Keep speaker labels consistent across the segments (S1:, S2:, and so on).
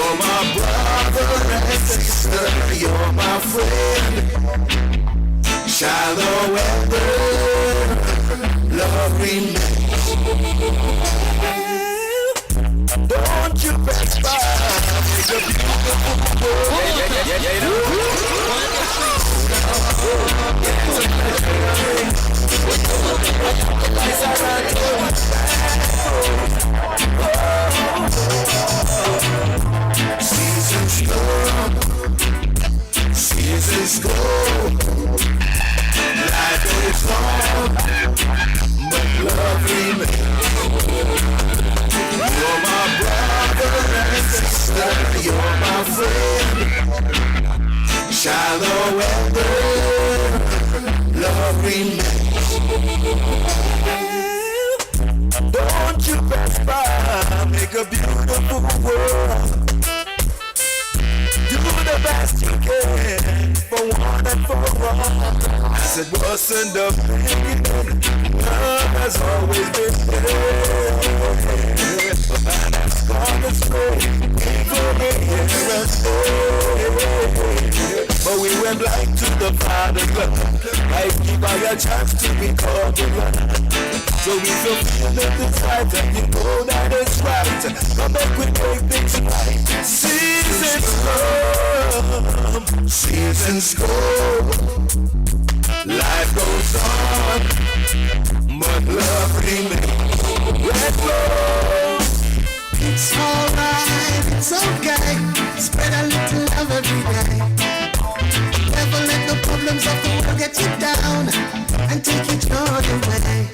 S1: You're my brother and sister, you're my friend. Shallow weather, love remains. Don't you pass by, make a beautiful world. Seasons come, seasons go. Life goes on, but love remains. You're my brother and sister, you're my friend. Shallow weather, love remains. Don't you pass by, make a beautiful world. Do the best you can for one and for all. As it was in the beginning, love has always been there. And as God is great, even here and there. But we went blind to the Father's love. Life give us a chance to be called the Lord. So we fulfill the desire and you know that it's right. Come back with make things right. Seasons come, seasons go. Life goes on, but love remains. Let go.
S2: It's alright, it's okay. Spread a little love every day. Never let the problems of the world get you down and take your joy away.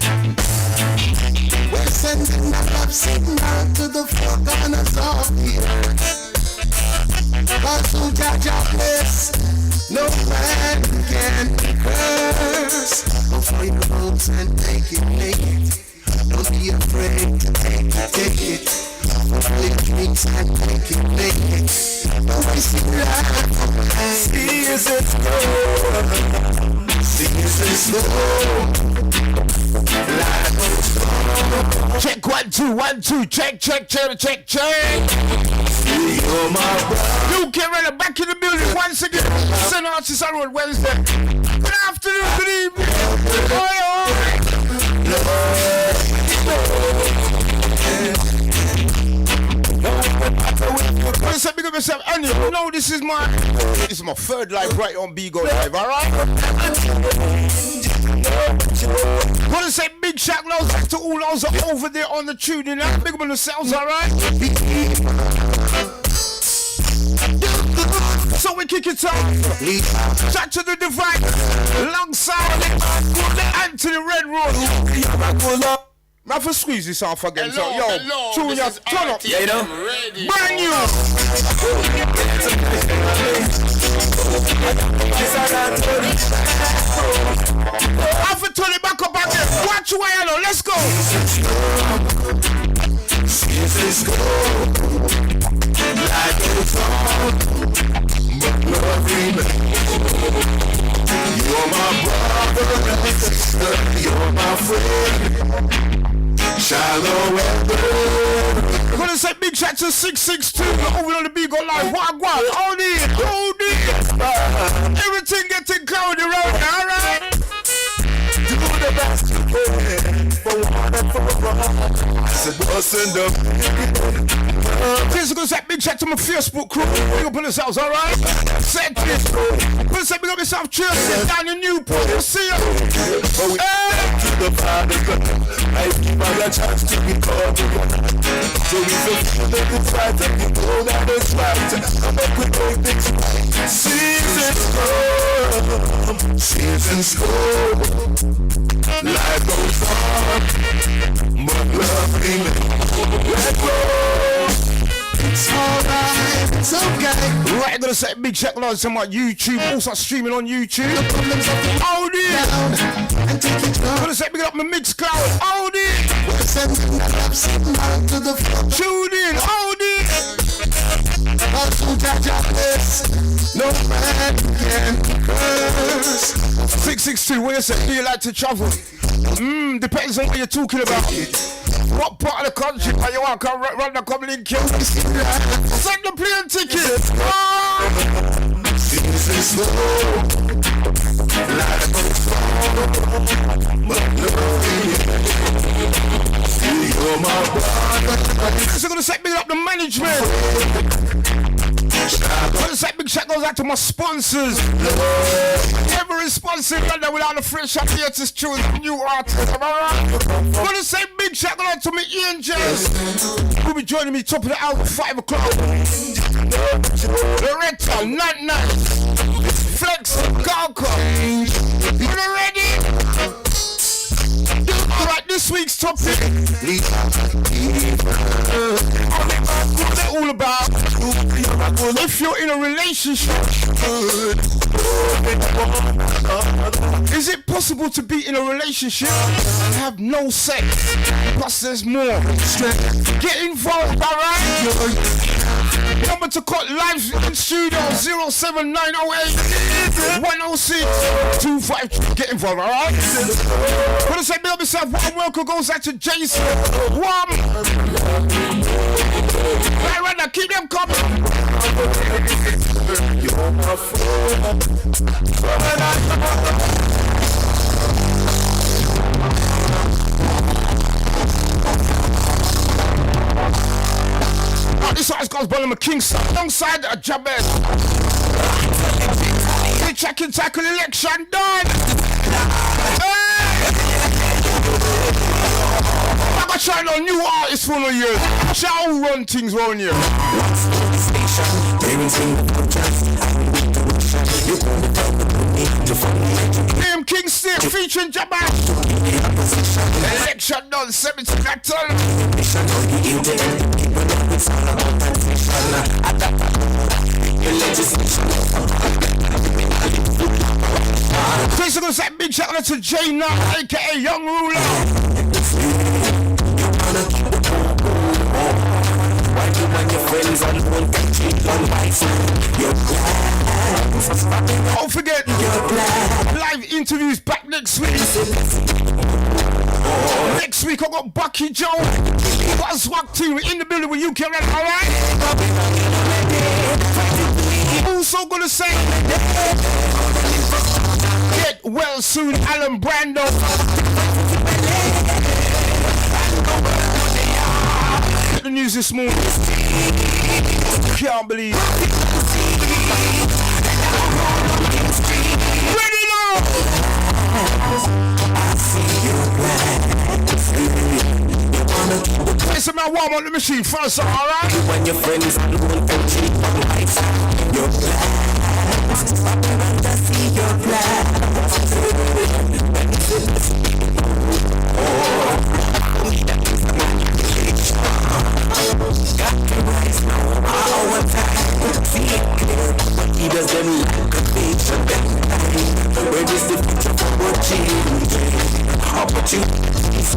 S2: We're sending a love signal to the four corners of the earth. Cause who judge our bliss, no man can curse. Go for your hopes and take it, make it. Don't be afraid to take it. Follow your dreams and make it, make it. Don't waste your life.
S1: Seasons go, seasons go. Life goes on.
S3: Check 1 2 1 2. Check.
S1: You're my brother.
S3: You get ready, back in the building once again. Send artists on road Wednesday. Good afternoon, good evening. What's up, big up yourself, and you know this is my third live right on Bigo Live, alright? Wanna say big shout outs to all those over there on the tuning up. Big up on yourselves, alright? So we kick it off. Shout to the divine alongside Anthony Red Rose. Now for squeeze this off again.
S4: Hello,
S3: so yo, tune your turn up.
S1: Yeah, you know?
S3: Brand new. Have to turn it back up again. Watch your way, hello. Let's go.
S1: Seasons go, life goes on, but love remains. You're my brother and sister, you're my friend. Shallow weather.
S3: Gonna say big shout to 662 over on the Bigo Live. Wagwan, hold it. Everything getting cloudy around there, alright?
S1: Do the best you can for one and for all. As it was in the beginning.
S3: Please go say big shout to my Facebook crew. Big up on yourselves, alright? Set this. Please say big up yourself. Cheers. Sit down in Newport. We'll see you.
S1: But we to the Father's love. Life give us a chance to be called the Lord. So we fulfill the desire and you know that it's right. Come back with make things right. Seasons come, seasons go. Life goes on, but love remains. Let go.
S2: It's alright, it's okay.
S3: Right, gonna say big shout out to my YouTube. Also streaming on YouTube.
S2: The problems of the
S3: Hold it.
S2: down and take your joy.
S3: Gonna say big up my Mixcloud. Hold it.
S2: We're sending a love signal to the four.
S3: Tune in. Hold it.
S2: Cause who judge our bliss, no man can curse.
S3: 662, what you say? Do you like to travel? Depends on what you're talking about. What part of the country are you want to run the come link you? Send the plane ticket. So gonna say big up the management. Gonna say big shout goes out to my sponsors. Every sponsor brother without the fresh up here to choose new artists. Gonna say big shout out to my angels. Who'll be joining me top of the hour 5 o'clock. Loretta, Nat Nat, Flex, Galco. You ready? Alright, this week's topic. All about if you're in a relationship. Is it possible to be in a relationship and have no sex? Plus there's more. Get involved, alright? Number to call live in studio 07908 106 252. Get involved, alright? Wanna say big up yourself, one welcome goes out to Jason. One. Right now, keep them coming. This one's got Bonham Kingston alongside a Jabez. We check and tackle election done. I'm gonna try no new artists for no years. Shall run things around here. Name Kingston featuring Jabba. Election done, 70 battle. Please go say big shout out to Jaina, aka Young Ruler. Don't forget, live interviews back next week. Next week I got Bucky Joe. Got a swag team in the building with UK Red, alright? Also gonna say, get well soon, Alan Brando. Get the news this morning. Can't believe. Ready now. Listen, man, warm up the machine first, alright? When your friends are going to cheat on lights, your plans. To see your plans. Got to rise now, our time. See it clear, but he doesn't like a picture. Where is the future for our children? Opportunities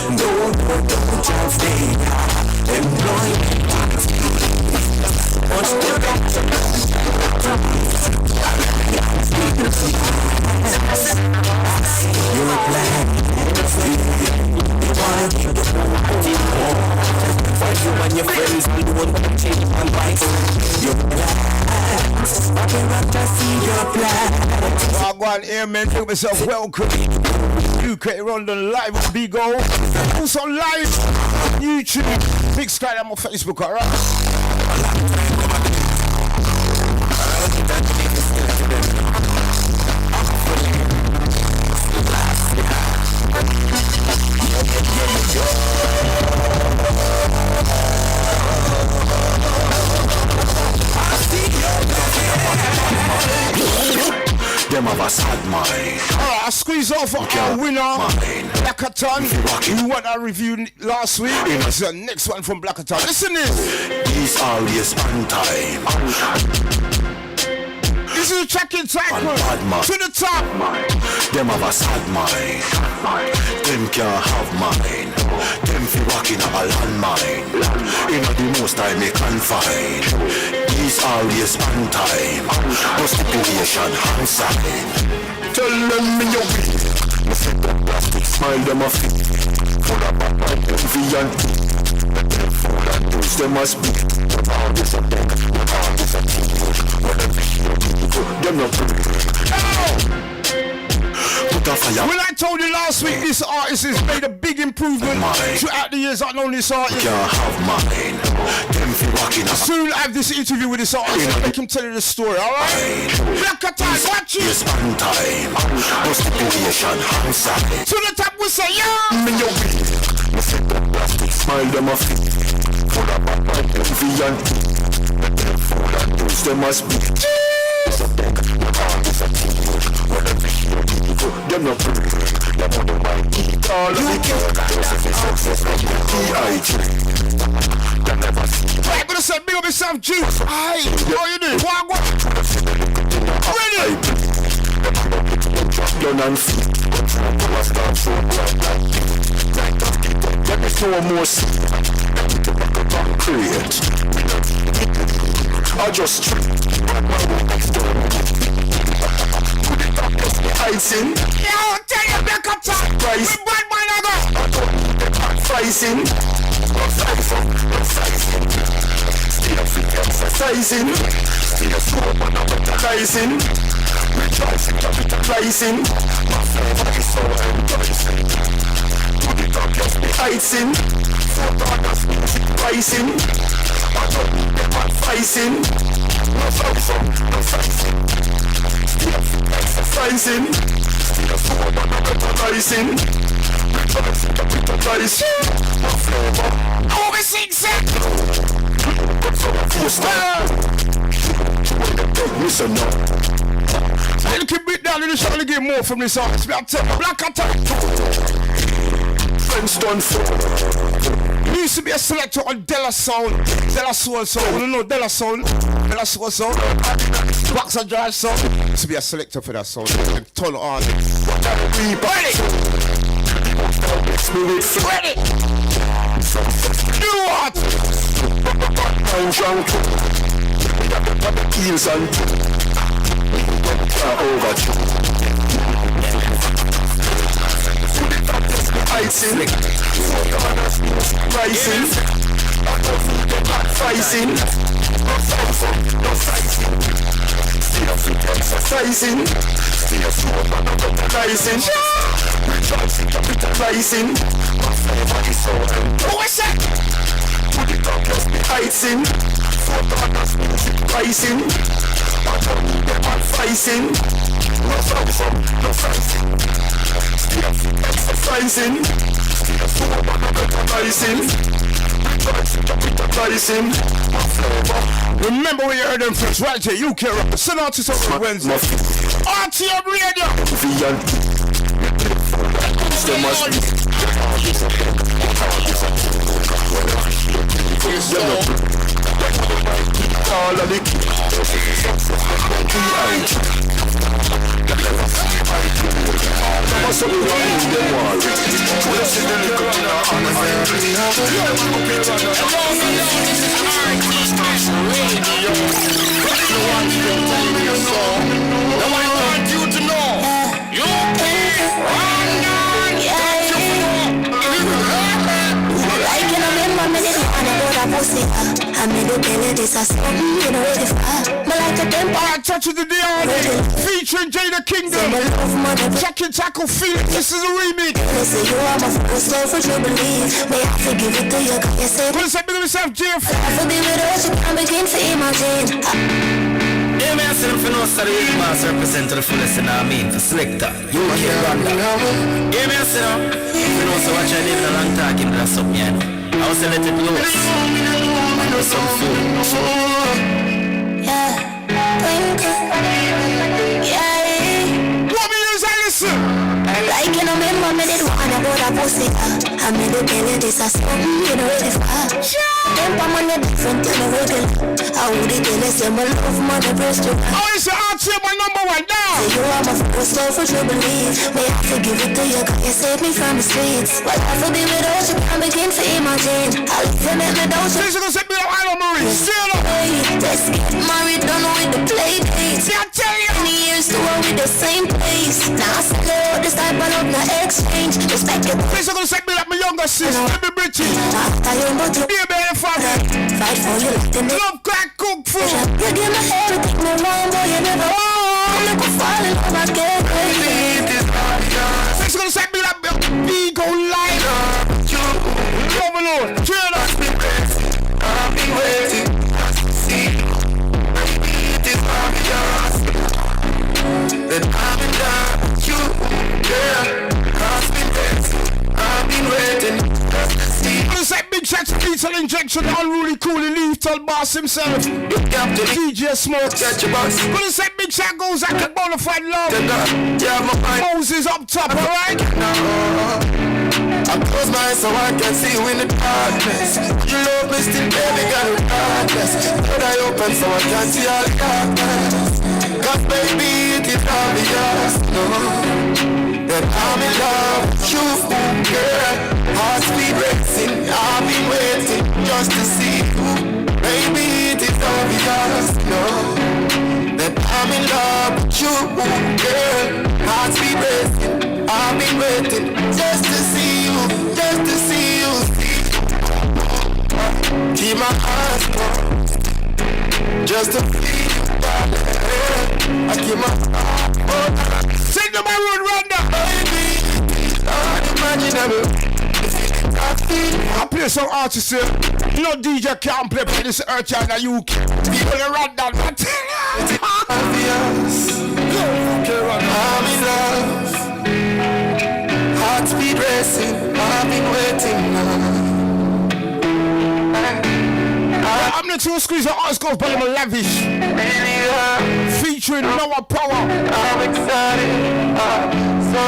S3: no, don't just stay employment. What's the your plan? You wanna keep the why you and your friends be doing cheap and bikes? Your plans, I cannot just see your plan. I go on here, man, make myself welcome. UK Rondon live with Big O. Also live on YouTube. Big Sky on my Facebook, alright?
S1: Them of us had mine.
S3: Alright, I squeeze off our winner, Blackerton. You want our review last week? It's the next one from Blackerton. Listen this.
S1: He's always on time.
S3: This is a tracking cycle. To the top.
S1: Them of us had mine. Them can't have mine. Them fi walking a landmine. In the most time they can find. He's always on time. No stipulation, hand sign. Tell them me you win. Me say them plastic smile them a fit. Full of bad envy and full of news them a speak. All this a deck, all this a teamwork. Whatever you do, them not pretty.
S4: When I told you last week, this artist has made a big improvement throughout the years. I've known this artist.
S1: Can't have mine. Them fi walking up.
S4: Soon I have this interview with this artist. Make him tell you the story, alright? Black attack, watch it.
S1: Yes, on time. No stipulation, outside.
S4: To the top we say, yeah.
S1: Me your way. Me say them plastic smile them a fit. Full of bad envy and them full of news them a speak. It's a deck, all this a teamwork. Whatever you do, them not pretty. Them on the mind eat all of the cake. Those of the success like the D.I.G. Them never see.
S4: I'm gonna say big up yourself, G. Aye, how you doing? What? Ready?
S1: Them on the pit, drop down and feet. But trying to start so bright like that. Let me show more see. Create. I just treat. Fighting.
S4: Yo, tell you back up top.
S1: Price.
S4: We bad man I go.
S1: Fighting. Stay up with exercising. Stay up slow man appetizing. Rejoicing, capitalizing. My flavor is so enticing. To the top just be heighting. For dollars music pricing. I don't need them advising. No fighting, no fighting. Stay up with exercising. Stay up slow man appetizing. Rejoicing, capitalizing. My flavor.
S4: Oh, we sing, sing.
S1: Listen now.
S4: A little bit down in the show to get more from this artist. Black attack.
S1: Friends done for.
S4: He used to be a selector on Della Soul. Della Soul Soul. You don't know Della Soul? Della Soul Soul. Box and Drive Soul. Used to be a selector for that soul. And ton of artists.
S1: Ready!
S4: Ready! Do what?
S1: I'm drunk. Heels and Fighting. Rising. Fighting. Exercising. Rising. Rising.
S4: What's that?
S1: Fighting. Rising. Fighting. Exercising. Rising.
S4: Remember where you heard them first, right here, you care up. Send out to some Wednesday. RTM Radio.
S1: All of the
S5: I made a belly, this is something you know ready for. But like a tempo,
S4: Alright, touch of the DR featuring Jada Kingdom. Jackie Tackle Feel. This is a remix.
S5: they say you are my first love, what you believe. May I forgive it to you, cause you say
S4: Gonna say big of yourself, Jeff.
S5: I for be with us, you can't begin to imagine.
S3: Yeah, man, I said I'm finna start the mass represent to the fullest, and I mean, for Selector, UK Rondon. Yeah, man, I said I'm finna also watch I did a long talking, that's something, you know. I was a little close. I know some food.
S5: Yeah,
S4: What me use, I listen.
S5: like you know, remember me did one about a pussy. I made a belly, this is something you know ready for. Temper man, you're different, you know regular. I would tell you, say my love, mother, breast, you.
S4: Oh, it's RTM, my number one now.
S5: You are my first love, what you believe. May I forgive it to you, cause you saved me from the streets. Well, I for be with us, you can't begin to imagine. I'll even make me down,
S4: Please gonna set me up, Island Marie. Still up.
S5: let's get married, done with the play dates.
S4: See, I tell you.
S5: Many years to work with the same place. Now I sell out this type of love, not exchange. Respect your
S4: Please, I'm gonna say me like my younger sister, baby Bridget. Baby, father.
S5: Fight for you like the
S4: love crack, cook food.
S5: You give me everything I want, boy, you never make me fall in love again, baby.
S4: Please, I'm gonna say me like me go live. Love alone, turn up.
S3: I've been waiting to see you. Baby, it is obvious that I'm in love with you, girl. I've been waiting just to see you.
S4: It's like big shots of lethal injection, unruly, coolly, lethal boss himself.
S3: You got to
S4: DJ Smoke.
S3: Catch your boss.
S4: But it's like big shot goes like a bona fide love.
S3: Yeah, my mind.
S4: Moses up top, alright?
S3: I close my eyes so I can see you in the darkness. You love me still, baby, got a darkness. But I open so I can see all the darkness. Cause baby, it is obvious, no, that I'm in love with you, girl. Heart speed racing, I've been waiting just to see you. Baby, it is obvious, no, that I'm in love with you, girl. Heart speed racing, I've been waiting just to see you, just to see you. Keep my eyes closed, just to feel you, darling. I keep my heart open.
S4: Sing to my road, Rondon.
S3: Baby, it's unimaginable.
S4: I play some artists here. No DJ can't play for this earth and the UK. People are Rondon.
S3: Obvious. I'm in love. Heart speed racing. I've been waiting now.
S4: I'm the two squeeze of us goes by them lavish. Featuring Noah Power.
S3: I'm excited. So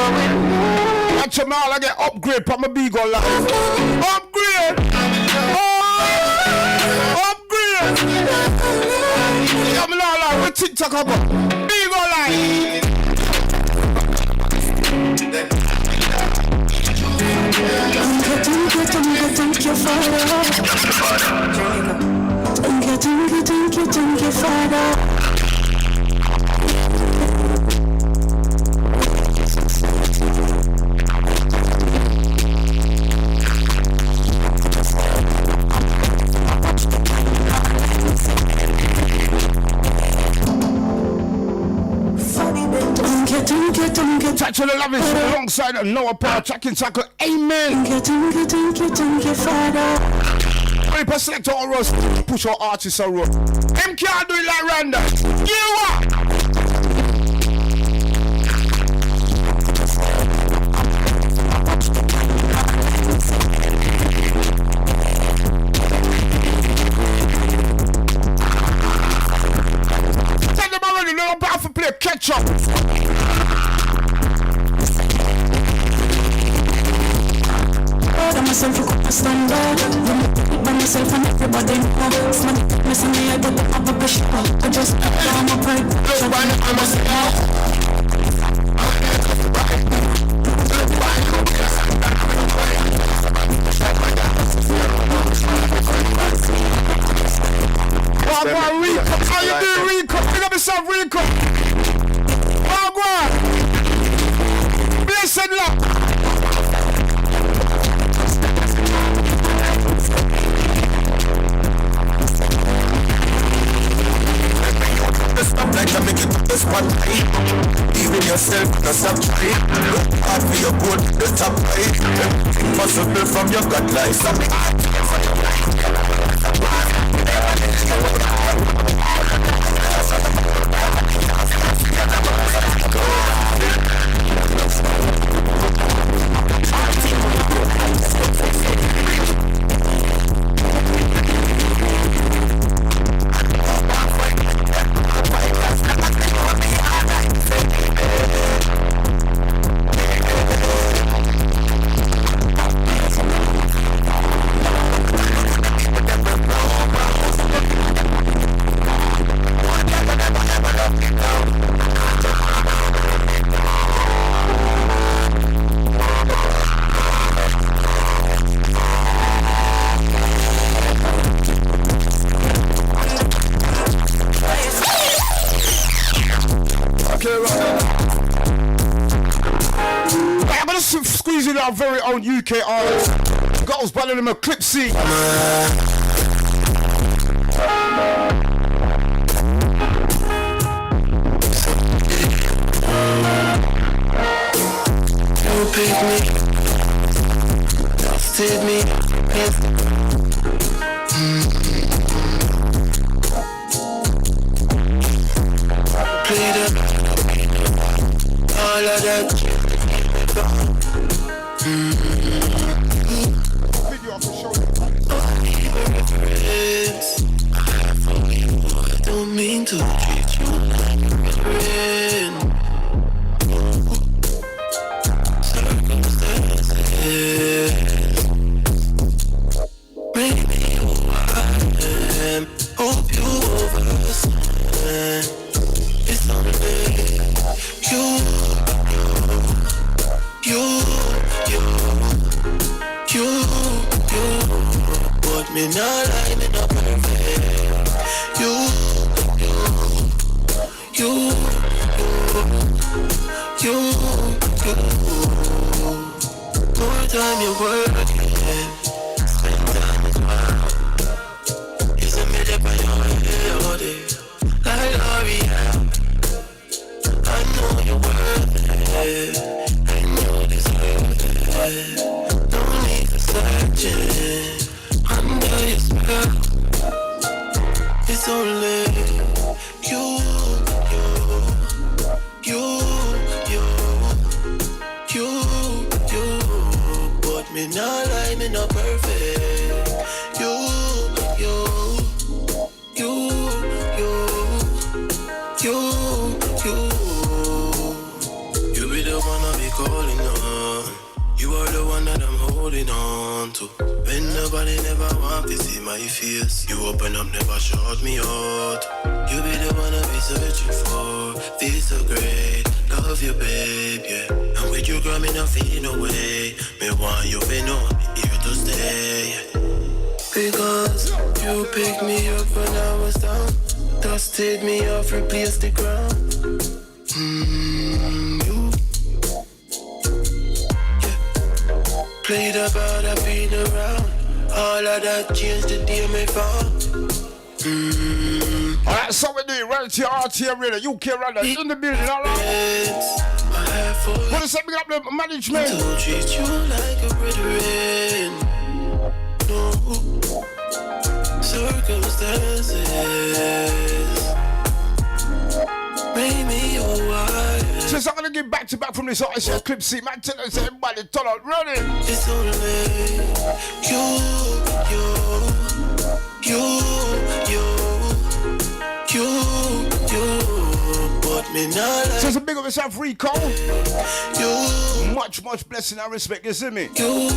S4: watch them all, I get upgrade from my big old life. Upgrade! Upgrade! I'm not with TikTok about big old life.
S5: Thank you, Father.
S4: Touch of the lavish alongside Noah Power, tracking tackle. Amen.
S5: Thank you, Father.
S4: When you select all rows, push your artists on road. Them can't do it like Rondon. You are. Tell them already, they don't have to play catch up.
S5: I myself a standard. By myself and everybody know. Smack me some me I got up a pressure. I just down my pride.
S3: look by the myself.
S4: Wagwan Rico, how you doing Rico? Pick up yourself Rico. Wagwan. Blessed luck.
S3: Stop like I make it to the spotlight. Even yourself, don't stop trying. Look hard for your good, don't stop right. Impossible from your gut life. Something for your life.
S4: our very own UK artist. Goes by the name of Clipsy.
S3: You pick me, dusted me, played up all of that. I have for you, I don't mean to treat you like a friend. Bring me who I am. Hope you understand. It's only you. But me not lie, me not perfect. You. More time you working, spend time as well. It's a minute by your body, like L'Oreal. I know you're worth it, I know you deserve it. No need for searching under your spell. It's only you. But me not lie, me not perfect. You be the one I be calling on. You are the one that I'm holding on to. When nobody never want to see my face, you open up, never shut me out. You be the one I be searching for. Feel so great, love you, babe, yeah. And with you, girl, me not feel no way. Me want you, be know, here to stay. Because you picked me up when I was down, dusted me off, replaced the ground. You, yeah. Played about, I've been around. All of that changed the day me found.
S4: Alright, so we do it right here, RTA Radio, UK Radio, in the building, alright? Wanna set me up the management?
S3: To treat you like a brethren. No circumstances made me your wife.
S4: Since I'm gonna get back to back from this artist, Clip C, man, tell us everybody, turn out, running.
S3: It's only you. But me not like
S4: Since a big of yourself, Rico.
S3: you.
S4: Much blessing and respect, you see me?
S3: You.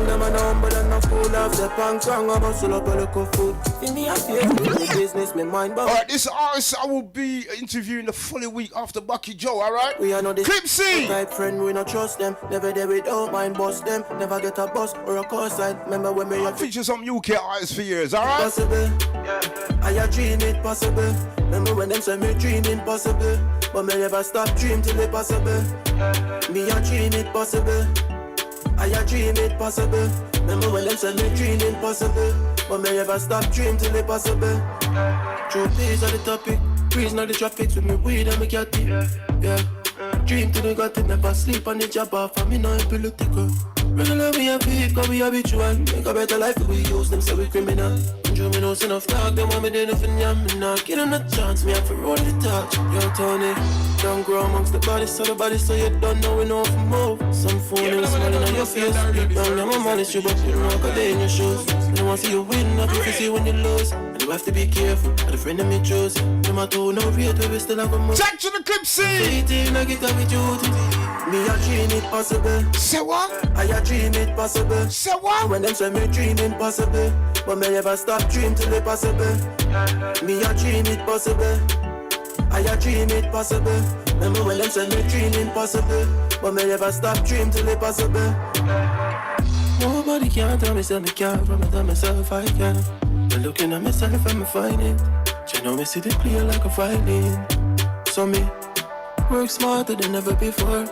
S3: Them a number and a full of the punk and a muscle up a little food. In me a face, the business, me mind bound.
S4: Alright, this artist I will be interviewing the fully week after Bucky Joe, alright?
S3: We are not this
S4: Clip C!
S3: type friend, we not trust them. Never there we don't mind bust them. Never get a bus or a call sign. Remember when me
S4: I've featured some UK artists for years, alright?
S3: possible. I a dream it possible. Remember when them say me dream impossible. But me never stop dream till it possible. Me a dream it possible. I a dream it possible. Remember when them say me dream impossible. But me never stop dream till it possible. True peace on the topic. Breeze on the traffic with me weed and me cat it. Yeah. Dream till we got it. Never sleep on the job off and me no political. Regular we a fake, cause we habitual. Make a better life if we use them, so we criminal. Drew me no enough talk, them want me there nothing yam. Me not give them a chance, me have to roll the touch. Yo Tony, don't grow amongst the body, so you don't know we know for move. Some phone is smiling on your face. Deep down, I'm a man, it's you, but you don't walk a day in your shoes. They don't want to see you win, not if you see when you lose. And you have to be careful, and the friend of me choose. No matter who no rate, we still have a move.
S4: Check to the Clip C!
S3: 18, I get up with duty. Me a dream it possible.
S4: Say what?
S3: I a dream it possible.
S4: Say what?
S3: When them say me dream impossible, but me never stop dream till it possible. Me a dream it possible. I a dream it possible. Remember when them say me dream impossible, but me never stop dream till it possible. Nobody can tell me say me can't, from me tell myself I can.
S6: I'm looking at myself and me find it. You know me see the play like a violin. So me work smarter than ever before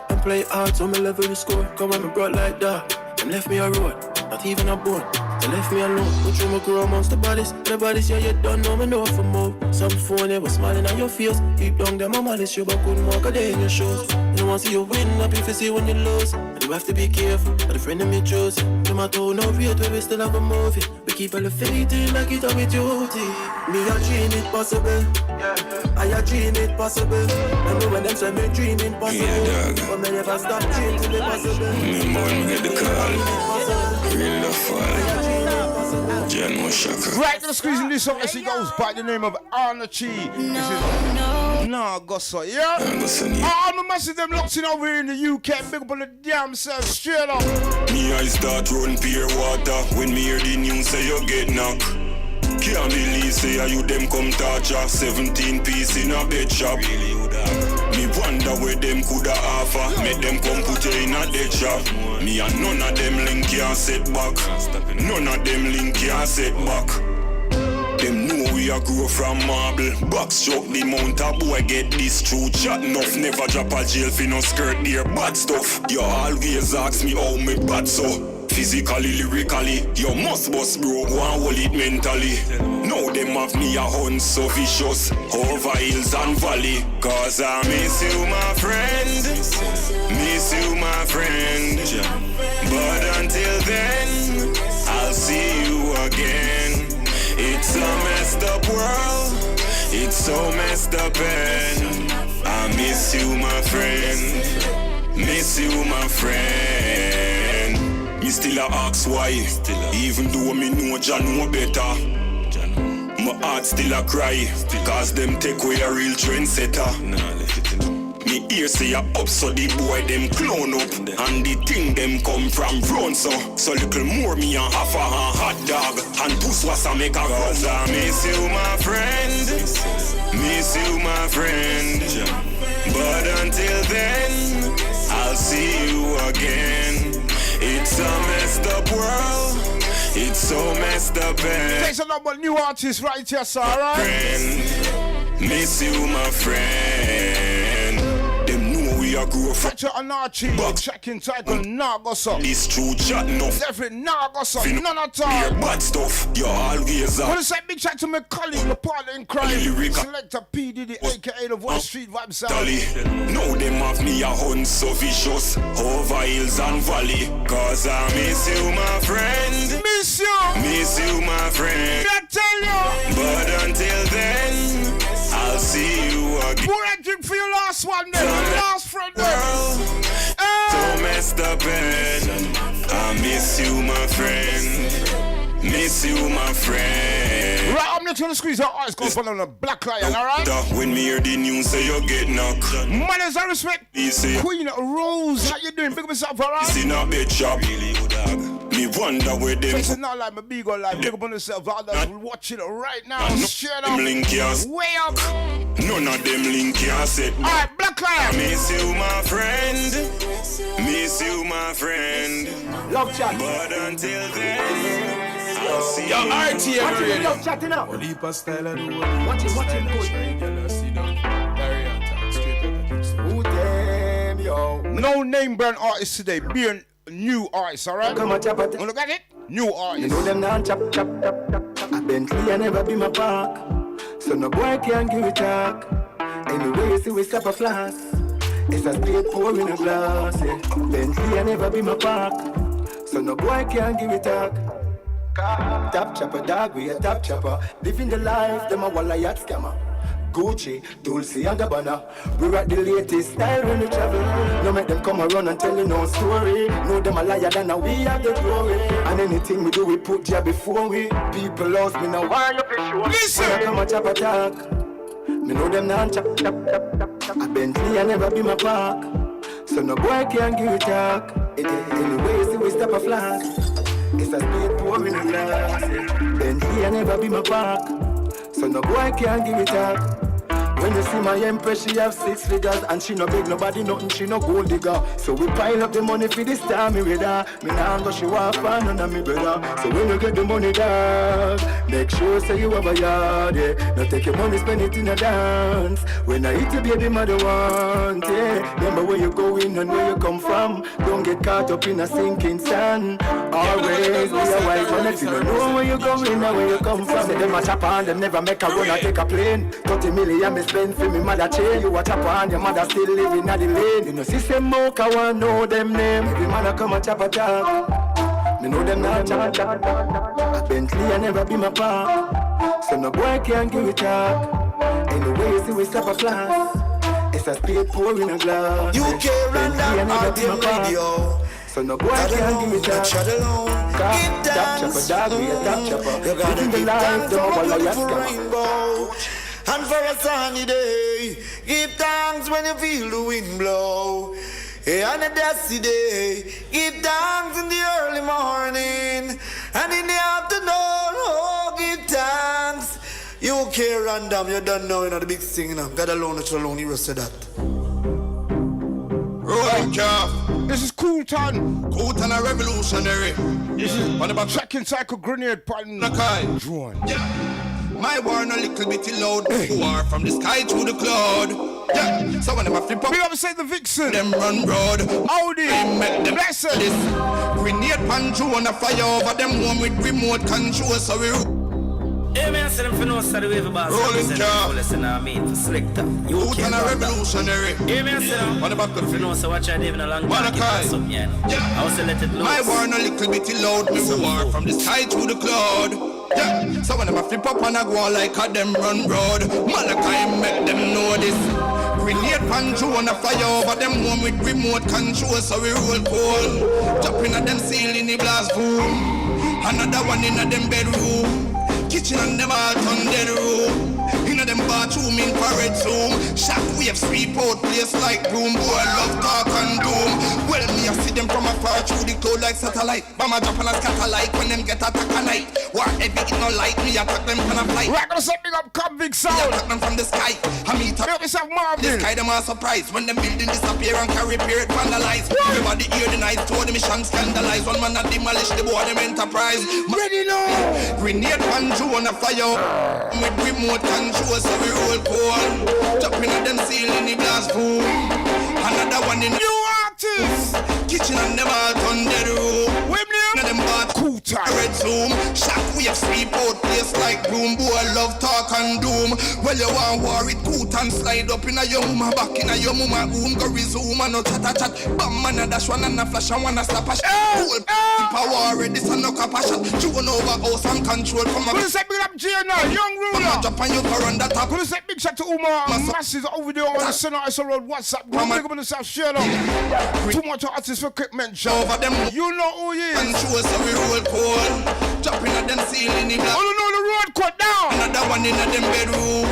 S6: and play hard so me level the score. Come on, me brought like that. Them left me a road, not even a bone. They left me alone, but you me grow amongst the bodies. The bodies, yeah, you don't know me know for more. Some phone, they was smiling at your face. Deep down, them a malice, you but couldn't walk a day in your shoes. You want to see you win, happy if you see when you lose. And you have to be careful, but the friend of me choose. Them a told no rate, where we still have a movie. We keep elevating like it up with duty. Me a dream it possible, I a dream it possible. And know when them say me dream it possible, yeah, but me never stop dreaming till it possible.
S7: Remember when we get the call, real love fall.
S4: Right, gonna squeeze in this song as he goes by the name of Arna Chi. This is Nah Gossa, yeah? I'm a massive them locked in over here in the UK. Big up on the damn self, straight up.
S7: Me I start run pure water when me hear the news say you get knocked. Can't believe say you them come touch ya. 17 piece in a bed shop. Me wonder where them coulda offer. Make them come put you in a dead shop. Me and none of them link can't set back. None of them link can't set back. Them know we a grow from marble. Box truck the mount a boy get this true. Chat enough never drop a jail fi no skirt there bad stuff. You always ask me how me bad so. Physically, lyrically, you must bust bro, go and hold it mentally. Now them have me a hunt so vicious, over hills and valley. Cause I miss you my friend, miss you my friend. But until then, I'll see you again. It's a messed up world, it's so messed up and I miss you my friend, miss you my friend. Me still a ask why, even though me know Jah know better. My heart still a cry, cause them take away a real trendsetter. Me ear say a up so the boy them clone up. And the thing them come from front so little more me a half a hot dog. And puss was a make a cause I miss you my friend, miss you my friend. But until then, I'll see you again. It's a messed up world, it's so messed up and
S4: there's a number of new artists right here, sir, alright?
S7: Friend, miss you my friend. Them know we are grow from
S4: Fracture Anarchy, checking title, nah Gossa.
S7: This true chat enough.
S4: Definitely nah Gossa, none at all.
S7: Hear bad stuff, you always
S4: Wanna say big shout to my colleague, my partner in crime, Selector P. Diddy, aka the Wall Street Vibe Sound.
S7: Now them have me a hunt so vicious, over hills and valley. Cause I miss you my friend,
S4: miss you
S7: my friend.
S4: I tell you.
S7: But until then, I'll see you again.
S4: Pour a drink for your last one then, last friend then.
S7: So messed up and I miss you my friend, miss you my friend.
S4: Right, I'm not gonna squeeze our eyes, go on a black lion, alright?
S7: When me hear the news say you get knocked.
S4: Manners and respect, Queen Rose, how you doing? Big up yourself, alright?
S7: It's in a bed shop. Me wonder where them.
S4: It's not like my big old life. Big up on yourself. Others will watch it right now. Straight up. Way up.
S7: None of them link can't set.
S4: Alright, Black Lion.
S7: Miss you, my friend. Miss you, my friend.
S2: Love chat.
S7: But until then, I'll see you.
S2: Yo, RT, watch it, love chatting up. Watch it, Who damn, yo.
S4: No name brand artist today. Being new artists, alright?
S2: Come on, chop it.
S4: Look at it. New artists.
S2: You know them now chop. A Bentley I never be my park. So no boy can't give it talk. Anyway, you see we stop a flask. It's a straight pour in a glass, yeah. Bentley I never be my park. So no boy can't give it talk. Top chopper dog, we a top chopper. Living the life, them a walla yacht scammer. Gucci, Dulce and Gabbana. We rock the latest style when we travel. No make them come around and tell you no story. No them a liar than we have the glory. And anything we do, we put ya before we. People lost me now, why you be sure?
S4: Listen!
S2: When I come a chop attack. Me know them now chop. A Bentley I never be my park. So no boy can give it talk. Anyway, see we stop a flask. It's a speed pour in a glass. Bentley I never be my park. So no boy can't give it up.
S6: When you see my empress, she have 6 figures. And she no beg nobody nothing, she no gold digger. So we pile up the money for this time, me with her. Me nah go she walk for none of me brother. So when you get the money, dog, make sure say you have a yard, yeah. Now take your money, spend it in a dance. When I hit you, baby, mother want, yeah. Remember where you going and where you come from. Don't get caught up in a sinking sand. Always be a wise man if you don't know where you going and where you come from. Say them a chop on, them never make a run or take a plane. 30 million me spend for me mother chain. You a chop on, your mother still living at the lane. You know system moke, I want know them name. Every man a come a chop a talk. Me know them not chat. A Bentley I never be my part. So no boy can't give it talk. Anyway you see we stop a class. It's a speed pour in a glass.
S1: UK Rondon on the radio.
S6: So no boy can't give me that.
S1: Shut alone. Give thanks.
S6: You gotta give thanks for a beautiful
S1: rainbow and for a sunny day. Give thanks when you feel the wind blow. Hey, on a dusty day. Give thanks in the early morning and in the afternoon. Oh, give thanks. UK Rondon, you don't know, you know the big thing, you know. God alone, it's alone, you said that.
S4: Rolling calf. This is Cool Ton.
S7: Cool Ton a revolutionary.
S4: This is on about checking cycle grenade pattern. Drone.
S7: Yeah. My war a little bit loud. War from the sky to the cloud. Yeah. So when them a flip up,
S4: we ever say the Vixen.
S7: Them run broad.
S4: Audi.
S7: Make them
S4: bless it.
S7: This grenade pan drone a fire over them one with remote control. So we.
S8: Hey man, say them for no study wave about
S7: Rolling car.
S8: Listen, I mean for Selector.
S7: You can a revolutionary.
S8: Hey man, say them.
S7: What about
S8: for no so watch I live in a long time.
S7: Yeah.
S8: I also let it loose.
S7: My war a little bit loud. Me war from the sky to the cloud. Yeah. So when them a flip up and I go like a them run broad. Malachi make them know this. Grenade pan drone a fire over them one with remote control. So we roll cold. Jumping at them ceiling the blast boom. Another one in a them bedroom. Kitchen and them all turn dead room. Inna them bathroom in parade room. Shockwave sweep out place like broom. Boy love talk and doom. Well me I see them from afar through the cloud like satellite. Bama jump and scatter like when them get attack at night. War heavy it no light me attack them kind of flight.
S4: We're gonna set big up convict sound.
S7: Me attack them from the sky. I meet up.
S4: Make yourself Marvin.
S7: The sky them all surprised when them building disappear and carry period vandalize. Everybody hear the night told the mission scandalize. One man a demolish the board them enterprise.
S4: Ready now.
S7: Grenade pan drone a fire with remote control so we roll cold. Jumping at them ceiling the glass boom. Another one in
S4: new artists.
S7: Kitchen and them all turn dead room. Now them bath
S4: Cool Ton.
S7: red zoom. Shockwave sweep out place like broom. Boy love talk and doom. Well you want war it Cool Ton slide up in a your mama back in a your mama room. Go resume and no chat a chat. Bam man a dash one and a flash and one a slap a shot. Cool power ready so no cap a shot. Chewing over house and control from a.
S4: Gonna say big up Gina, young ruler.
S7: Jump on you for on that top.
S4: Gonna say big shout to Umar masses over there on the Center Iso Road WhatsApp. Go big up on the South share up. Too much artists for quick mention.
S7: Over them.
S4: You know who he is.
S7: And show us how we roll cold. Jumping at them ceiling in the.
S4: Oh no, the road cut down.
S7: Another one in a them bedroom.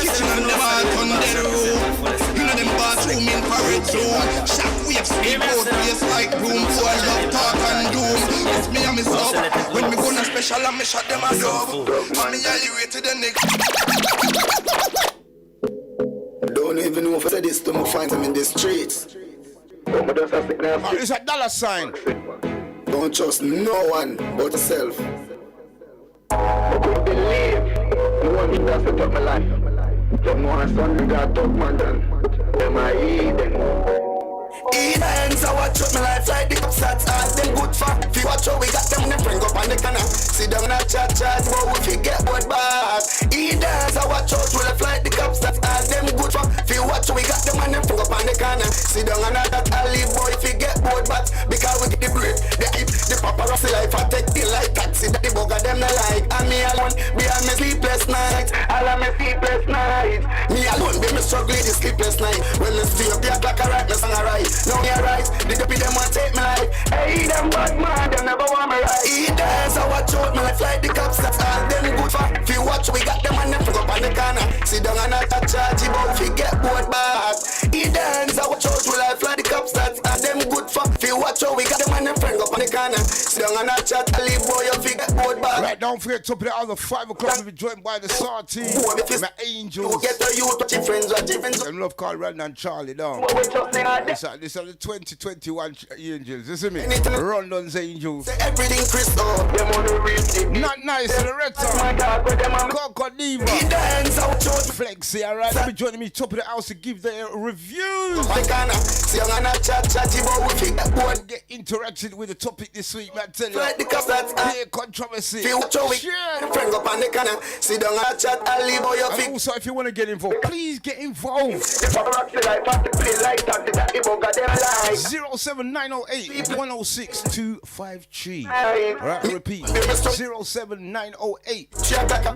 S7: Kitchen and them all turn dead room. In a them bathroom in parade room. Shockwave sweep out place like broom. Boy love talk and doom. It's me and me sub. When me gonna special and me shot them a dub. And me elevated the neck.
S6: Don't even know if I say this to me, find them in the streets.
S4: It's a dollar sign.
S6: Don't trust no one but yourself.
S9: I couldn't believe you want me to set up my life. Them one son we got top man done. Them I eat them.
S2: Eden, so watch out my life like the upstats. All them good for. If you watch out, we got them in bring up on the corner. Sit down and chat, but if you get what bad. Eden, so watch out, we left like the upstats. All them good for. If you watch out, we got them in bring up on the corner. Sit down and that I'll leave boy if you get bored, but because we get the break, the hype, the paparazzi life, I take the light taxi that the bugger them not like. And me alone, be on me sleepless night. All of me sleepless night. Me alone, be me struggling the sleepless night. When me stay up the clock, I write me song, I write. Now me arise, the dopey them want take me life. Hey, them bad man, them never want me right. He dance, I watch out my life like the cops. That's all them good for. If you watch, we got them and them go up on the corner. Sit down and not charge you, but if you get bored back. He dance, I watch out my life like the cops. That's all them good for. If you watch out, we got them and them go up on the corner. Sit down and not chat, I leave boy, if you get bored back.
S4: Right, don't forget, top of the hour, 5 o'clock, we'll be joined by the SAR team, my angels. Them love called Rondon and Charlie, down. This are the 2021 angels, you see me? Rondon's angels. Not nice, Loretta. Coco Diva. Flexi, alright? They'll be joining me top of the house to give their reviews. Get interacted with the topic this week, man. Tell you. Clear controversy. And also, if you want to get involved, please get involved. 07908 106 253. Alright, repeat. 07908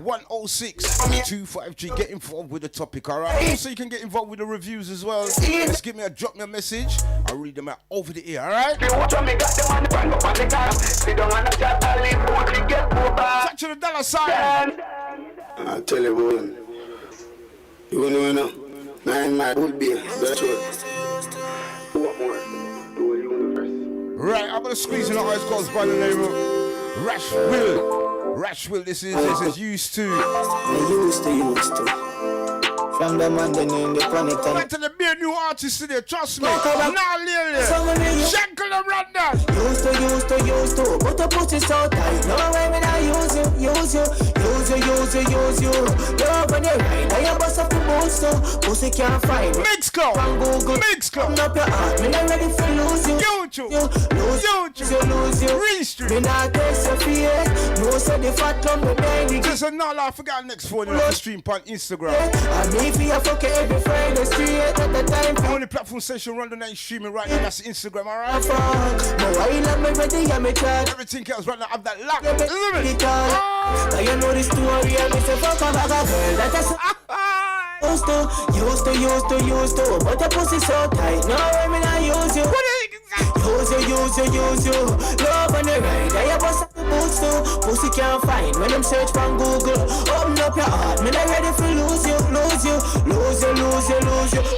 S4: 106 253. Get involved with the topic, alright? Also, you can get involved with the reviews as well. Just drop me a message. I'll read them out over the air, alright? Touch the dollar sign.
S9: I'll tell you, boy. You know, man, my would be
S4: right, I'm gonna squeeze in the eyes goes by the name of Rash Will, this is used to.
S9: Used to. From the man in the planet.
S4: Right to the big new artist today, trust me. Now, Lily. Shankle them Rondon.
S2: Used to. But the pussy so tight. No way when I use you. Love when you ride. I am boss of the most. Pussy can't fight.
S4: Mix club.
S2: Open up your heart. Me not ready for lose you.
S4: YouTube.
S2: Lose you.
S4: Restream.
S2: Me not taste your fear. No say the fat lump me baby.
S4: Just now, I forgot next phone on the stream on Instagram.
S2: If you fuck every Friday straight at the time.
S4: The only platform station Rondon ain't streaming right now, that's Instagram, alright? Everything else right now, have that lock.
S2: You know the story, and it's a fuck of a girl that used to, but the pussy so tight. No, I mean I use you. Use you. Love on the ride, I bust up the boots too. Pussy can't find when them search on Google. Open up your heart, me not ready for lose you.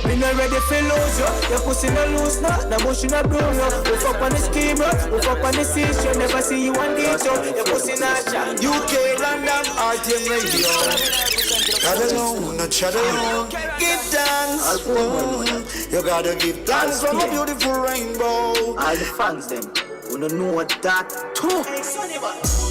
S2: Me not ready for lose you. Your pussy not loose, the bush not bloom, no. We fuck on the scheme, we fuck on the station. Never see you on detail. Your pussy not chat. UK, London, RTM Radio. Chat alone. Give thanks. You gotta give thanks from a beautiful rainbow. All the fans them, we don't know what that too.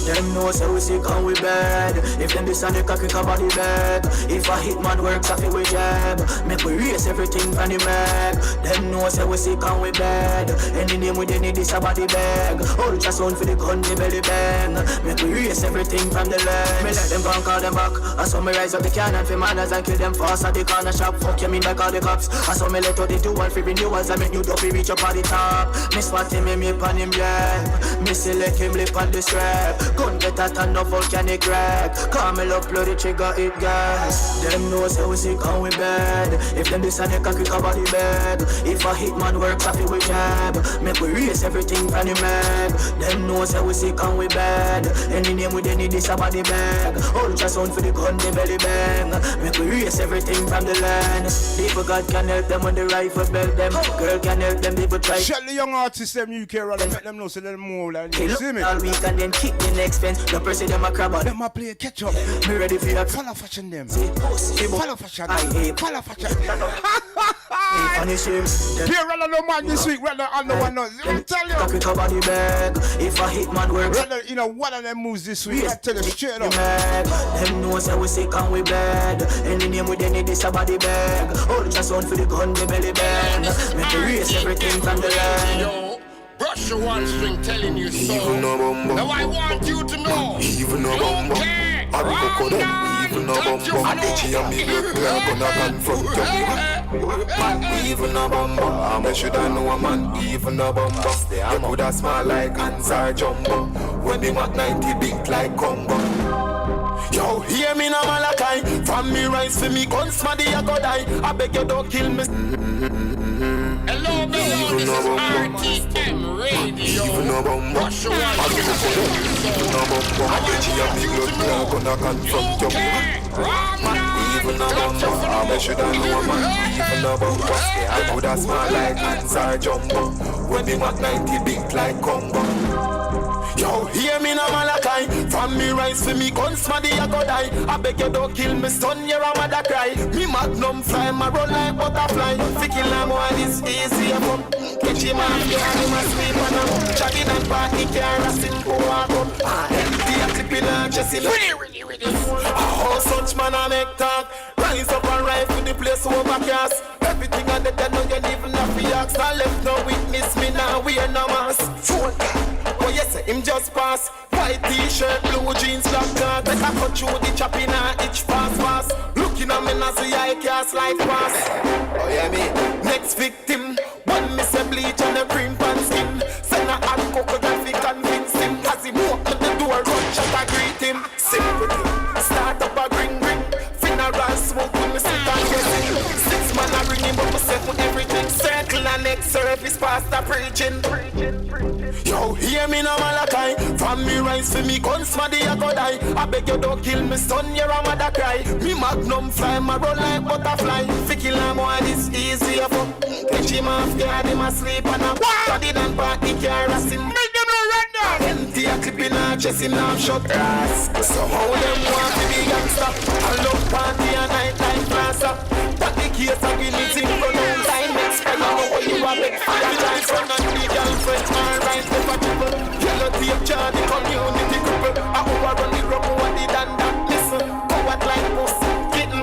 S2: Them know say we sick and we bad. If them this and the cocky cover the bag. If a hit man works off it we jab. Make we raise everything from the mag. Them know say we sick and we bad. Any name we need this about the bag. Ultra sound for the gun the belly bang. Make we raise everything from the land. Me let them go and call them back. I saw me rise up the cannon for manners and kill them fast at the corner shop. Fuck you mean like all the cops. I saw me let out the 2-1 for renewals. I make new dopey reach up at the top. Me swat him me pan him yeah. Me select him lip on the strap. Gun better than no volcanic crack. Camel up bloody trigger it gas. Them know say we sick and we bad. If them this and the cocky cover the bag. If a hit man works off it we jab. Make we raise everything from the mag. Them know say we sick and we bad. Any name we need this about the bag. Ultra sound for the gun the belly bang. Make we raise everything from the land. People God can help them when the rifle belt them. Girl can help them people try.
S4: Shut the young artists them UK rather make them know so them more like you see me.
S2: All week and then kick the next fence. The person them a crab out.
S4: Them a play catch up.
S2: Me ready for your
S4: follow fashion them.
S2: Follow
S4: fashion.
S2: Follow fashion. Punish him.
S4: Here rather no man this week rather on the one. Let me tell you.
S2: Cocky cover the bag. If a hit man works.
S4: Rather you know one of them moves this week. I tell you straight up.
S2: Them know say we sick and we bad. Any name we need this about the bag. Ultra sound for the gun the belly bang. Make we raise everything from the land.
S10: Brush your one string telling you so. Now I want you to know.
S11: Even no bumbo. I go them. Even no bumbo. I get you and me. We are gonna confront you. Even no bumbo. I should I know a man. Even no bumbo. You coulda smile like Ansar Jumbo. When they want 90 beat like Congo. Yo, hear me now, Malachi. From me rise for me guns, smaddy I go die. I beg you don't kill me.
S10: Hello, this is RTM Radio.
S11: Even no bumbo.
S10: Brush your one
S11: Even no bumbo. I get you and me. We are gonna confront you. even a bumper. I should have know a man, even a bumper. I could have smart like hands or jumbo. When me Mac 90 big like combo. Yo, hear me now, Malachi. From me rise for me guns, smaddy I go die. I beg you don't kill me son, you're a mother cry. Me magnum fly, my run like butterfly. Fi kill a boy this easy up. Catch him off, yeah, he must sleep on him. Chugging and party, can't rest in go walk up. Empty a clip in a chest in how such man I make talk. Rise up and ride for the place overcast. Everything on the dead, no you even have to ask. I left no witness, me now we are no mask. Oh yes, him just pass. White t-shirt, blue jeans, black card. Take a cut through the chop in a itch fast. Looking at me as the eye cast like pass. Oh yeah, me next victim. One miss a bleach and a cream pan skin. Send a hot coconut fi convince him. As he walk to the door, run shot a greet him. Simple thing, start up a ring. Funeral smoke when me sit and get it. 6 man a ring him up, me set for everything. Circle and next service, pastor preaching. Yo, hear me now, Malachi. From me rise for me guns, smaddy I go die. I beg you don't kill me son, you're a mother cry. Me magnum fly, my run like butterfly. Fi kill a boy this easy up. Catch him off guard, him asleep and a body than party can't rest him. Make them no run down. Empty a clip in a chest, him now shut ass. So how them want to be gangster? I love party and night time plaza. That the case of anything for no time. Expect you know what you are big for your chance. Run on the girlfriend, alright. Yellow tape jar, the community cripple. I overrun the rubber, what did and that listen. Coward like pussy, kitten.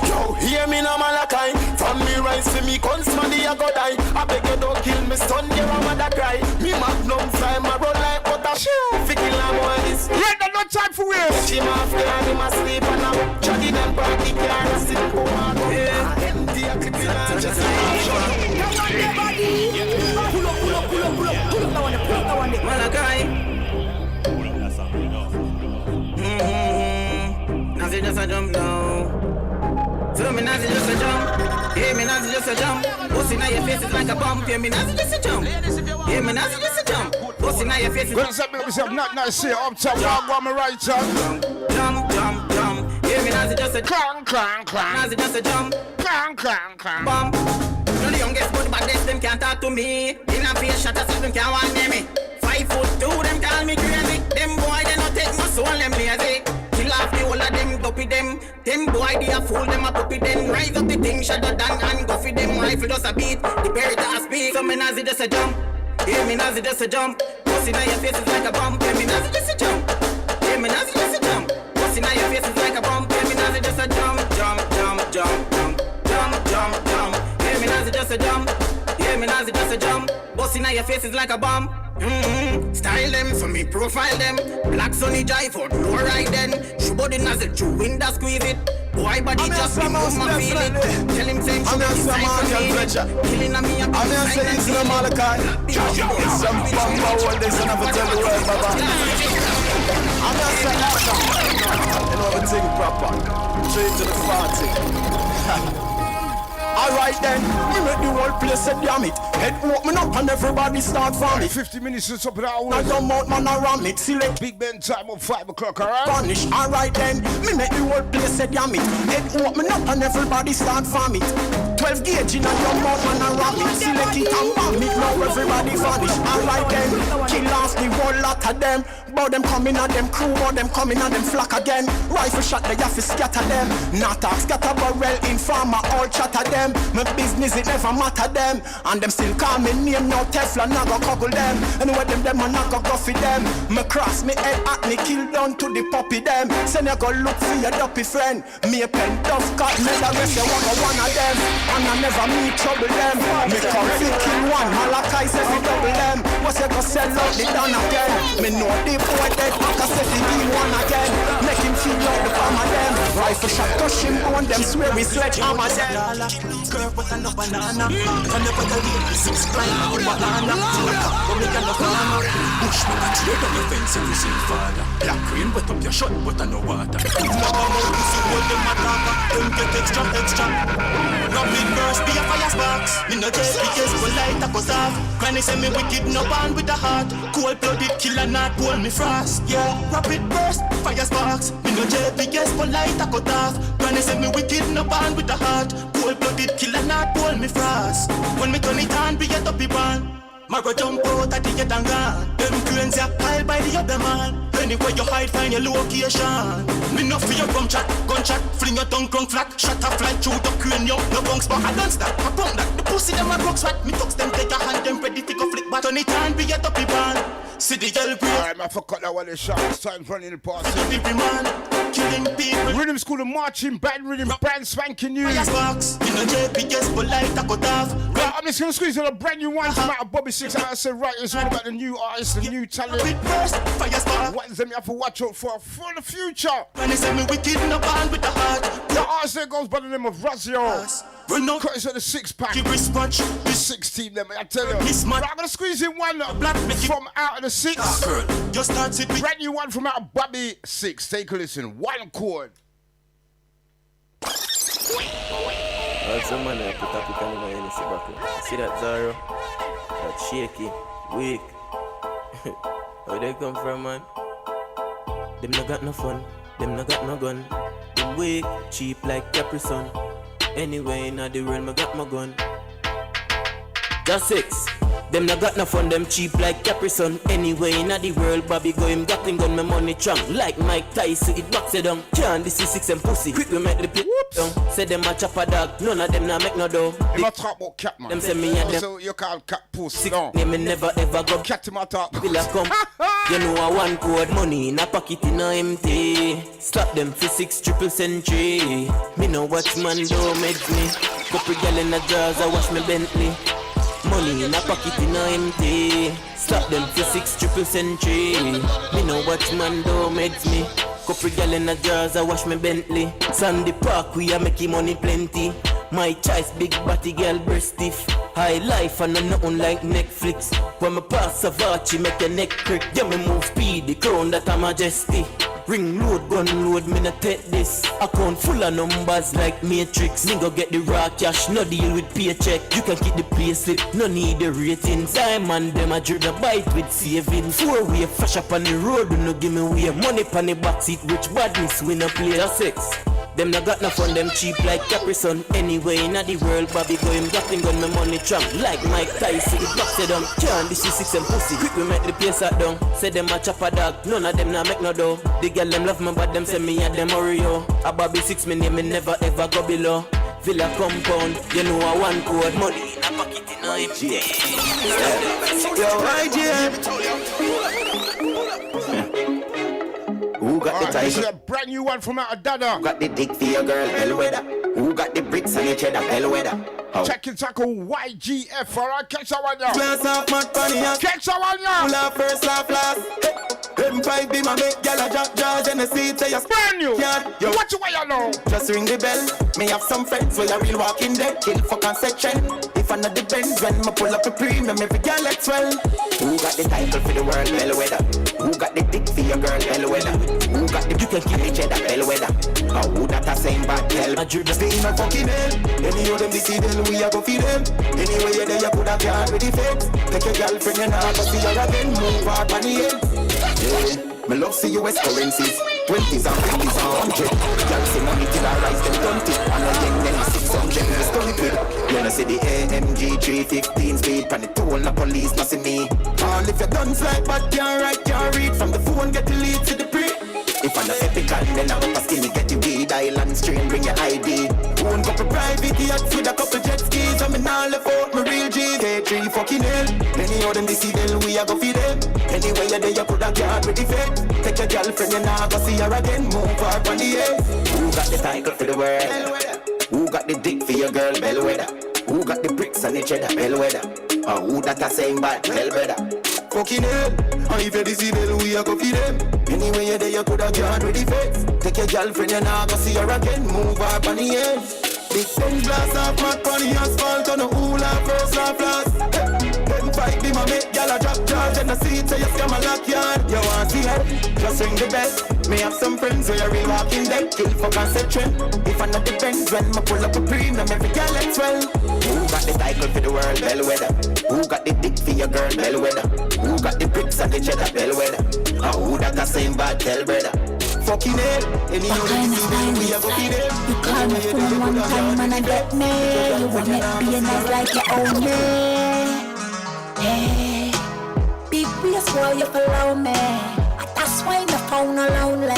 S11: Yo, hear me now, Malachi. From me rise to me guns, smaddy I go die. I beg you don't kill me son, you're a mother cry. Me magnum fly, my run like butter. Fi kill a boy this.
S4: Red, no time for waste.
S11: Catch him off guard, him asleep and now chugging and party can't rest in go on. Empty a clip in a chest.
S8: Malachi. Nazi just a jump now. So me Nazi just a jump. Yeah, me Nazi just a jump. Pussy now your face is like a bomb. Yeah, me Nazi just a jump. Yeah, me Nazi just a jump. Pussy now your face is.
S4: What's up, myself? Not nice here. Up top, I'm a right jump.
S8: Jump. Yeah, me Nazi just a
S4: clang.
S8: Nazi just a jump.
S4: Clang.
S8: Bomb. The youngest but baddest, them can't talk to me. In a face shot, so them can't want me. 5'2", them call me crazy. Them boy, they not take my soul, them lazy. Kill off the whole of them, dopey them. Them boy, they a fool, them a puppy them. Rise up the thing, shadow down and go for them. Rifle just a beat, the berry to a speed. So me Nazi just a jump. Yeah, me Nazi just a jump. Pussy now your face is like a bomb. Yeah, me Nazi just a jump. Yeah, me Nazi just a jump. Pussy now your face is like a bomb. Yeah, me Nazi just a jump. Yeah, me Nazi just a jump. Yeah, me Nazi just a jump. Bossy now your face is like a bomb. Style them, so me profile them. Black sunny drive out, low ride then. Shoe body nozzle, through window squeeze it. Boy body just be move my feel it. Tell him same shit, he's like for me. Killing a me, I'm saying it's no Malachi.
S11: Some bumper one day, so never tell the world, baba. I'm not saying you know everything proper. Straight to the party. Alright then, we make the whole place a damn it. Head open up and everybody start from it.
S4: 50 minutes to top of the hour.
S11: I don't mount man around it. Select
S4: Big Ben time of 5 o'clock, alright?
S11: Vanish. Alright then, me make the whole place a damn it. Head open up and everybody start from it. 12 gauge in a your mouth man around it. Select it and bomb it, now everybody vanish. Alright then, kill off the whole lot of them. But them coming at them crew, but them coming at them flock again. Rifle shot, they have to scatter them. Not talk, scatter barrel, informer, all chatter them. My business, it never matter them. And them still call me name, no Teflon, I go cuckle them. Anyway, them and I go coffee them. Me cross me head at me, kill down to the puppy them. Send you go look for your duppy friend. Me a pen, tough cut, me the rest, you want one of them. And I never meet trouble them. Me come fi kill one, Malachi say fi double them. What's you go sell out the down again? Me know the boy dead, I can say the deal one again. Make him feel like the palm of them. Rifle shot, touch him on them, swear we sledgehammer them.
S3: Curve with a no banana. And never the lead, 6 blind, no banana. But me can no farmer. Push me and trade on the fence and you see father. Black rain, wet up your shot, but I no water. No more, you see what them attack. Them get extra. No big burst, be a fire spark.
S6: box. Me no just because we light up us off. Granny say me wicked, no born with a heart. Cold-blooded killer, not pull me frost. Yeah, rapid burst, fire sparks. Me no just because we light up us off. Granny say me wicked, no born with a heart. Cold-blooded killer, not pull me frost. When me turn it on, be a dopey born. Margo jump out at the get and gone. Them cranes ya pile by the other man. Anywhere you hide, find your location. Me no fear gunshot, fling your tongue crunk flat. Shut up fly through the crane, yo. No bunks, but I don't stop. I pump that. The pussy them a rock swat. Me tucks them, take a hand, them ready to go flick back. Turn it on, be a dopey man. See the girl breathe.
S4: Alright, man, I forgot that one. The shot. It's time running the party.
S6: Dopey man, killing people.
S4: Rhythm school, the marching band, rhythm brand spanking new.
S6: Fire sparks. Me no JPS, but light a cut off.
S4: Right, I'm just gonna squeeze on a brand new one from out of Bobby 6. I said, right, it's all about the new artists, the new talent.
S6: Fire spark.
S4: What them you have to watch out for the future.
S6: When they say me wicked, no band with the heart.
S4: The artist there goes by the name of Razio.
S6: Run out.
S4: Cut at the 6-pack.
S6: Give response.
S4: The 6 team, them, I tell you.
S6: This man.
S4: Right, I'm gonna squeeze in one from out of the 6.
S6: Just start it with
S4: brand new one from out of Bobby 6. Take a listen. One chord.
S12: Some man I put up it on my NC buckle. See that Zaro? That shaky, weak. Where they come from, man? Them no got no fun, them no got no gun. Them weak, cheap like Capri Sun. Anyway, in the world, I got my gun. Just 6. Them no got no fun, them cheap like Capri Sun. Anyway, in the world, Bobby go him got him gun, my money trunk. Like Mike Tyson, it box it down. Can't this is 6 and pussy. Quick we make the pit down. Say them a chop a dog, none of them na make no dough.
S4: Him a talk about cat, man.
S12: Them say me and them.
S4: So you call cat pussy.
S12: No. Me never ever go
S4: cat him a talk.
S12: Will I come? You know I one code money in a pocket in a empty. Slap them for 6 triple century. Me know what man do make me. Couple gal in the jars, I wash me Bentley. Money in a pocket in a empty. Slap them for 6 triple century. Me know what man do meds me. Couple gal in the jars, I wash me Bentley. Sandy Park, we are making money plenty. My choice, big body girl, breast stiff. High life and nothing like Netflix. When me pass a Versace, make your neck crick. Yeah, me move speedy, crown that a majesty. Ring load, gun load, me not take this. Account full of numbers like Matrix. Nigga get the raw cash, no deal with paycheck. You can keep the pay slip, no need the ratings. Diamond them a dread a bite with savings. 4-way fresh up on the road, no give me way. Money pon the backseat, rich badness, we no play a 6. Them no got no fun, them cheap like Capri Sun. Anyway, in the world, Bobby go him dropping gun, my money trunk. Like Mike Tyson, it blocks it down. Can't this is 6 and pussy. Quick we make the place out down. Say them a chop a dog, none of them na make no dough. The girl them love me, but them say me and them Oreo. A Bobby 6, me name me never ever go below. Villa compound, you know I one code. Money in a pocket in a empty.
S6: Yo,
S13: Who got the title?
S4: This is a brand new one from out of Dada.
S13: Who got the dick for your girl, Bellwether? Who got the bricks and the cheddar, Bellwether?
S4: Check it out, YGF, alright? Catch that one now.
S6: Class off my funny ass.
S4: Catch that one now.
S6: Laugh first, laugh last. M5 be my make gyal a drop jaws in the seat. Say you
S4: brand new.
S6: Yo,
S4: what you want you know?
S6: Just ring the bell. Me have some friends where you real walking dead. Kill for concession. If I not the Benz when me pull up a premium, every gyal let swell.
S13: Who got the title for the world, Bellwether? Who got the dick for your girl, Bellwether? Who got the dick and the cheddar, Bellwether? Who that a same bad tell?
S6: Stay in a fucking hell. Any of them they see them, we a go feed them. Anyway you there you put a card with the fakes. Take your girlfriend and now go see her again. Move out on the head.
S13: Yeah, me love see US currencies 20s and 50s and 100. Y'all see money till I rise them 20. And I think then 600 is stupid. You know see the AMG 315 speed. Pan the toll, the police not see me.
S6: All if your guns like but can't write, can't read. From the phone get the lead to the pre.
S13: If I'm not epic and then I'm up skinny, get the weed, island strain, bring your ID.
S6: Own couple private yachts with a couple jet skis. I'm in all the fort, my real G's. K3 fucking hell. Many of them they see them, we a go feed them. Anyway you there you put a card with the fake. Take your girlfriend, you now go see her again. Move her on the head.
S13: Who got the title for the world? Who got the dick for your girl, Bellwether? Who got the bricks and the cheddar, Bellwether? Who that a saying bad, Bellwether?
S6: Fucking hell. And if you deceive them, we a go feed them. Anyway you there you put a card with the fake. Take your girlfriend, you now go see her again. Move her on the head. Big Benz glass off my funny asphalt on the hula first laugh last. M5 be my make gyal a drop charge in the seat so you scam a lock yard. You want see her? Just ring the bell. Me have some friends where you real walking dead. Kill for conception. If I not the Benz when me pull up a premium, every gyal let swell.
S13: Who got got the title for the world? Bellwether. Who got the dick for your girl? Bellwether. Who got the bricks and the cheddar? Bellwether. Who that got same bad? Tell brother. Fucking hell. Any
S5: What kind of style is that? You call me phone one time and I get me. You want me be nice like you own me. Hey, big waist boy, you follow me. That's why the phone lonely.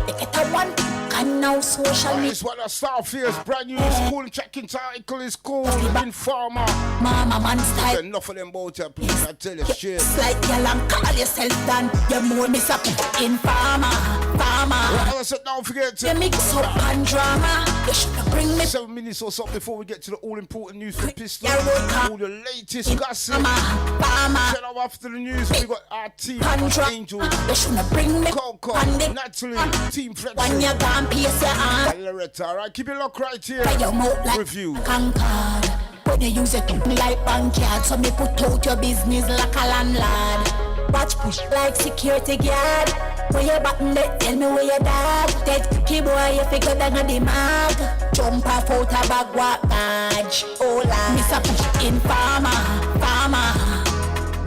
S5: They get a one and no social media.
S4: This one a Starfierce, brand new school checking title is cool. Informer.
S5: Mama man style.
S4: Enough of them both up, please. I tell you shit.
S5: It's like you long call yourself done. You more miss up Informer. Farmer.
S4: Well, so don't forget to
S5: you mix up and drama. You should bring me
S4: 7 minutes or something before we get to the all important news from Pistol. All the latest gossip. Shut up after the news. We got our team, Angels,
S5: you shouldn't bring me
S4: Coco, Natalie, Team Flex.
S5: When you gone piece your hand.
S4: Loretta, alright, keep it locked right here.
S5: Your mouth like
S4: review.
S5: Concord. When you use it like bank card, so me put out your business like a landlord. Watch push like security guard. Where you button they tell me where you dad. Dead cookie boy, you figure down on the mag. Jump off out a bag, what badge. Hola, Miss a push Informer. Farmer.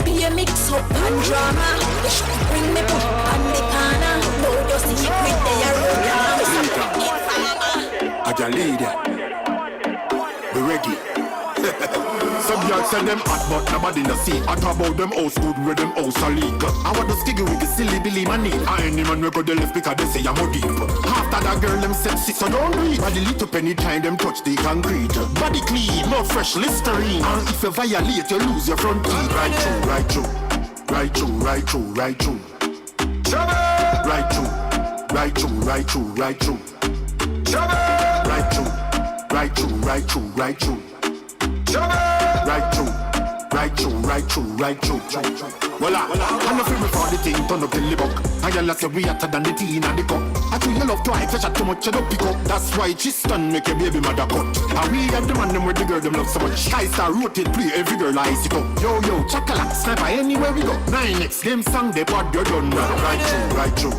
S5: Be a mix up and drama. You should bring me push on the corner. No, you see it with the arrow. Miss a push Informer.
S11: I can lead ya. Be ready. Some y'all say them hot but nobody no see. I talk about them house good where them house a leak. I want the skiggy with the silly billy man need. I any man we go the left because they say I'm more deep. After that girl them sexy so don't breathe. Body lit up anytime them touch the concrete. Body clean, more fresh Listerine. And if you violate you lose your front teeth. Right through, right through. Right through, right through, right through. Right through, right through, right through, right through. Right through, right through, right through, right through. Right through, right through, right through, right through. Voila, I know feel me for the thing, turn up till the buck. I yell like we hotter than the tea in the cup. I do you love to hide, fish too much you don't pick up. That's why Tristan make your baby mother cut. And we have the man them with the girl them love so much. I start rotate, play every girl I see go. Yo, chocolate, sniper anywhere we go. 9X, them song, they pod, you're done. Right through, right through,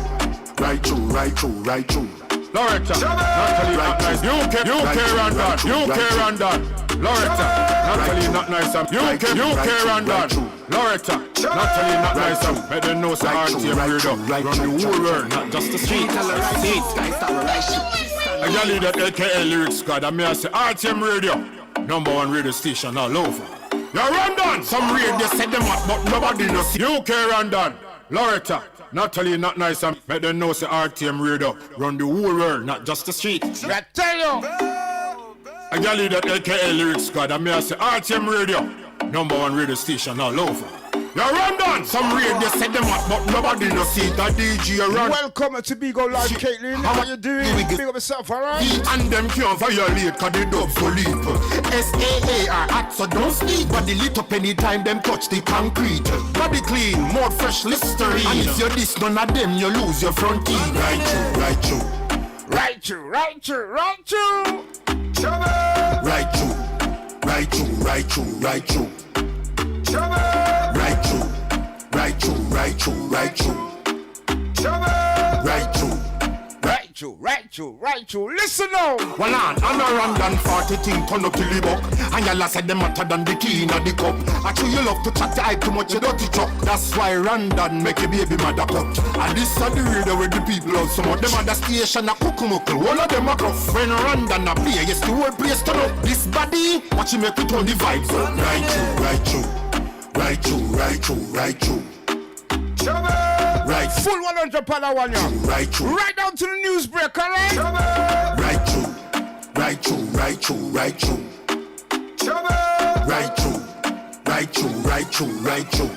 S11: right through, right through, right through. Loretta, Natalie, not nice. UK Rondon, UK Rondon. Loretta, Natalie, not nice. UK Rondon. Loretta, Natalie, not nice. Better know some RTM weird up. Run the whole world, not just the street. I got lead that AKA Lyrics Squad. And me I say RTM Radio, #1 radio station all over. You're Rondon. Some radio set them up, but nobody knows. UK Rondon. Loretta, Natalie, not nice, and make them know say RTM radio run the whole world, not just the street. I tell you, I got lead that AKA Lyrics Squad, and me I say RTM radio, #1 radio station all over. You're Rondon. Some radio set them up, but nobody knows see that DJ run. Welcome to Big Ol' Live, Caitlin. How you doing? Big up yourself, alright? And them can't violate, cause they don't sleep. SAAR act, so don't sleep. Body lit up anytime them touch the concrete. Body clean, more fresh Listerine. And if you're this, none of them, you lose your front teeth. Right through, right through. Right through, right through, right through. Right through, right through, right through, right through. Right through, right through, right through, right through. Right through, right through, right through, right through. Listen now. Well on a Rondon 40 thing turn up till the buck. And y'all said them hotter than the key in the cup. Actually you love to chat the eye too much you dirty truck. That's why Rondon make your baby mother cut. And this is the radio where the people love some of them at the station a cuckoo-muckle. All of them a gruff. When Rondon a play, yes the whole place turn up. This body, watch you make it on the vibes up. Right through, right through. Right through, right through, right through. Right full 100 pound one, yeah. Right through. Right down to the news break, alright? Right through, right through, right through, right through. Right through, right through, right through, right through.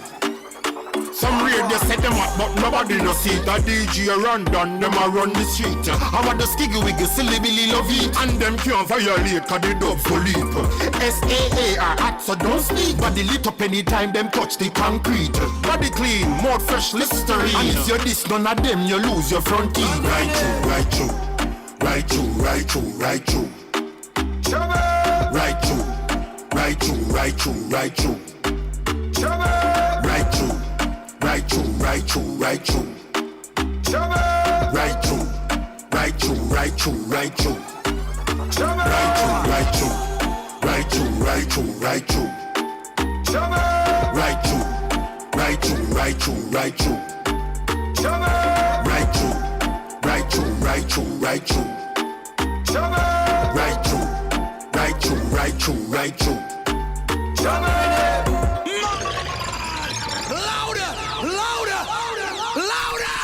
S11: Some radio set them up, but nobody no see that DJ Rondon, them a run the street. I want the skiggy wiggy, silly billy love it. And them can't violate, cause they don't sleep. SAAR act, so don't sleep. Body lit up anytime them touch the concrete. Body clean, more fresh Listerine. And if you're this, none of them, you lose your front teeth. Right through, right through. Right through, right through, right through. Right through, right through, right through, right through. Right through. Right through, right through, right through. Right through, right through, right through, right through. Right through, right through, right through, right right through, right through. Right through, right through, right through, right through. Right through, right through, right through, right through. Right through, right through, right through, right through.
S10: Louder, louder, louder.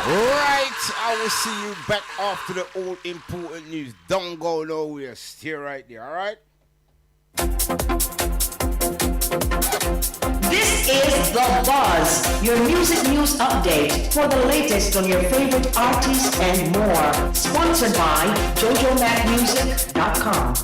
S4: Right, I will see you back after the all important news. Don't go nowhere. Stay right there, alright?
S14: This is The Buzz, your music news update for the latest on your favorite artists and more. Sponsored by JoJoMacMusic.com.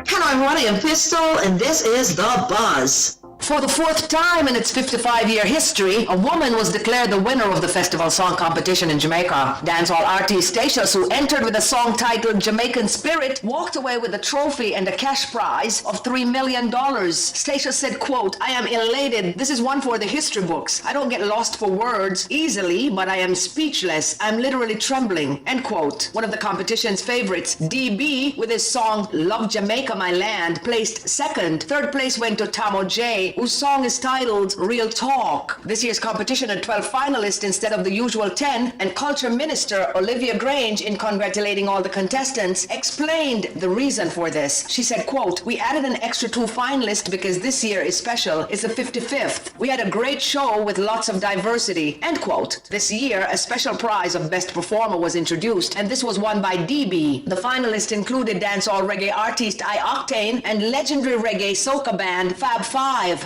S15: Hello everyone, I am Pistol, and this is The Buzz.
S14: For the fourth time in its 55-year history, a woman was declared the winner of the festival song competition in Jamaica. Dancehall artist Stacia, who entered with a song titled Jamaican Spirit, walked away with a trophy and a cash prize of $3 million. Stacia said, quote, "I am elated. This is one for the history books. I don't get lost for words easily, but I am speechless. I'm literally trembling," end quote. One of the competition's favorites, DB, with his song Love Jamaica My Land, placed second. Third place went to Tamo J, whose song is titled Real Talk. This year's competition had 12 finalists instead of the usual 10, and Culture Minister Olivia Grange, in congratulating all the contestants, explained the reason for this. She said, quote, "We added an extra 2 finalists because this year is special. It's the 55th. We had a great show with lots of diversity," end quote. This year, a special prize of Best Performer was introduced, and this was won by DB. The finalists included dancehall reggae artist I-Octane and legendary reggae soca band Fab Five.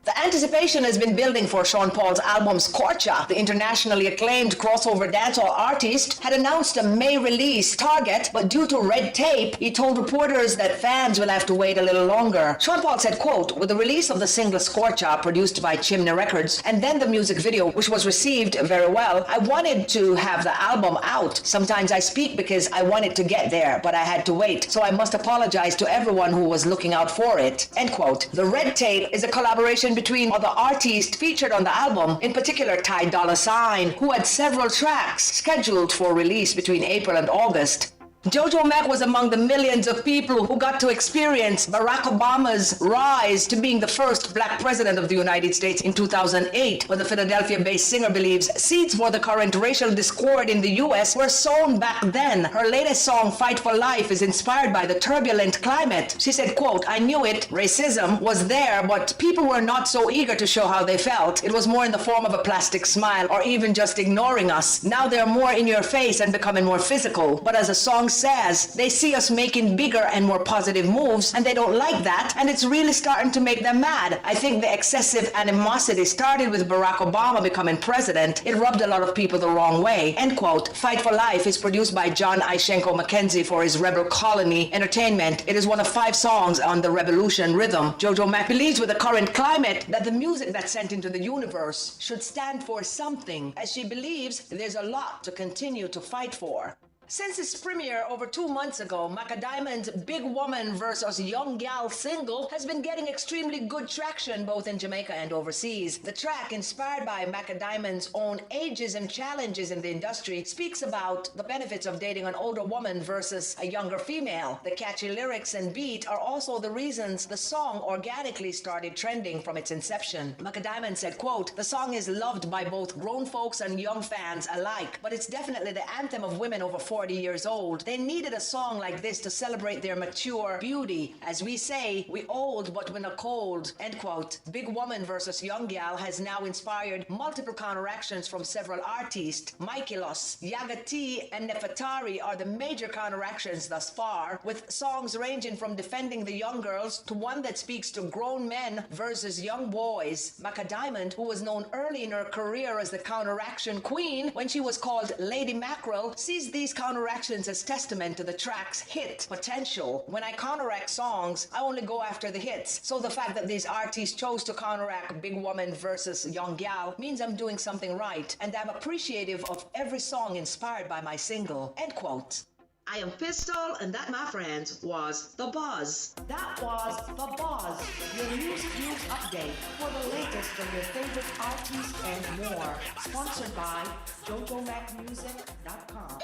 S14: The anticipation has been building for Sean Paul's album Scorcha. The internationally acclaimed crossover dancehall artist had announced a May release target, but due to red tape, he told reporters that fans will have to wait a little longer. Sean Paul said, quote, "With the release of the single Scorcha, produced by Chimney Records, and then the music video, which was received very well, I wanted to have the album out. Sometimes I speak because I wanted to get there, but I had to wait. So I must apologize to everyone who was looking out for it," end quote. The red tape is a collaboration between other artists featured on the album, in particular Ty Dolla $ign, who had several tracks scheduled for release between April and August. Jojo Mac was among the millions of people who got to experience Barack Obama's rise to being the first black president of the United States in 2008, when the Philadelphia-based singer believes seeds for the current racial discord in the U.S. were sown back then. Her latest song, Fight for Life, is inspired by the turbulent climate. She said, quote, "I knew it, racism was there, but people were not so eager to show how they felt. It was more in the form of a plastic smile or even just ignoring us. Now they're more in your face and becoming more physical. But as the song says, they see us making bigger and more positive moves, and they don't like that, and it's really starting to make them mad. I think the excessive animosity started with Barack Obama becoming president. It rubbed a lot of people the wrong way," end quote. Fight for Life is produced by John Ishenko McKenzie for his Rebel Colony Entertainment. It is one of 5 songs on the Revolution rhythm. Jojo Mac believes with the current climate that the music that's sent into the universe should stand for something, as she believes there's a lot to continue to fight for. Since its premiere over 2 months ago, Macadiamond's Big Woman vs. Young Gal single has been getting extremely good traction both in Jamaica and overseas. The track, inspired by Macadiamond's own ageism challenges in the industry, speaks about the benefits of dating an older woman versus a younger female. The catchy lyrics and beat are also the reasons the song organically started trending from its inception. Macadiamond said, quote, "The song is loved by both grown folks and young fans alike, but it's definitely the anthem of women over 40 years old. They needed a song like this to celebrate their mature beauty. As we say, we old but we're not cold," end quote. Big Woman vs. Young Gal has now inspired multiple counteractions from several artists. Michaelos, Yaga T, and Nefertari are the major counteractions thus far, with songs ranging from defending the young girls to one that speaks to grown men versus young boys. Macadiamond, who was known early in her career as the counteraction queen when she was called Lady Mackerel, sees these counteractions as testament to the track's hit potential. "When I counteract songs, I only go after the hits. So the fact that these artists chose to counteract Big Woman versus Young Gal means I'm doing something right, and I'm appreciative of every song inspired by my single," end quote.
S15: I am Pistol, and that, my friends, was The Buzz.
S14: That was The Buzz, your music news update for the latest from your favorite artists and more. Sponsored by JoJoMacMusic.com.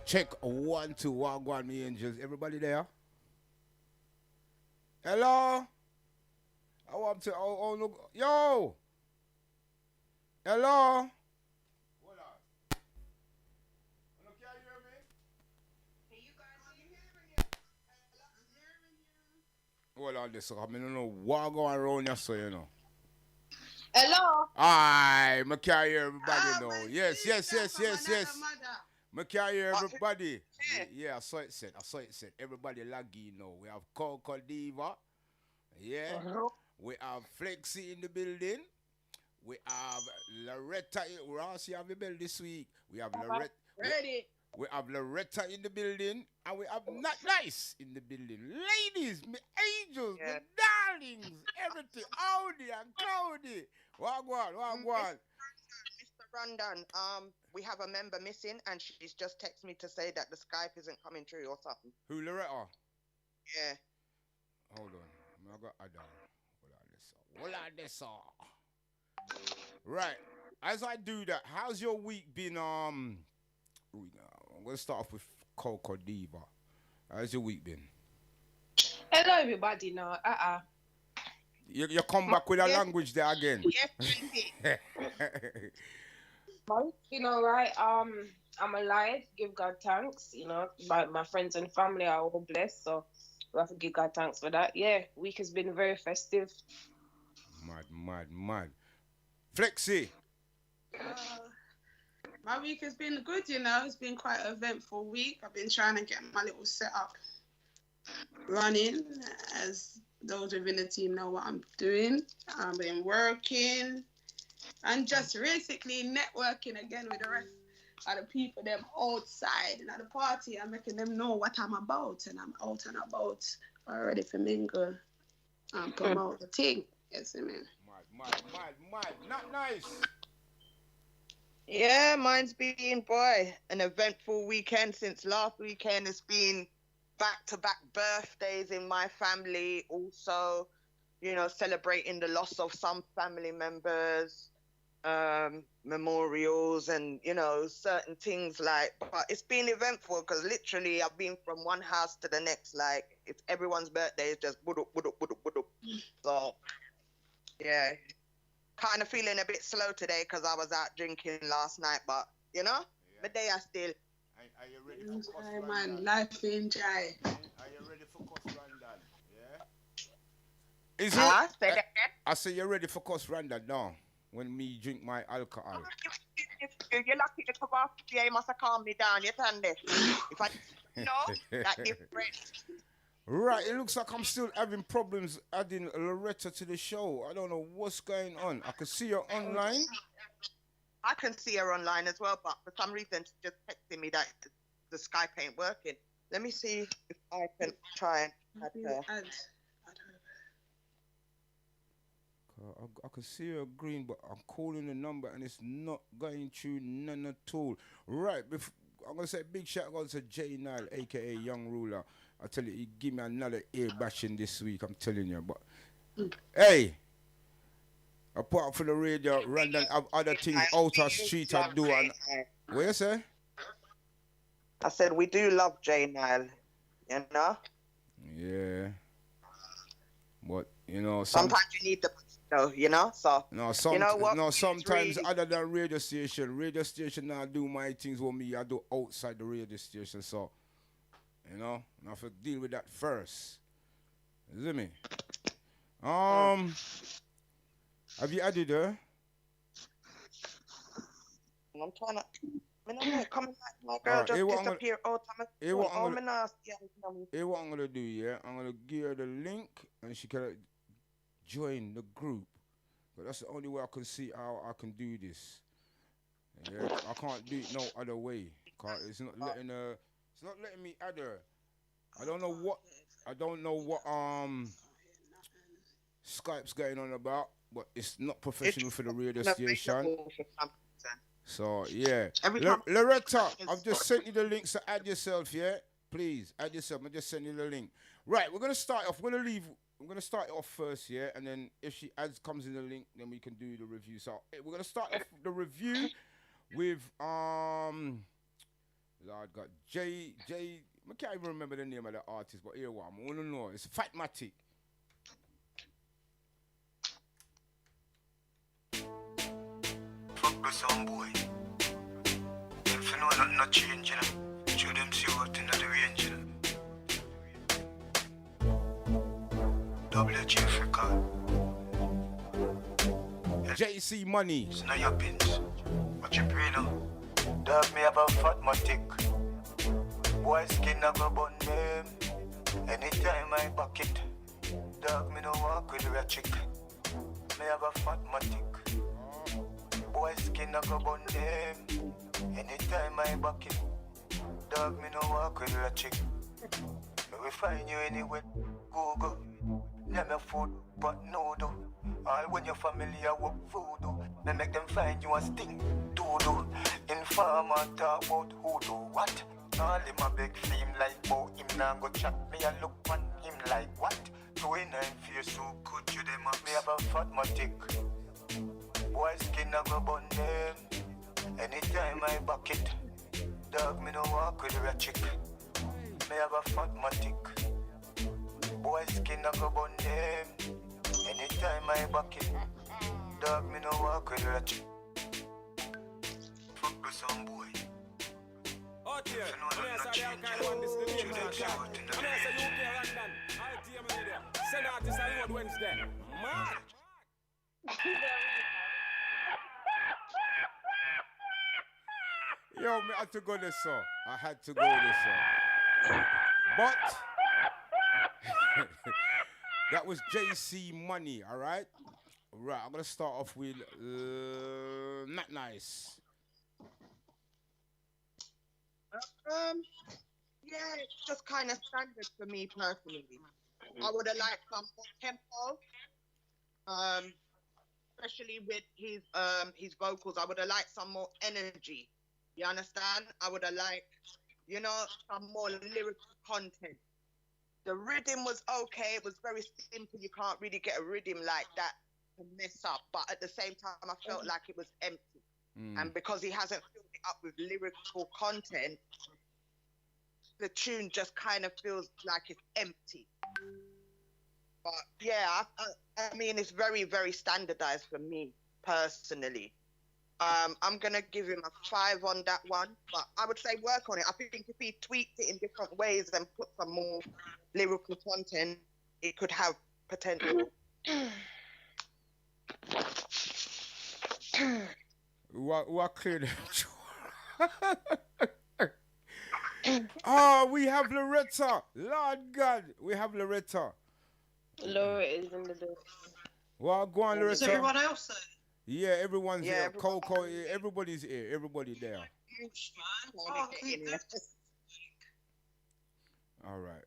S4: Check 1, 2, 1, me angels. Everybody there? Hello? I want to. Look. Yo! Hello? Hold on. Can you hear me? Hold on this. I don't know what going around here, so you know.
S16: Hello?
S4: Aye, I can hear everybody now. Yes. I can hear everybody. Yeah, I saw it said. Everybody laggy now. We have Coco Diva. Yeah. We have Flexi in the building. We have Loretta. Ross, you have the bell this week. We have Loretta.
S16: Ready.
S4: We have Loretta in the building. And we have Not Nice in the building. Ladies, me angels, me darlings, everything. Audi and Cloudy. Wagwan.
S16: Mr. Rondon, we have a member missing and she's just texted me to say that the Skype isn't coming through or something.
S4: Who, Loretta?
S16: Yeah.
S4: Hold on. I got Adam. Hold on this. Right. As I do that, how's your week been? I'm gonna start off with Coco Diva. How's your week been?
S16: Hello everybody now.
S4: You come back with a language there again.
S16: Yes, you know, right? I'm alive. Give God thanks. You know, my friends and family are all blessed, so we have to give God thanks for that. Yeah, week has been very festive.
S4: Mad. Flexi.
S17: My week has been good, you know. It's been quite an eventful week. I've been trying to get my little setup running, as those within the team know what I'm doing. I've been working and just basically networking again with the rest of the people them outside and at the party. I'm making them know what I'm about, and I'm out and about already for mingle and promote the thing. Yes, man.
S4: Mad. Not Nice.
S16: Yeah, mine's been, an eventful weekend. Since last weekend, it's been back-to-back birthdays in my family. Also, you know, celebrating the loss of some family members, memorials, and, you know, certain things like. But it's been eventful because literally I've been from one house to the next. Like, if everyone's birthday is just budup. So, yeah. Kind of feeling a bit slow today because I was out drinking last night, but you know, the day I still.
S4: Are you ready for Cuss
S17: man,
S4: Rondon?
S17: life enjoy.
S4: Are you ready for Cuss Rondon? Yeah. Is it?
S16: Say that again?
S4: I say you're ready for Cuss Rondon now. When me drink my alcohol.
S16: You're lucky to come off today. You must have calmed me down. You turn this. If I that different.
S4: Right, it looks like I'm still having problems adding Loretta to the show. I don't know what's going on. I can see her online.
S16: I can see her online as well, but for some reason she's just texting me that the Skype ain't working. Let me see if I can try and add her.
S4: I can see her green, but I'm calling the number and it's not going through none at all. Right, I'm going to say big shout out to J Nile, a.k.a. Young Ruler. I tell you, he give me another ear bashing this week, I'm telling you. But, hey, apart from the radio, Rondon have other things out of street I do. And, what you say?
S16: I said, we do love J Nile, you know?
S4: Yeah. But, you know,
S16: sometimes you need the though, you know? So, you know what?
S4: No, sometimes really... other than radio station now do my things with me, I do outside the radio station. So, you know, I have to deal with that first. You see me? Have you added her?
S16: I'm trying to. I'm not coming back. My girl just disappeared.
S4: What I'm gonna do, yeah? I'm gonna give her the link and she can join the group. But that's the only way I can see how I can do this. Yeah, I can't do it no other way. It's not letting her. It's not letting me add her. I don't know what Skype's going on about, but it's not professional for the radio station. So yeah, Loretta, I've just sent you the link, so add yourself, yeah? Please add yourself. I just sent you the link. Right, we're gonna start off. I'm gonna start off first, yeah, and then if she comes in the link, then we can do the review. So we're gonna start off the review with Lord God. I can't even remember the name of the artist, but here one. I want to know. It's Fatmatic.
S11: Fuck the some boy. If you know nothing not change, you know. Show them see what in the range, you know. WG Africa.
S4: JC Money.
S11: It's not your pins. What you pray now? Dog me have a Fatmatic. Boy skin I go bun them. Anytime I buck it. Dog me no walk with a chick. Me have a Fatmatic. Boy skin I go bun them. Anytime I buck it. Dog me no walk with a chick. Me we find you anywhere. Google. Name your food, but no do. All when your familiar with voodoo. Me make them find you a sting. Doodoo. Informer talk about hoodoo. What? All in my big fame like bout him now go chat me and look on him like what? 29 feel so good you them me have a Fatmatic. Boy skin I go bun them. Anytime I buck it. Dog me no walk with a chick. Me have a Fatmatic. Boy skin I go bun them. Anytime I buck it. Dog me no walk with a chick. Fuck with some boy.
S18: Out here, I'm say the alcohol one, this is the name of the club. I'm say UK Rondon, RTM media. Send artists on road Wednesday. Man!
S4: Yo, me had to go this song. I had to go this song. But that was JC Money, alright? Right, I'm gonna start off with Not Nice.
S16: Yeah, it's just kind of standard for me personally. I would have liked some more tempo, especially with his vocals. I would have liked some more energy. You understand? I would have liked, some more lyrical content. The rhythm was okay. It was very simple. You can't really get a rhythm like that to mess up. But at the same time, I felt like it was empty. And because he hasn't filled it up with lyrical content, the tune just kind of feels like it's empty. But yeah, I mean, it's very, very standardized for me personally. I'm gonna give him a 5 on that one, but I would say work on it. I think if he tweaked it in different ways and put some more lyrical content, it could have potential.
S4: What clear Oh, we have Loretta. Lord God, we have Loretta.
S19: Laura is in the door.
S4: Well, go on, Loretta.
S20: Is everyone else there?
S4: Yeah, everyone's here. Coco, everybody's here. Everybody there. All right.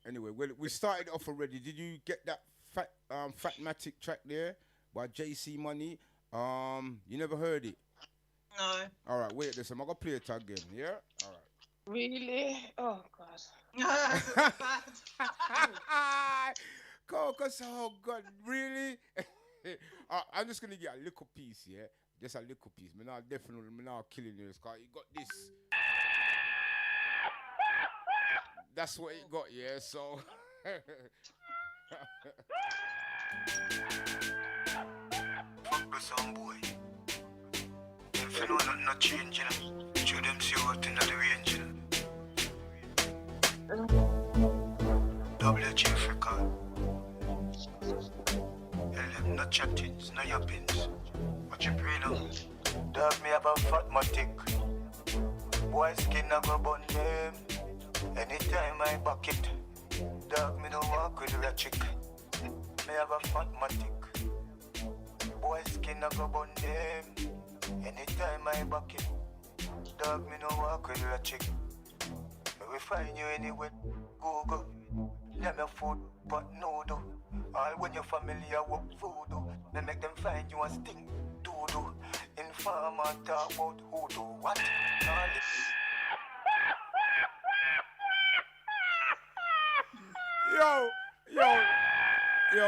S4: Anyway, we started off already. Did you get that Fatmatic track there by JC Money? You never heard it?
S20: No.
S4: All right, wait this. I'm gonna play it again. Yeah. All right.
S19: Really? Oh God.
S4: Coco, so good. Really? I'm just gonna get a little piece, yeah. Just a little piece. Me not killing you, cause you got this. That's what it got, yeah. So.
S11: Fuck with some boy. If you know nothing not change, you know. Show them see what in the range, you know. WG Africa. Tell them not chatting, it's not your pins. What you pray now? Dog me have a Fatmatic. Boy skin I go bun them. Anytime I buck it. Dog me no walk with a chick. Me have a Fatmatic. Boy skin I go bun them. Anytime I buck it. Dog me no walk with a chick. Me we find you anywhere. Google. Let me food, but no do. All when you're familiar with voodoo. Me make them find you a sting. Doodoo. Informer talk about hoodoo. What? All this.
S4: Yo,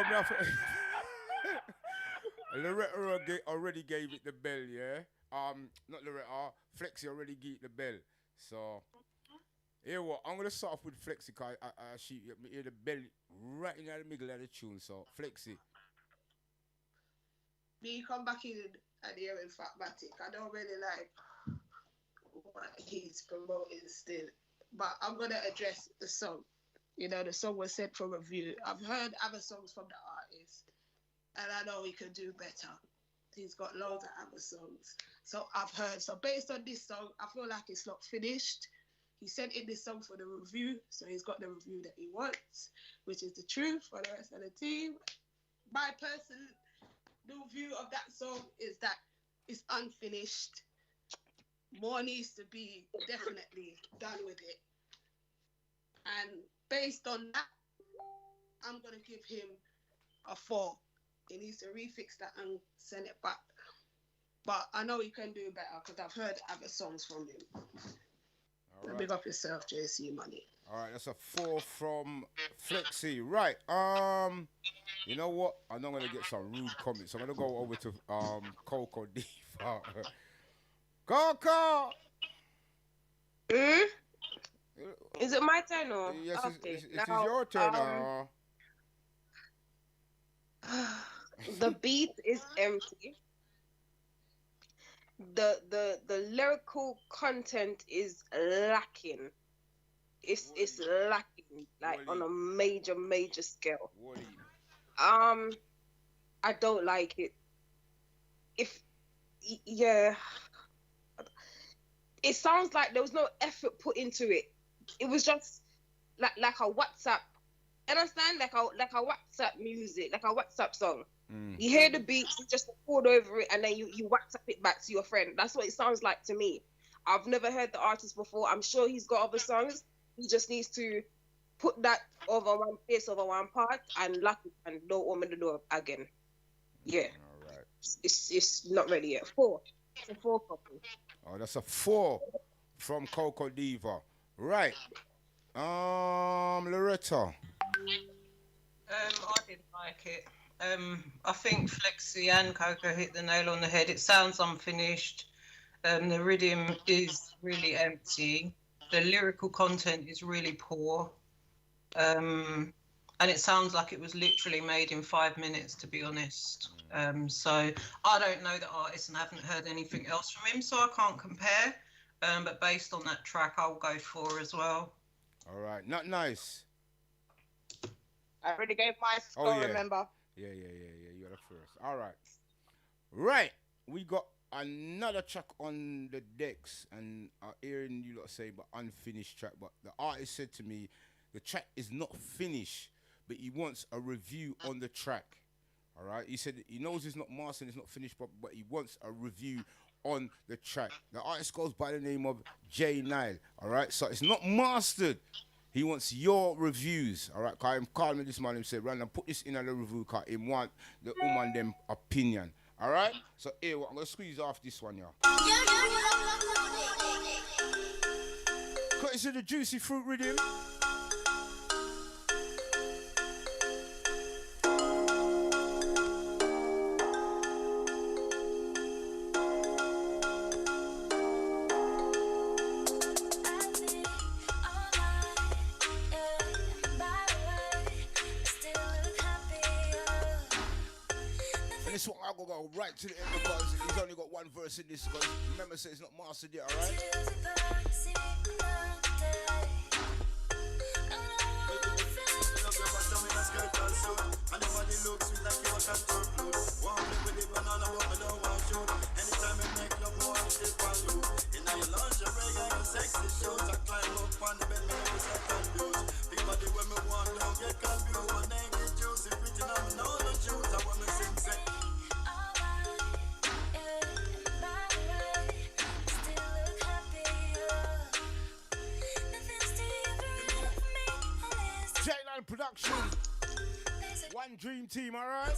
S4: Loretta already gave it the bell, yeah? Not Loretta, Flexi already gave it the bell. So, here what? I'm gonna start off with Flexi, cause she hear the bell right in the middle of the tune. So, Flexi.
S17: Me come back in and hearing Fatmatic. I don't really like what he's promoting still. But I'm gonna address the song. You know, the song was sent for review. I've heard other songs from the artist, and I know he could do better. He's got loads of other songs. So I've heard. So based on this song, I feel like it's not finished. He sent in this song for the review, so he's got the review that he wants, which is the truth for the rest of the team. My personal view of that song is that it's unfinished. More needs to be definitely done with it. And based on that, I'm going to give him a 4. He needs to refix that and send it back. But I know he can do better because I've heard other songs from him. All right. Big up yourself, JC Money.
S4: All right, that's a 4 from Flexi. Right. You know what? I'm not gonna get some rude comments. I'm gonna go over to Coco Diva. Coco.
S19: Is it my turn or?
S4: Yes,
S19: okay.
S4: it is your turn.
S19: The beat is empty. The lyrical content is lacking. It's lacking, like on a major scale. I don't like it. It sounds like there was no effort put into it. It was just like a WhatsApp. Understand? Like a WhatsApp music, like a WhatsApp song. You hear the beats, you just record over it, and then you WhatsApp it back to your friend. That's what it sounds like to me. I've never heard the artist before. I'm sure he's got other songs. He just needs to put that over one place, over one part, and lock it and don't open the door again. Yeah.
S4: All right.
S19: It's not ready yet. 4. It's a 4 copy.
S4: Oh, that's a 4 from Coco Diva. Right. Loretta.
S20: I didn't like it. I think Flexi and Coco hit the nail on the head. It sounds unfinished. The rhythm is really empty. The lyrical content is really poor. And it sounds like it was literally made in 5 minutes, to be honest. So I don't know the artist and haven't heard anything else from him, so I can't compare. But based on that track, I'll go 4 as well.
S4: All right. Not nice.
S16: I already gave my score, remember?
S4: Yeah. You're the first. All right. Right. We got another track on the decks, and I'm hearing you lot say, but unfinished track. But the artist said to me, the track is not finished, but he wants a review on the track. All right. He said he knows it's not mastered, it's not finished, but he wants a review on the track. The artist goes by the name of J Nile. All right. So it's not mastered. He wants your reviews, all right? Because him called me this morning and said, Rondon, put this in a review because he want the woman them opinion, all right? So, here, I'm going to squeeze off this one, y'all. Courtesy of the Juicy Fruit Rhythm. This one I'll go right to the end because he's only got one verse in this. Because remember, say it's not mastered yet, all right? Production, one dream team, all right?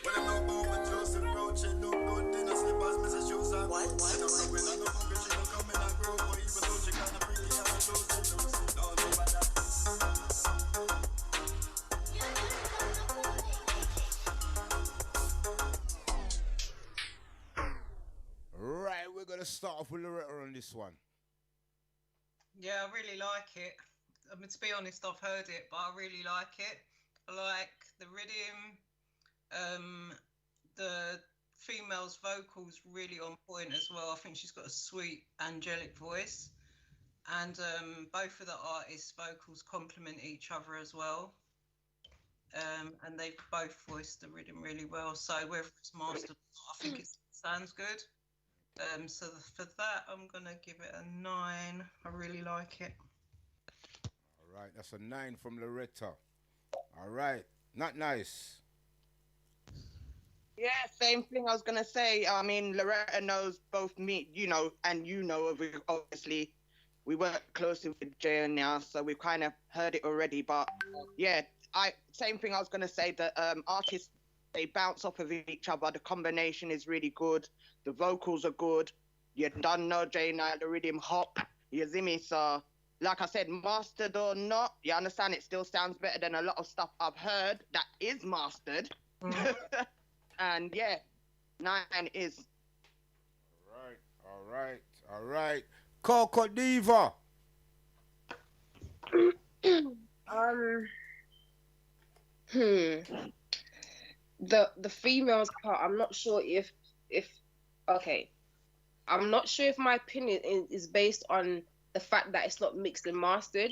S4: When I'm not born with Joseph Roach and no good, then I slip past Mrs. Shoes. When I'm not hungry, she don't come in and grow. But even though she kinda freaky, I'm losing. No, no, but that. let's start off with Loretta on this one.
S20: Yeah, I really like it. I mean, to be honest, I've heard it, but I really like it. I like the rhythm. The female's vocals really on point as well. I think she's got a sweet, angelic voice. And both of the artists' vocals complement each other as well. And they've both voiced the rhythm really well. So whether it's mastered, I think it sounds good. So for that, I'm going to give it a 9. I really like it.
S4: All right, that's a 9 from Loretta. All right, not nice.
S16: Yeah, same thing I was going to say. I mean, Loretta knows both me, and obviously. We work closely with Jay now, so we've kind of heard it already. But yeah, same thing I was going to say. That artists, they bounce off of each other. The combination is really good. The vocals are good. You don't know Jay now, the rhythm hop. You see me? So, like I said, mastered or not, you understand it still sounds better than a lot of stuff I've heard that is mastered. And yeah, 9 is.
S4: All right. Coco Diva.
S19: The females part, I'm not sure if okay. I'm not sure if my opinion is based on the fact that it's not mixed and mastered,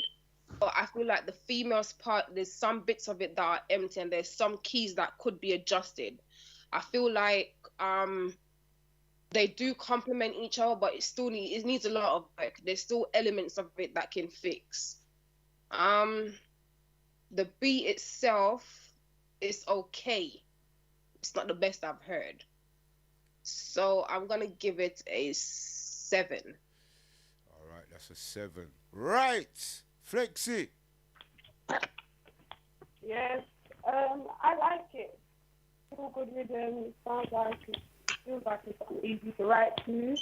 S19: but I feel like the females part, there's some bits of it that are empty and there's some keys that could be adjusted. I feel like they do complement each other, but it needs a lot of work. There's still elements of it that can fix. The beat itself is okay. It's not the best I've heard. So I'm gonna give it a 7.
S4: All right, that's a 7. Right, Flexi.
S17: Yes, I like it. Feel good rhythm. Sounds like it feels like it's easy to write to.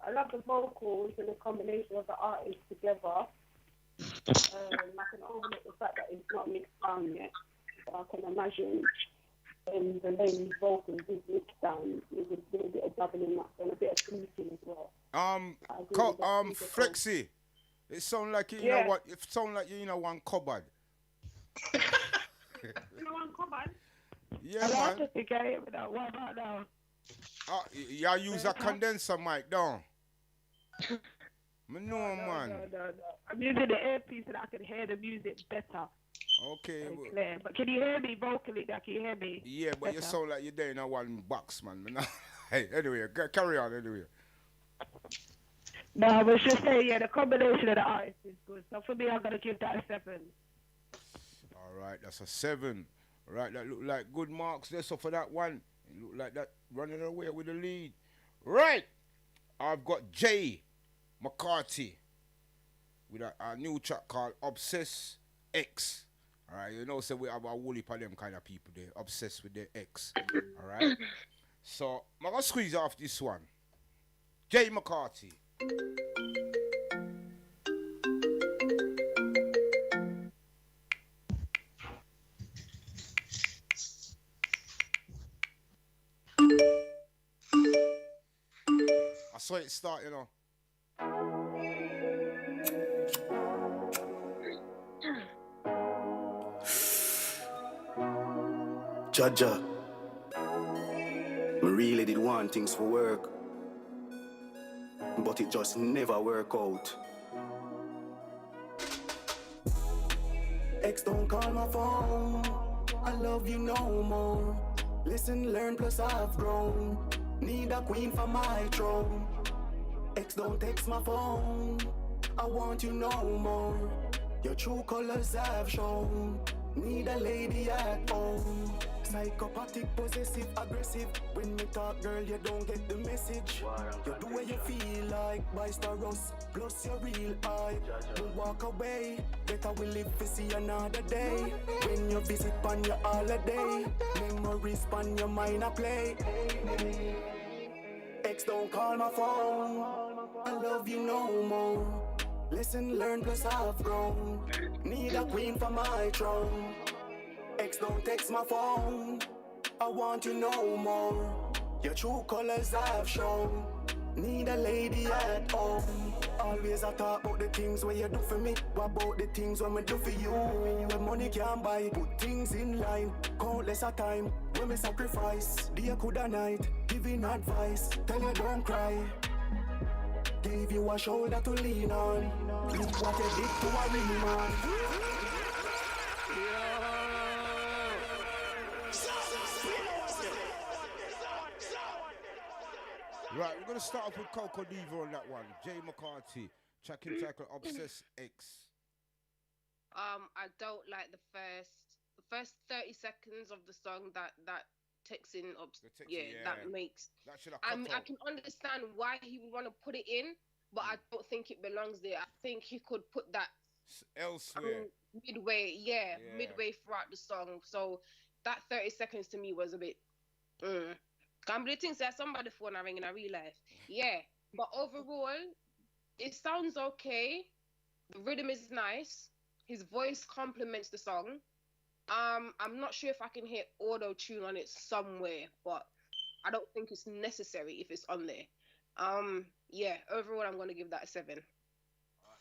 S17: I love the vocals and the combination of the artists together. I can overlook the fact that it's not mixed down yet. So I can imagine when the lady's vocals is mixed down, it would do a bit of doubling up and a bit of tweaking as well.
S4: Flexi, it sounds like you know what? It sounds like you know one cupboard.
S17: You know one cupboard?
S4: Yeah,
S17: I
S4: man.
S17: just get it with that. What about now?
S4: You use a condenser mic, don't? No, man.
S17: No. I'm using the earpiece so that I can hear the music better.
S4: Okay.
S17: Clear. But can you hear me vocally? Can you hear me?
S4: Yeah, but
S17: better?
S4: You sound like you're there in a one box, man. Hey, anyway, carry on anyway.
S17: No, I was just saying, the combination of the artists is good. So for me, I'm going to give that a 7.
S4: All right, that's a 7. All right, that look like good marks there. So for that one, it look like that running away with the lead. Right, I've got Jay McCarthy with a new track called Obsess X. All right, so we have a whole heap of them kind of people there, obsessed with their ex. All right, so I'm going to squeeze off this one. Jay McCarthy. I saw it start,
S13: Jaja, me really did want things for work, but it just never work out. Ex don't call my phone, I love you no more. Listen, learn, plus I've grown. Need a queen for my throne. Ex don't text my phone, I want you no more. Your true colors have shown. Need a lady at home. Psychopathic, possessive, aggressive. When you talk, girl, you don't get the message. You do what you feel like, boisterous. Plus you're real high. We'll walk away. Better we live to see another day. When you visit on your holiday, memories on your mind I play. Ex don't call my phone, I love you no more. Listen, learn, plus I've grown. Need a queen for my throne. Ex don't text my phone, I want you no more.
S11: Your true colors have shown. Need a lady at home. Always I talk about the things where you do for me. What about the things when we do for you? When money can't buy, put things in line. Countless of time when we sacrifice. Day coulda night, giving advice. Tell you don't cry. Give you a shoulder to lean on. Look what you did to a real man.
S4: Right, we're gonna start off with Coco Diva on that one. Jay McCarthy, track and title Obsess X.
S19: I don't like the first 30 seconds of the song that takes in that makes
S4: that should have
S19: I can understand why he would want to put it in, but I don't think it belongs there. I think he could put that
S4: elsewhere.
S19: Midway throughout the song. So that 30 seconds to me was a bit can't believe things that somebody phone are ringing in real life. Yeah. But overall, it sounds okay. The rhythm is nice. His voice complements the song. I'm not sure if I can hear auto-tune on it somewhere, but I don't think it's necessary if it's on there. Overall I'm gonna give that a 7.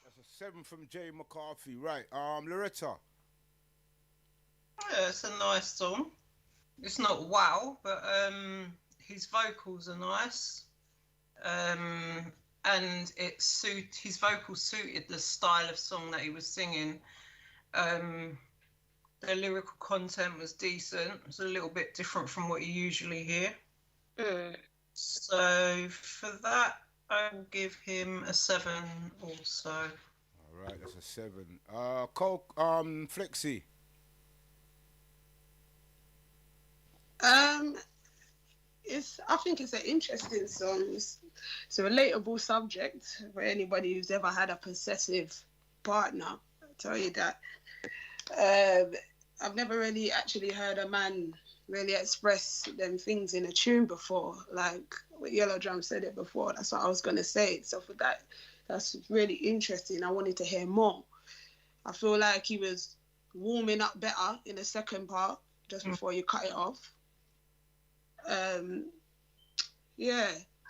S4: That's a 7 from Jay McCarthy. Right. Loretta.
S20: Yeah, it's a nice song. It's not wow, but his vocals are nice, and his vocals suited the style of song that he was singing. The lyrical content was decent. It was a little bit different from what you usually hear. So for that, I will give him a 7 also.
S4: All right, that's a 7. Flexi.
S17: I think it's an interesting song. It's a relatable subject for anybody who's ever had a possessive partner. I'll tell you that. I've never really actually heard a man really express them things in a tune before. Like Yellow Drum said it before. That's what I was going to say. So for that, that's really interesting. I wanted to hear more. I feel like he was warming up better in the second part, just before you cut it off.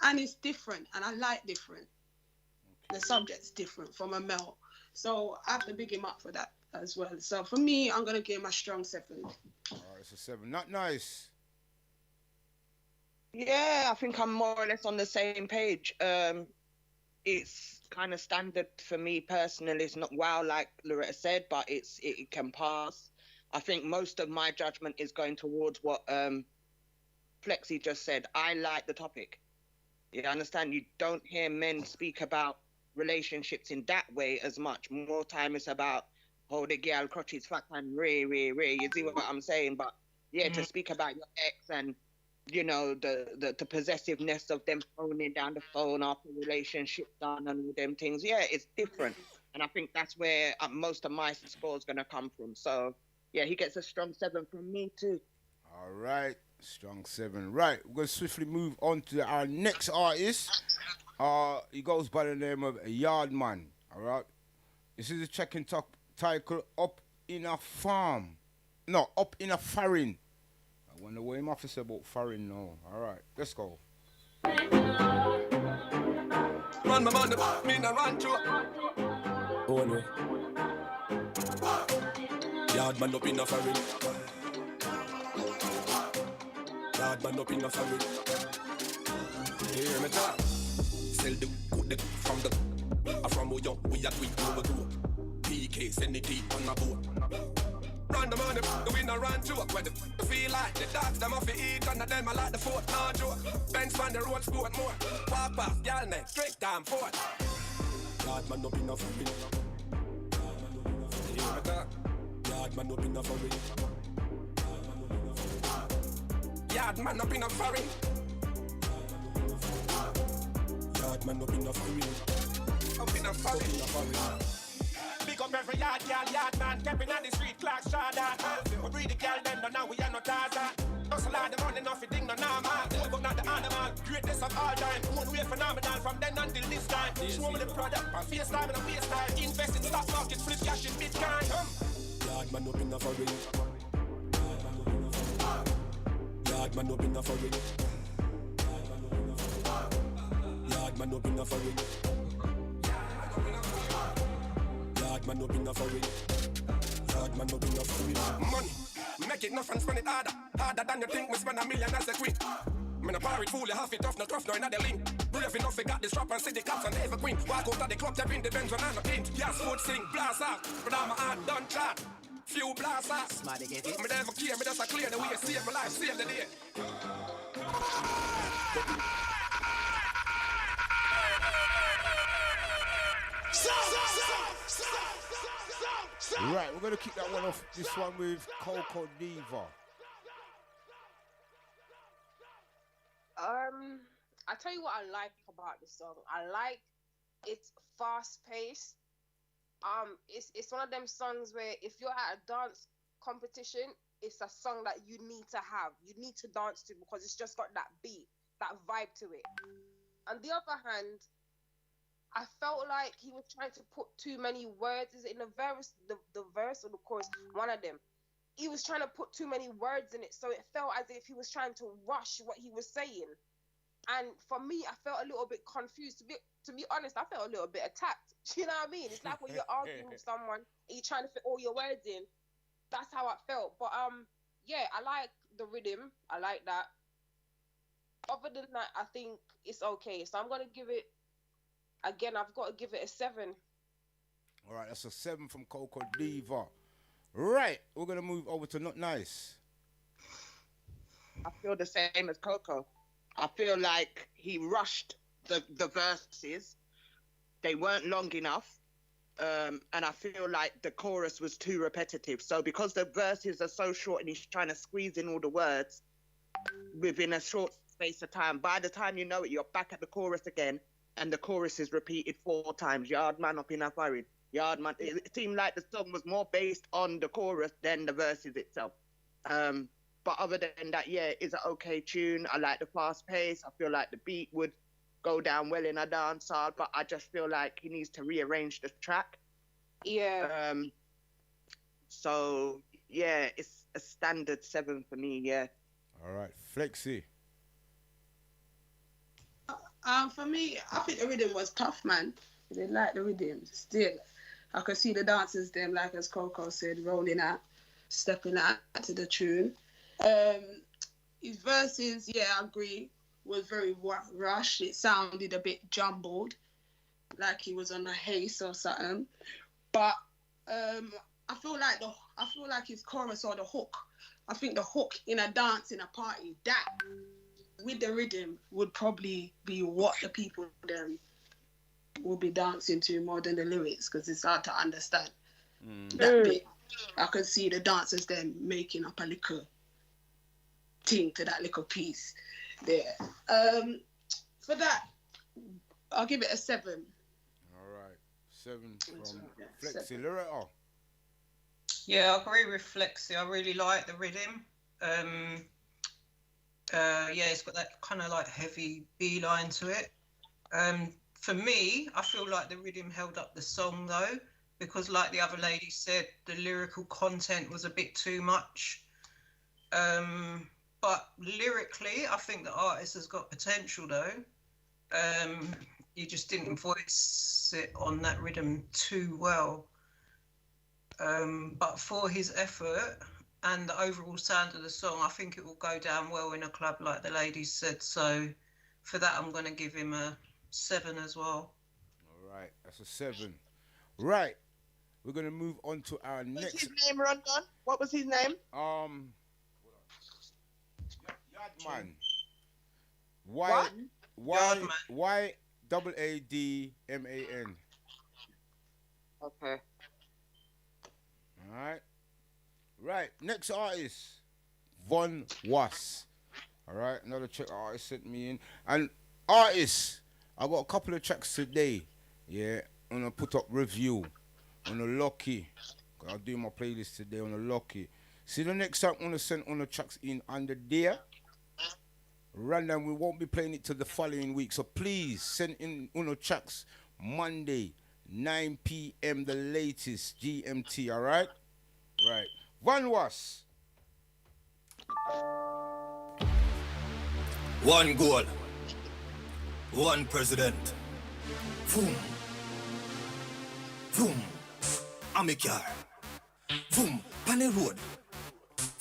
S17: And it's different, and I like different. The subject's different from a male, so I have to big him up for that as well. So for me, I'm gonna give him a strong 7.
S4: All right, it's a 7. Not nice.
S16: Yeah, I think I'm more or less on the same page. It's kind of standard for me personally. It's not wow like Loretta said, but it can pass. I think most of my judgment is going towards what Flexi just said. I like the topic. You understand? You don't hear men speak about relationships in that way as much. More time it's about, oh, the girl crotches fat and ray. You see what I'm saying? But yeah, to speak about your ex and, you know, the possessiveness of them phoning down the phone after relationship done and all them things. Yeah, it's different. And I think that's where most of my score is going to come from. So yeah, he gets a strong 7 from me too.
S4: All right. Strong 7. Right, we're going to swiftly move on to our next artist. He goes by the name of Yardman. All right. This is a check and talk title Up in a Farm. No, Up in a Farring. I wonder what him have to say about Farring now. All right, let's go.
S11: Run my money, me no run to. Oh no. Yardman up in a Farring. Yardman up in a Farring. You hear me talk? Sell the good from the from who young we are doing over to PK send it deep on my boat. Run the money, the winner run to where the feel like the dogs them off the eat and them I like the foot, no joke. Bench on the road sport more. Walk past y'all neck, straight down forward. Yardman up in a Farring. You hear me talk? Yardman up in a Farring. Yardman up in a Farring. Yardman up in a Farring. Up in a Farring. Big up every yard, yardman. Kept in the street, clock, Jordan. We breed the girl, them, but now we are not Tarzan. Hustle all the money, nothing, thing, no normal. But not the animal, greatness of all time. One way phenomenal from then until this time. Show me the product, and face time and a waste time. Invest in stock market, flip cash in Bitcoin. Yardman up in a Farring. Yardman up in a Farring.
S3: man up in a for it. Yard man up in a for it. Yard man up in a for it.
S21: Money, make it enough and spend it harder. Harder than you think, we spend $1 million as a queen. Me no parry fool, you half it off, no tough, no inna the link. Brave enough, we got this strap and see the cops and they have a queen. Walk out of the club, tap in the Benz when I'm a king. Gas food sing, blast off, but I'm a heart done chat. Few blast off. Me never care, me just a clear the way, save my life, save the day.
S4: Right, we're gonna keep that one off. This one with Coco Diva.
S19: I tell you what I like about this song. I like it's fast paced. It's one of them songs where if you're at a dance competition, it's a song that you need to have. You need to dance to because it's just got that beat, that vibe to it. On the other hand, I felt like he was trying to put too many words. Is it in the verse, the verse or the chorus? One of them. He was trying to put too many words in it, so it felt as if he was trying to rush what he was saying. And for me, I felt a little bit confused. To be honest, I felt a little bit attacked. You know what I mean? It's like when you're arguing with someone and you're trying to fit all your words in. That's how I felt. But yeah, I like the rhythm. I like that. Other than that, I think it's okay. So I'm gonna give it. Again, I've got to give it a 7.
S4: All right, that's a 7 from Coco Diva. Right, we're gonna move over to Not Nice.
S16: I feel the same as Coco. I feel like he rushed the verses. They weren't long enough. And I feel like the chorus was too repetitive. So because the verses are so short and he's trying to squeeze in all the words within a short space of time, by the time you know it, you're back at the chorus again and the chorus is repeated 4 times. Yard man up in a foreign. Yard man. It seemed like the song was more based on the chorus than the verses itself. But other than that, yeah, it's an okay tune. I like the fast pace. I feel like the beat would go down well in a dancehall, but I just feel like he needs to rearrange the track.
S19: Yeah.
S16: So, yeah, it's a standard 7 for me, yeah.
S4: All right, Flexi.
S17: For me, I think the rhythm was tough, man. I didn't like the rhythm. Still, I could see the dancers, them, like as Coco said, rolling out, stepping out to the tune. His verses, yeah, I agree, was very rushed. It sounded a bit jumbled, like he was on a haze or something. But I feel like his chorus or the hook. I think the hook in a dance in a party, that with the rhythm would probably be what the people then will be dancing to more than the lyrics, because it's hard to understand that bit. I could see the dancers then making up a little thing to that little piece there. For that, I'll give it a 7.
S4: All right, 7 from Flexi. Loretta.
S20: Yeah, I agree with Flexi. I really like the rhythm. Yeah, it's got that kind of like heavy beeline to it. For me, I feel like the rhythm held up the song though, because like the other lady said, the lyrical content was a bit too much. But lyrically, I think the artist has got potential though. He just didn't voice it on that rhythm too well. But for his effort and the overall sound of the song, I think it will go down well in a club, like the ladies said. So for that, I'm going to give him a 7 as well.
S4: All right, that's a 7. Right, we're going to move on to our next.
S16: What's his name, Rondon? What was his name?
S4: Yardman. Yadman.
S16: Okay.
S4: All right. Right. Next artist, Von Was. All right. Another track artist sent me in. And artists, I got a couple of tracks today. Yeah. I'm gonna put up review on the Lucky. I'll do my playlist today on the Lucky. See, the next time I'm gonna send on the tracks in under there. Random, we won't be playing it till the following week. So please send in Uno tracks Monday, 9 p.m. the latest GMT, all right? Right. Van Was.
S3: One goal.
S11: One president. Boom. Boom. I'm a car. Boom. On the road.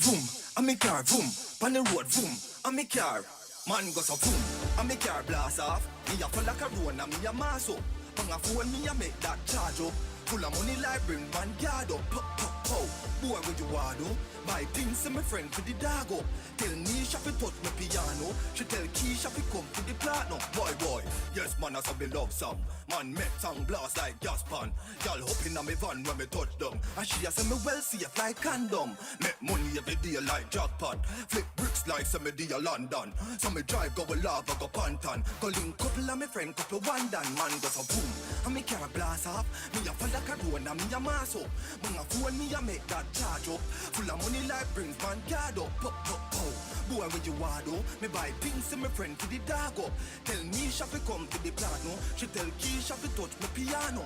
S11: Boom. I'm a car. Boom. On the road. Boom. I'm a car. Man goes a boom. I'm a car blast off. Me a fall like a run and me a mass up. Bang a phone me a make that charge up. Full of money like bring man yard up. Pop, pop, pop. Boy, what you want to? My things to my friend for the dog up. Tell Nisha fi touch my piano. She tell Keisha fi come to the platinum. Boy, yes man, I saw me love song. Man make song blast like gas pan. Y'all hopping on me van when me touch them. And she a say me well safe like condom. Make money every day like jackpot. Flip bricks like some me dear London. So me drive go a lava go pantan. Go link couple of me friend couple one dan. Man go so boom. And me can't blast off. Me a fall like a road and me a mass up. Man a phone me a make that charge up. Full of money like brings man yard up. Pop, pop, pop. Boy, what you want to? Me buy things to my friend to the dog up. Tell Nisha fi come to the piano. She tell Keisha fi touch my piano.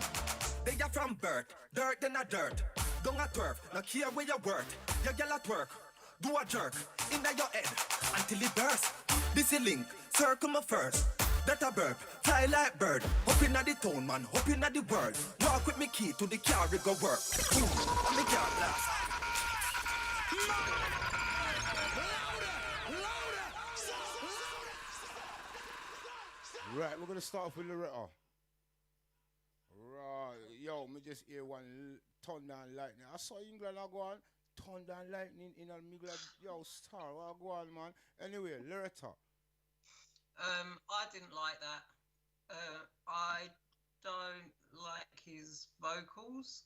S11: They are from birth, dirt then a dirt. Don't a turf, no care where you work. Your girl at work, do a jerk inna your head until it burst. This a link, circle my first. That a burp, fly like bird. Hop inna the town, man, hop inna the world. Walk with me key to the car, it go work. Boom, and me car blast.
S4: Right, we're gonna start off with Loretta. Right, yo, me just hear one thunder and lightning. I saw England I go on thunder and lightning in a me glad yo star. I go on, man. Anyway, Loretta.
S20: I didn't like that. I don't like his vocals,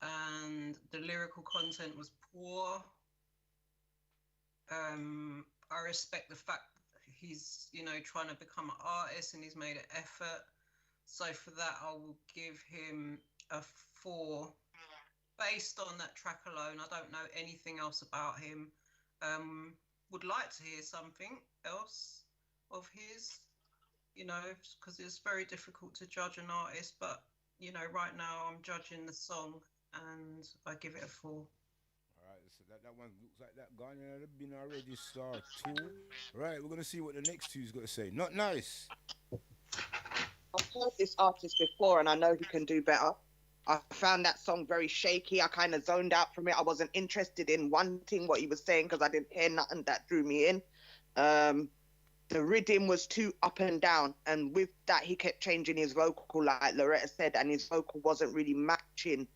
S20: and the lyrical content was poor. I respect the fact that he's, trying to become an artist and he's made an effort. So for that, I will give him a 4. Based on that track alone, I don't know anything else about him. Would like to hear something else of his, because it's very difficult to judge an artist. But, right now I'm judging the song and I give it a 4.
S4: Alright, so that one looks like that gone in the bin already, star 2. Right, we're gonna see what the next two's got to say. Not nice.
S16: I've heard this artist before and I know he can do better. I found that song very shaky. I kind of zoned out from it. I wasn't interested in wanting what he was saying because I didn't hear nothing that drew me in. The rhythm was too up and down, and with that he kept changing his vocal like Loretta said, and his vocal wasn't really matching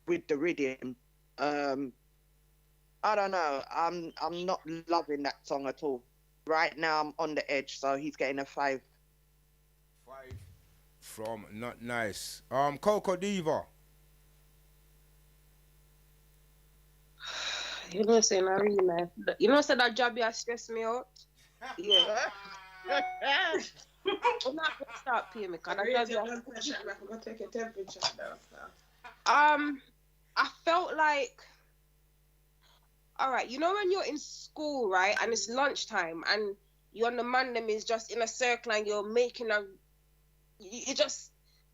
S16: with the rhythm. I don't know. I'm not loving that song at all. Right now I'm on the edge, so he's getting a 5.
S4: 5 from Not Nice. Coco Diva.
S19: You know, say not really, man. You know, say that job has stressed me out. Yeah. I'm not gonna stop paying me because that job.
S17: I'm gonna take a temperature down.
S19: I felt like, all right, you know when you're in school, right, and it's lunchtime, and you and the man them is just in a circle, and you're just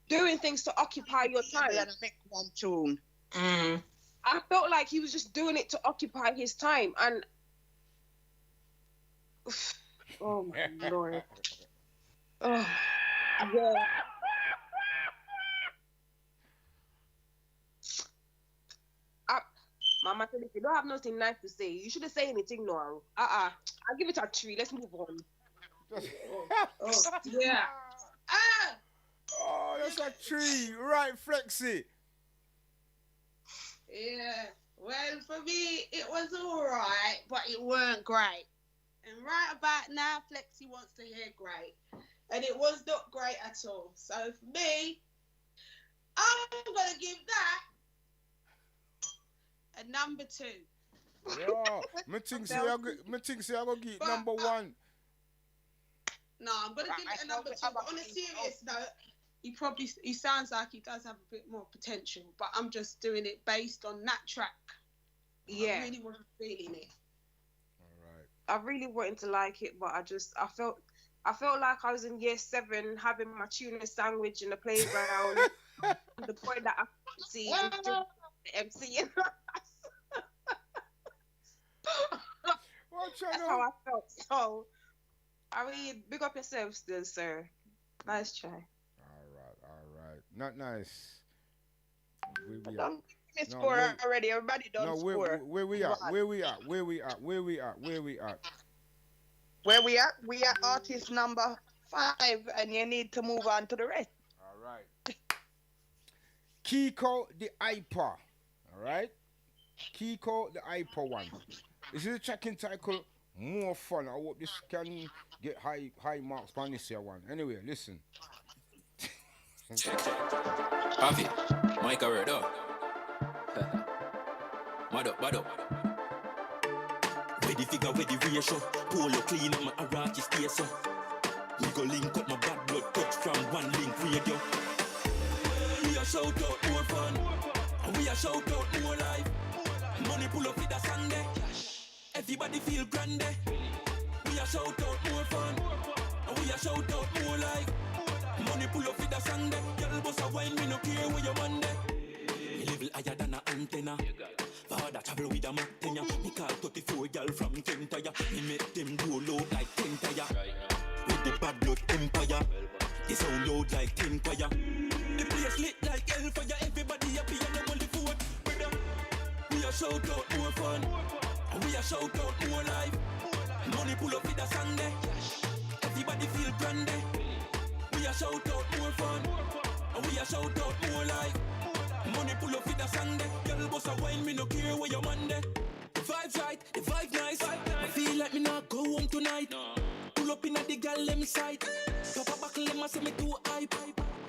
S19: doing things to occupy your time.
S16: Yeah, make one tune.
S19: I felt like he was just doing it to occupy his time, and oh my Lord. Oh, yeah. Mama, if you don't have nothing nice to say, you shouldn't say anything, no. I'll give it a 3. Let's move on.
S17: Yeah.
S4: Oh, that's a 3. Right, Flexi.
S17: Yeah. Well, for me, it was all right, but it weren't great. And right about now, Flexi wants to hear great. And it was not great at all. So for me, I'm going to give that a number 2.
S4: Yeah, me think say I go get number 1.
S17: No, I'm going to give it a number 2. But on a serious note, he sounds like he does have a bit more potential. But I'm just doing it based on that track.
S19: Yeah.
S17: I really wasn't feeling it.
S19: I really wanted to like it, but I felt like I was in year 7 having my tuna sandwich in the playground. The point that I could see the MC. That's how I felt. So, I mean, big up yourself still, sir. Nice try.
S4: All right. Not nice. Where we at?
S16: Don't give me
S4: No,
S16: score
S4: no,
S16: already. Everybody done
S4: no.
S16: score.
S4: Where we
S16: Move
S4: at?
S16: on.
S4: Where we at? Where we at? Where we at? Where we at?
S16: Where we at? We at artist number 5, and you need to move on to the rest.
S4: All right. Kiko the Hyper. All right. Kiko the Hyper one. This is a track entitled More Fun. I hope this can get high marks on this year one. Anyway, listen.
S3: Avi, Mike Arredo. Mad up. Where the figure, where the ratio. Polo clean on my Iraqi stay so. We go link up my bad blood touch from one link radio. We a shout out more fun. And we a shout out more life. Money pull up with a Sunday. Everybody feel grande. We a shout out more fun. And we a shout out more life. Money pull up with a Sunday. Girl boss a wine, me no care where you Monday. Me level higher than a antenna. Father travel with a Martina. Me call 34 girl from Kentaya. Me make them go low like Kentaya. With the bad blood empire. They sound loud like tin fire. The place lit like hellfire. Everybody happy and nobody food. Brother, we a shout out more fun. And we a shout out more life. Money pull up with a Sunday. Everybody feel grande. We a shout out more fun. And we a shout out more life. Money pull up with a Sunday. Girl boss a wine, me no care where your Monday. The vibe's right, the vibe nice. I feel like me not go home tonight. Pull up in a the girl let me side. Pop a buckle let me say me too hype.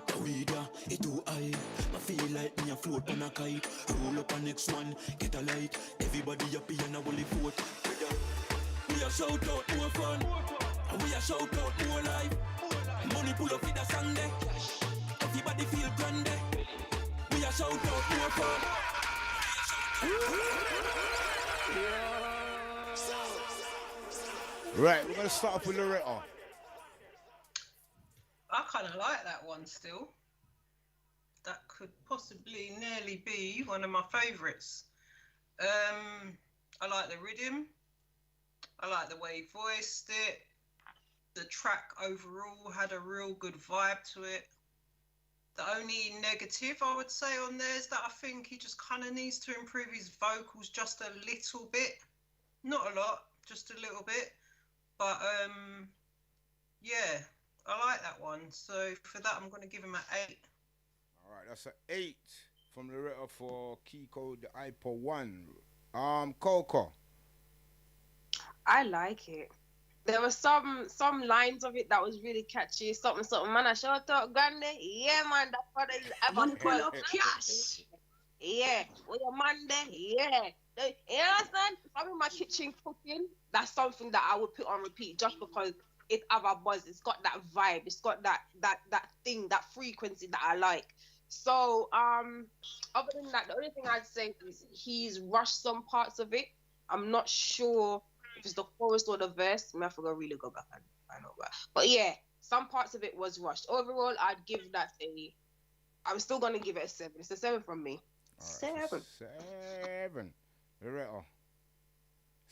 S3: The weed it too high. I feel like me a float on a kite. Roll up a next one, get a light. Everybody happy and a holy foot. We a shout out more fun. And we a shout out more life. Money pull up with a Sunday. Everybody feel grande. We a shout out more fun.
S4: Right, we're gonna start off with Loretta.
S20: I kind of like that one still. That could possibly nearly be one of my favourites. I like the rhythm. I like the way he voiced it. The track overall had a real good vibe to it. The only negative I would say on there is that I think he just kind of needs to improve his vocals just a little bit. Not a lot, just a little bit. But yeah, I like that one. So for that, I'm going to give him an 8.
S4: All right, that's an 8 from Loretta for Kiko the Hyper 1. Coco.
S19: I like it. There were some lines of it that was really catchy. Something, man. I shout out grande. Yeah, man. That's what I ever
S17: Money pull up cash.
S19: Yeah. With your man there. Yeah. You understand? If I'm in my kitchen cooking, that's something that I would put on repeat just because it have a buzz. It's got that vibe. It's got that thing, that frequency that I like. So, other than that, the only thing I'd say is he's rushed some parts of it. I'm not sure if it's the chorus or the verse. I have to go really go back and find out. But yeah, some parts of it was rushed. Overall, I'd give that I'm still going to give it a 7. It's a 7 from me.
S4: Right, 7. Loretta.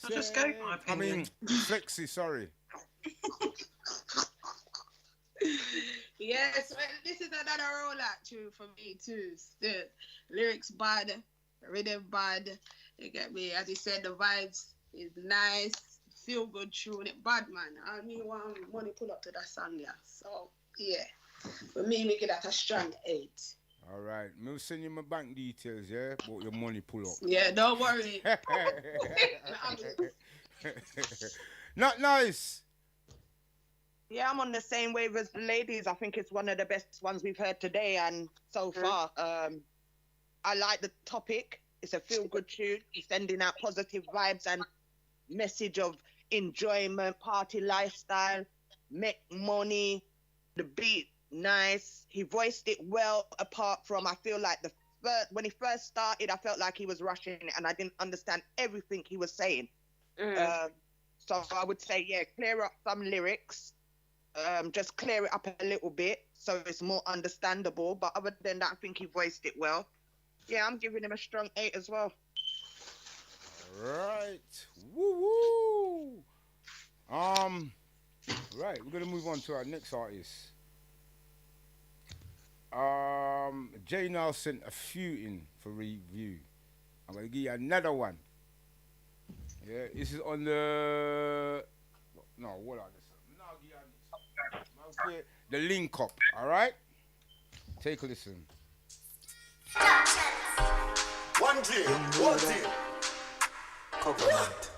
S20: I just gave my opinion.
S4: Flexi, sorry.
S17: Yes, this is another rollout tune for me too. Still, lyrics bad, rhythm bad. You get me? As you said, the vibes is nice, feel good tune. It bad man. I mean, one money pull up to that song, yeah. So yeah, for me, make it at a strong 8.
S4: All right, me send you my bank details, yeah, about your money pull up.
S17: Yeah, don't worry.
S4: Not nice.
S16: Yeah, I'm on the same wave as the ladies. I think it's one of the best ones we've heard today and so far. I like the topic. It's a feel-good tune. He's sending out positive vibes and message of enjoyment, party lifestyle, make money, the beat nice. He voiced it well, apart from, I feel like when he first started, I felt like he was rushing it and I didn't understand everything he was saying. So I would say, yeah, clear up some lyrics. Just clear it up a little bit so it's more understandable. But other than that, I think he voiced it well. Yeah, I'm giving him a strong 8 as well.
S4: Right. Woo woo. Right, we're gonna move on to our next artist. Jay now sent a few in for review. I'm gonna give you another one. Yeah, this is on the what are this? Okay, the link up. All right, take a listen.
S11: One team. Covenant.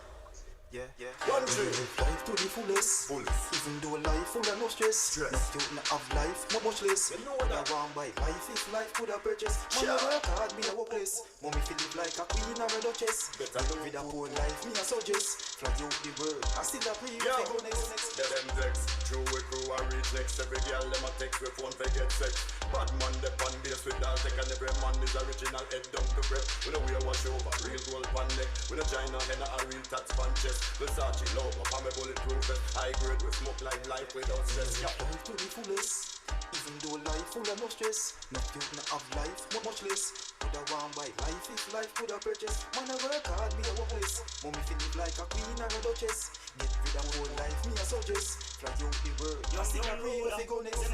S11: Yeah. One dream. Live life to the fullest. Even though life full of no stress. Not you not have life, not much less. You know that one by life if life could have purchased. Man, I work hard, me a workless. Mommy feel live like a queen or a duchess. Better live with a poor life, me a suggest. Fly out the world, I still a pray. Yo, go next. Let them text. True we crew and reach next. Every girl them a text with phone they get sex. Bad man the pan base with all tech and every man is original head down to breath. We know we a wash over real gold pan neck. We no China henna a real tax pan chest. Versace low up on my bulletproof vest. High grade with smoke like life without stress. Yeah. Life to the fullest. Even though life full of no stress. Not you not have life, not much less. Could have won by life if life could have purchased. Man I work hard, me a workless. Mommy feel live like a queen or a duchess. Get rid of whole life, me a suggest. Fly out the world, I still a pray if you go next.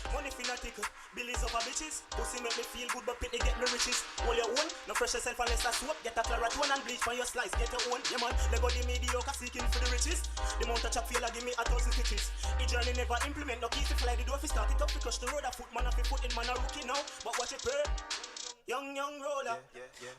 S1: Money finna tickle, billies over bitches. Pussy make me feel good, but pitney get me riches. Hold your own, no fresh yourself unless I soap. Get a claret-one and bleach for your slice, get your own. Yeah man, they go the mediocre seeking for the riches. The mount of chop failure give me 1,000 stitches. The journey never implement, no key to fly the door. If you start it up, we crush the road. A foot man, if you put in man a rookie now. But watch it pray, young roller.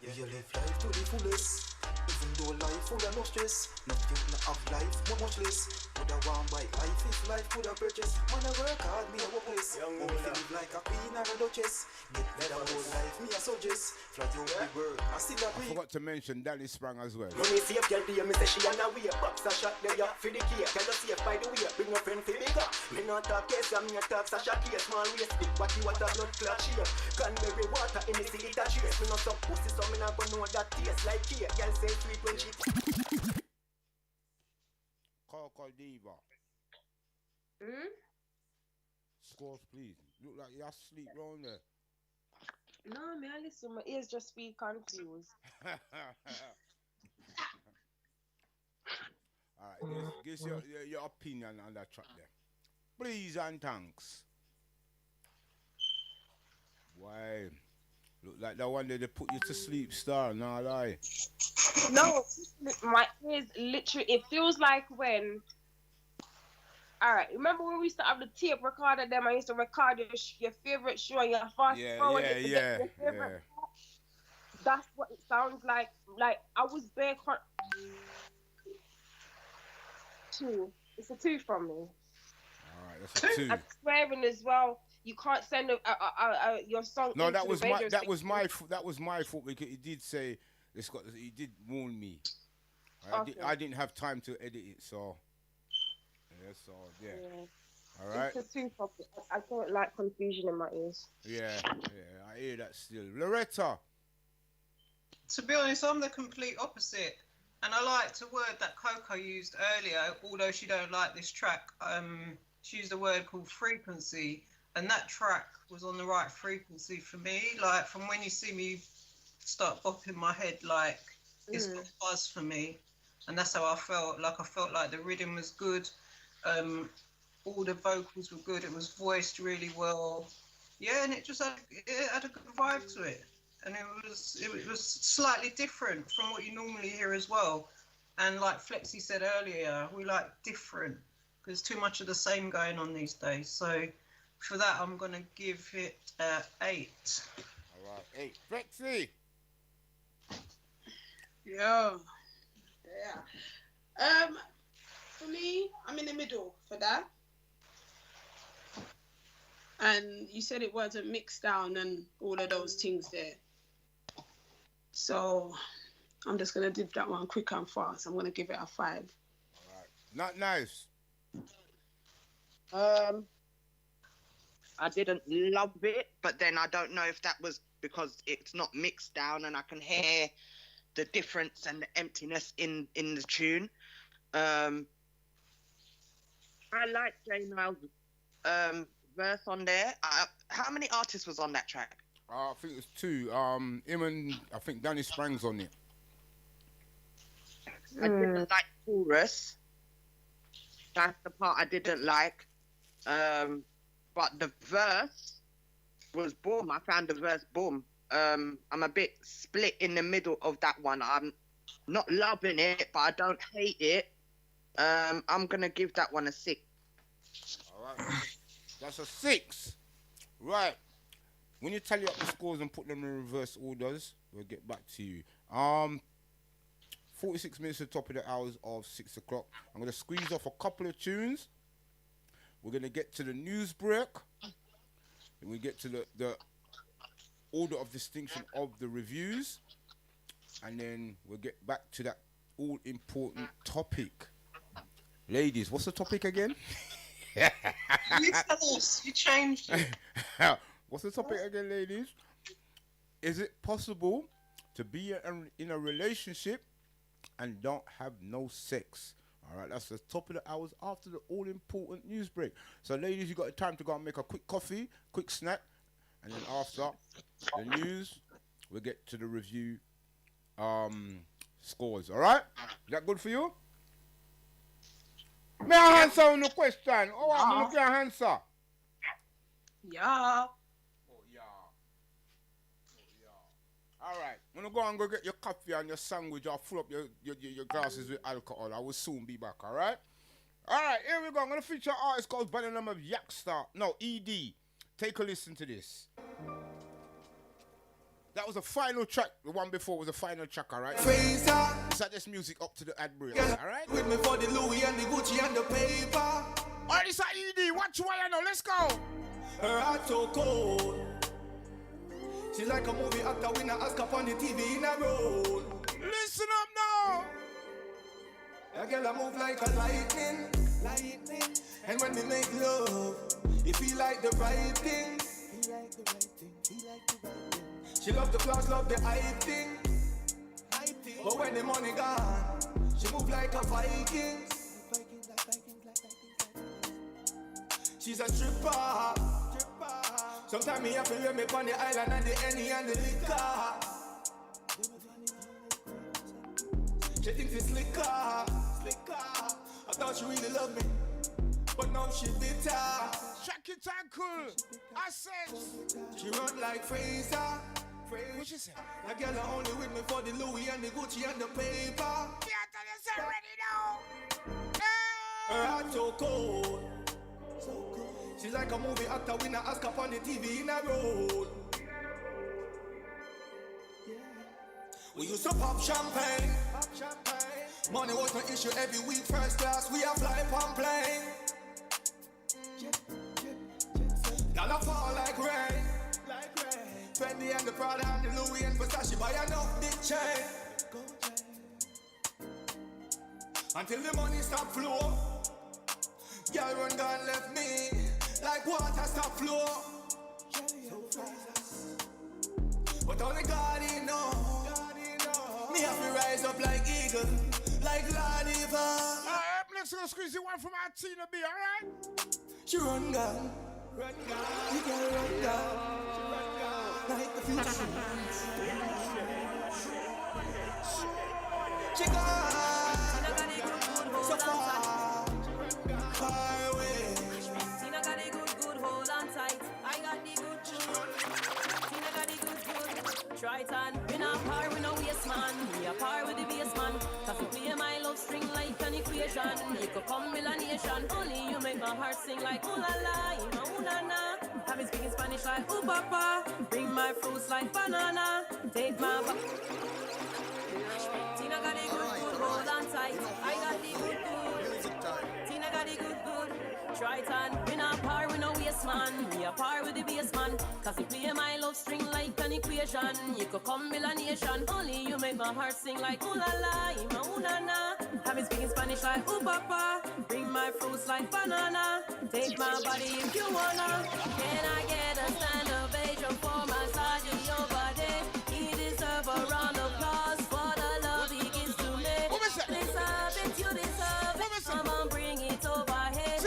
S11: You live life to the fullest. Even though life full of no stress. Not you not have life, not much less. Could have won by life if life could have purchased. Man I work hard, me a workless. Mommy feel live like a queen or a duchess. Get rid of whole life, me a suggest. Fly out the world, I still a pray.
S4: I forgot to mention Danny Sprang as well.
S1: Money safe, girl, be a me say she on a way. Box a shot there, yeah, for the cake. Tell her safe by the way, bring a friend for bigger. Me not talk case, I'm not talk Sasha case. Small waist, big body, what a blood clot shape. Canberry water, in the city that trace. Me not suck pussy, so me not gonna know that taste like cake. Girl say sweet when she
S4: Coco Diva. Scores, please. Look like you're asleep round there.
S19: No, man, listen, my ears just feel confused.
S4: Alright, give your opinion on that track there. Please and thanks. Why? Look like that one that they put you to sleep, Star, nah lie.
S19: No, my ears literally, it feels like when. Alright, remember when we used to have the tape recorder them? I used to record your favorite show and your fast forward.
S4: Yeah.
S19: That's what it sounds like. Like, I was bare two. It's a 2 from me.
S4: Alright, that's a 2.
S19: I'm swearing as well. You can't send your song.
S4: No, that was my fault because he did say he did warn me. I didn't have time to edit it, so yeah. All right.
S19: It's a 2 from me. I don't like confusion in my ears.
S4: Yeah, I hear that still. Loretta.
S20: To be honest, I'm the complete opposite. And I liked a word that Coco used earlier, although she don't like this track. She used a word called frequency. And that track was on the right frequency for me. Like, from when you see me start bopping my head, like, it's got buzz for me. And that's how I felt. Like, I felt like the rhythm was good. All the vocals were good. It was voiced really well. Yeah, and it had a good vibe to it. And it was slightly different from what you normally hear as well. And like Flexi said earlier, we like different. Because too much of the same going on these days. So for that, I'm going to give it 8.
S4: All right, 8. Flexi!
S17: Yo. Yeah. For me, I'm in the middle for that. And you said it wasn't mixed down and all of those things there. So I'm just going to dip that one quick and fast. I'm going to give it a 5.
S4: All right. Not nice.
S16: I didn't love it, but then I don't know if that was because it's not mixed down and I can hear the difference and the emptiness in the tune. I like Jay Niles' verse on there. How many artists was on that track?
S4: I think it's 2. Him and I think Danny Sprang's on it.
S16: I didn't like chorus. That's the part I didn't like. But the verse, was Boom. I found the verse Boom. I'm a bit split in the middle of that one. I'm not loving it, but I don't hate it. I'm gonna give that one a 6.
S4: All right, that's a 6. Right. When you tally up the scores and put them in reverse orders, we'll get back to you. 46 minutes to the top of the hours of 6 o'clock. I'm gonna squeeze off a couple of tunes. We're gonna get to the news break. Then we get to the order of distinction of the reviews, and then we'll get back to that all-important topic. Ladies, what's the topic again?
S20: You tell us, you changed it.
S4: What's the topic again, ladies? Is it possible to be in a relationship and don't have no sex? All right, that's the top of the hours after the all-important news break. So, ladies, you got time to go and make a quick coffee, quick snack, and then after the news, we'll get to the review scores. All right? Is that good for you? May I answer on the question? Oh, I'm going to answer.
S17: Yeah.
S4: All right, I'm going to go and go get your coffee and your sandwich or fill up your glasses with alcohol. I will soon be back, all right? All right, here we go. I'm going to feature an artist called by the name of Yakstar. No, ED. Take a listen to this. That was a final track. The one before was a final track, all right? Set this music up to the ad break, all right?
S2: With me for the Louis and the Gucci and the paper.
S4: All right, this is ED. Watch why I know. Let's go.
S2: Her heart so cold. She's like a movie actor with an Oscar on the TV in a roll.
S4: Listen up now.
S2: That girl I move like a lightning. And when we make love, it feel like the right thing. She love the class, love the hype thing. But when the money gone, she move like a Viking. She's a stripper. Sometimes me have to wear me on the island and the Henny and the liquor. She thinks it's slicker. I thought she really loved me, but now she bitter.
S4: Check it uncle. I said
S2: she run like Fraser.
S4: What she say?
S2: That girl are only with me for the Louis and the Gucci and the paper.
S4: Can't tell you already now.
S2: Her heart so cold. She's like a movie actor with an Oscar on the TV in a roll. We used to pop champagne. Money was no issue every week. First class, we fly on plane. Dollar fall like rain. Fendi and the Prada and the Louis and Versace buy enough big chain. Until the money stop flow. Girl run gone left me like water stop flow. But only God he know. Me have to rise up like eagle, like Lord Eva.
S4: Let's go squeeze the one from our Tina B, alright?
S2: She run gone. You can run gone. Like the future. She gone. So far. Far away.
S7: Tina got the good, hold on tight. I got the good. Tina got the good. Try it on. We not par with no waste man. We are par with the base man. Cause we play my love string like an equation. You could come with a nation. Only you make my heart sing like ooh la la, you know ooh la na. Have me speaking Spanish like ooh papa. Bring my fruits like banana. Take my Tina got the good, hold on tight. I got the good. Tina got the good. Try it on. We not par with no waste man. We are par with the base man. Cause we play my love string like an equation. You could come with a nation. Only you make my heart sing like ooh la la, you know ooh la na. Have me speaking Spanish like ooh papa. Bring my fruits like banana. Take my body if you wanna. Can I get a stand ovation for massaging your body? He deserve a round of applause for the love he gives to me. Deserve it, you deserve it. Come on, bring it over here.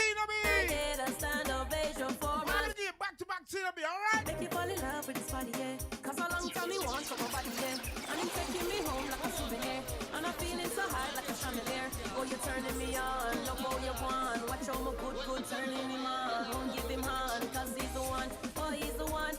S7: Get a stand ovation for my
S4: back to back Tina B, alright?
S7: Make you fall in love with this body, yeah. Cause a long time he wants from my body, yeah. And he's taking me home like a souvenir. And I'm feeling so high like a chandelier. Oh, you're turning me on, look how you want. Watch how my good, turning him on. Don't give him hand, cause he's the one. Oh, he's the one.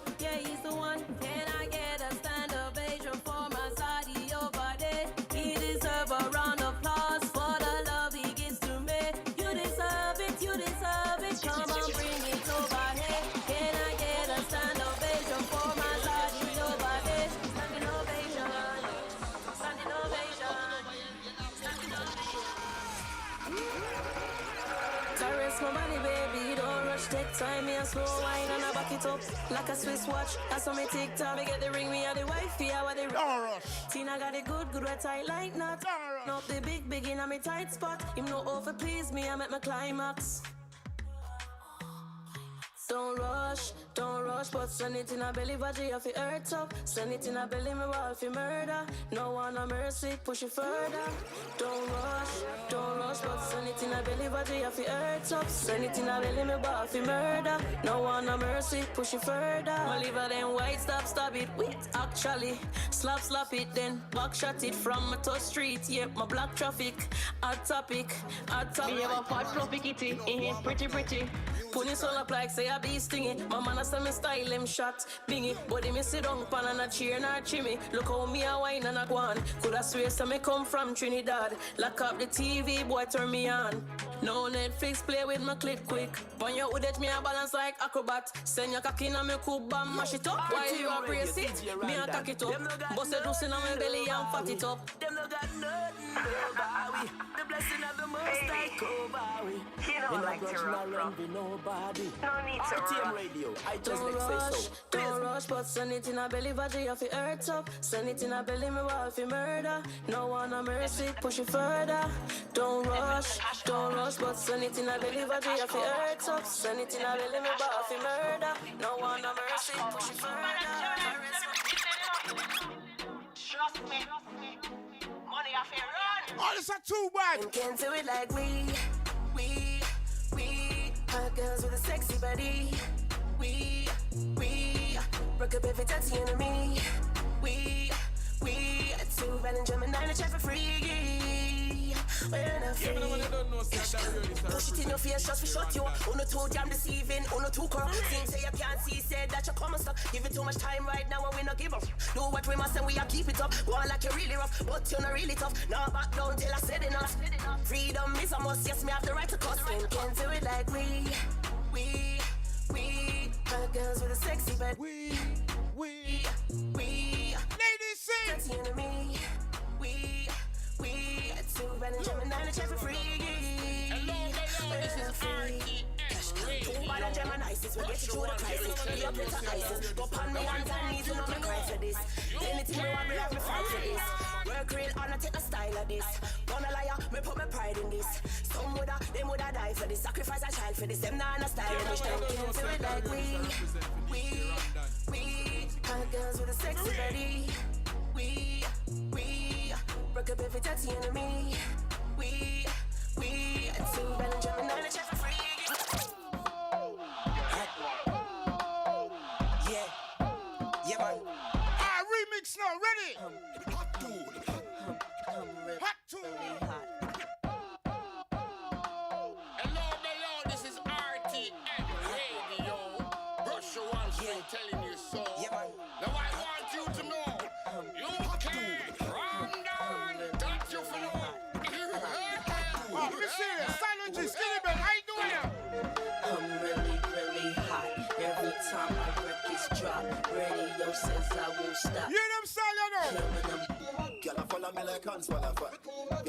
S7: Take time, me a slow wine and I back it up like a Swiss watch. That's how me take time. Me get the ring, me a the wifey, I want the ring. Tina got it good, good, wet tight like nuts. Not the big in a me tight spot. Him no over please me, I make my climax. Don't rush, but send it in a belly, body off your earth up. Send it in a belly, me wall for murder. No one no mercy, push it further. Don't rush, but send it in a belly, body off your earth up. Send it in a belly, me wall for murder. No one no mercy, push it further. My liver then white, stop it, wait, actually. Slap it, then back shot it from my touch street. Yep, my black traffic, hot topic. Me have a pot fluffy kitty, in here pretty. Putting soul up like say a bee stingy. My man a say me style him shot bingy. Body me sit down pan and a cheer and a chimmy. Look how me a wine and a go on. Coulda swear say me come from Trinidad. Lock up the TV, boy turn me on. No Netflix play with my clip quick. When you would me a balance like acrobat. Send your cocky in a me cool bam mash it up. While you a brace it, me a cock it up. Bust a loose in a my belly and fat it up.
S3: Them no got nothing over we. The blessing of the most I cover we.
S7: You don't like to rock.
S3: Nobody.
S7: No need to
S3: RTM
S7: rush.
S3: radio. I just like say so.
S7: Don't rush, but send it in a belly, body off your earth up. Send it in a belly, me wall for murder. No one no mercy, push it further. Don't rush, but send it in a belly, body off your earth up. Send it in a belly, me wall for murder. No one no mercy, push it further.
S3: Trust me. Money off your run.
S4: Oh, this is too bad.
S3: You can't do it like we. Hot girls with a sexy body. We broke up every dirty enemy. We two red and Gemini to check for free. We're not free. Push it in your face just for shut you. Uno too damn deceiving, uno too corrupt. Things say you can't see, said that you come and stop. Give it too much time right now and we not give up. Do what we must and we are keep it up. Go on like you're really rough, but you're not really tough. Now back down till I said enough. Freedom is a must, yes, me have the right to cuss. Can't do it like we hot girls with a sexy body. We
S4: ladies sing.
S3: That's the enemy. We two red and Gemini to check for free. Too bad and Gemini, we get you through the crisis. Be up into ISIS. Go pan me hands and knees, you know me cry for this. Anything you want me have me fight for this. Work real hard, not take a style of this. Gonna liar, me put my pride in this. Some them woulda die for this. Sacrifice a child for this. Them not understand. Wish them can't do it like we hot girls with a sexy body. We broke up every dirty enemy. We two red and Gemini to check for free. Yeah, man.
S4: Remix now, ready? Hot tool.
S10: Hello, this is RTM Radio. Brush your one string telling you so. Now I want you to know, you can't Rondon, don't you for know.
S4: Oh, let me see this. Silent Skinny Bell, how you doing now?
S3: I'm really hot. Every time my records drop, radio says I won't stop.
S4: You them Silent?
S11: Girl, follow me like hands while I fuck.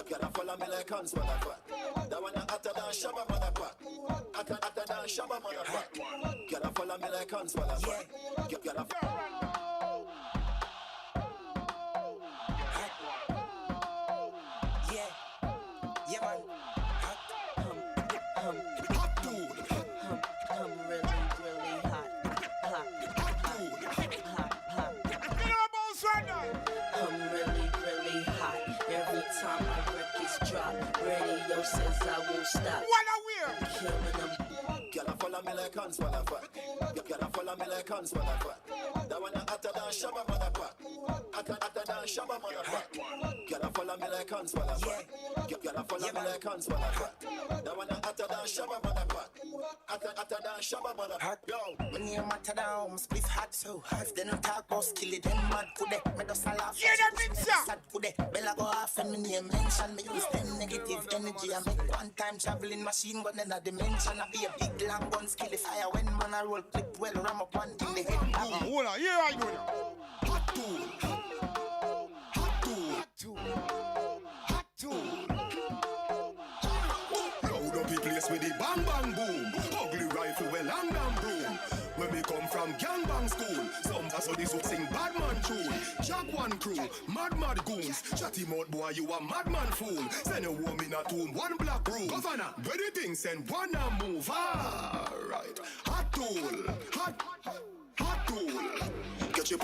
S11: Girl, follow me like hands while I fuck. That one hotter than Shabba motherfucker. Hotter than Shabba motherfucker. Girl, follow me like hands while I fuck. Girl,
S3: Yeah, man. I'm really hot. I'm really hot. Every time my records drop, radio says I won't stop.
S4: What a weird.
S3: Killing them.
S11: Girl, follow me like hands while I fuck. Girl, follow me like hands while I fuck. That one hotter than Shabba motherfucker. Hotter than Shabba motherfucker. Girl, follow me like hands while I fuck. Girl, follow me like hands while I fuck. That one hotter than Shabba motherfucker. Hotter than Shabba motherfucker.
S8: Yo, when you matter down, split hot so hot. Then you talk about skill it, them mad for that. Me just a laugh.
S4: Yeah, that means
S8: sad for that. Bella go off and me name mention. Me use them negative energy. I make one time traveling machine gun in a dimension. I be a big long gun skill if fire when man I roll clip well ram up one in the head.
S4: Hold on, here I go now. Hot tool.
S11: Loud up people
S21: place with the bang bang boom. Ugly rifle with long damn broom. When we come from gang bang school, some pass all this would sing bad man tune. Jack one crew, mad goons. Chatty mouth boy, you a madman fool. Send a woman in a tomb, one black room. Governor, where the thing send one and move. Alright, hot tool, hot tool. Get your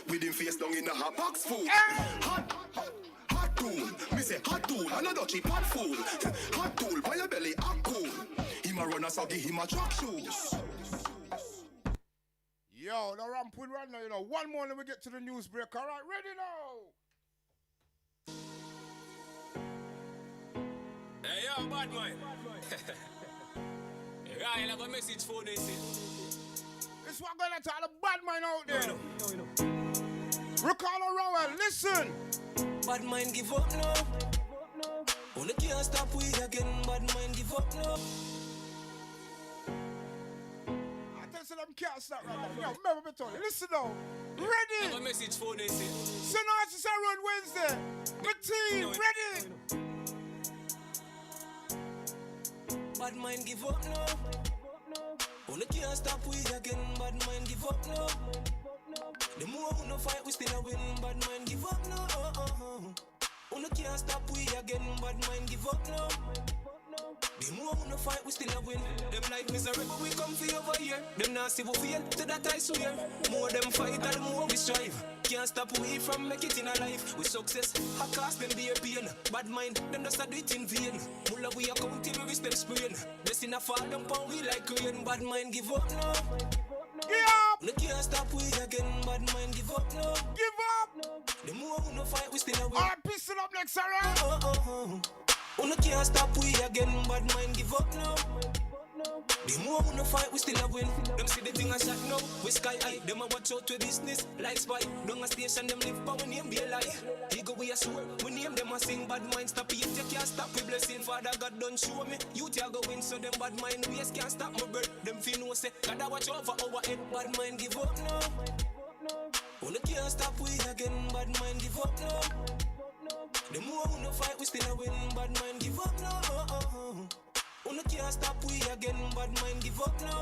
S21: with him face down in a hot box food. Hot tool, me say hot tool, another cheap hot fool. Hot tool, by your belly, hot cool. Him a runner, so give him a truck shoes.
S4: Yo, the ramp will run now, you know. One more and we get to the news break. All right, ready now?
S18: Hey, yo, bad man. Right, I have a message for this.
S4: This one going to all the bad man out there. No. Ricardo Rowell, listen.
S3: Bad mind give up now. Only can't stop we again. Bad mind give up now.
S4: I tell you them can't stop right now. Yo, remember me telling you. Listen now. Ready.
S18: I have a message for this.
S4: So now it's just around Wednesday. My team, ready.
S3: Bad mind give up now. Only can't stop we again. Bad mind give up now. The more we no fight, we still a win. Bad mind give up now. Only can't stop we again. Bad mind give up now. The more we no fight, we still a win. Them life miserable, we come for over here. Them nasty we feel, to that I swear. More them fight, and more we strive. Can't stop we from make it in a life. With success, I cost them be a pain. Bad mind, them just a do it in vain. Mulla we account till we reach them sprain. Blessing a fall down pon we like rain. Bad mind give up now.
S4: Give up.
S3: No can't stop we again. Bad mind give up now.
S4: Give up.
S3: The more we no fight, we still a win.
S4: Alright, pistol up next around.
S3: No can't stop we again. Bad mind give up now. The more we no fight, we still a win. Them see the thing I shot now, we sky high. Them a watch out to business, like spy. Down a station, them live but we name be a lie. Ego we a swear, we name them a sing. Bad mind stop it, you can't stop. We blessing, Father God don't show me. You tell go win, so them bad mind ways can't stop my birth. Them feel no say, gotta watch over our head. Bad mind give up now. Only can't stop we again. Bad mind give up now. The more we no fight, we still a win. Bad mind give up now. Who no can't stop we again, bad mind give up now.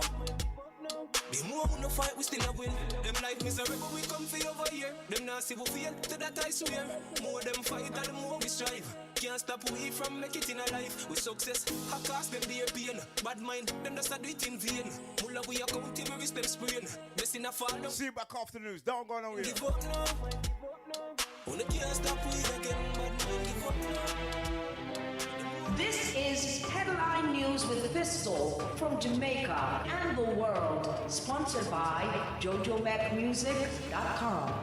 S3: The more we no fight, we still a win. Them life miserable, we come for over here. Them nasty we feel, to that I swear. More them fight, and the more we strive. Can't stop we from make it in a life. With success, I cost them be a pain. Bad mind, them just a do it in vain. Mulla we account till we reach them sprain. Blessing a fall down.
S4: See you back off the news, don't go nowhere.
S3: Give up now. Who no can't stop we again, bad mind give up now.
S14: This is Headline News with Pistol from Jamaica and the world. Sponsored by JojoMacMusic.com.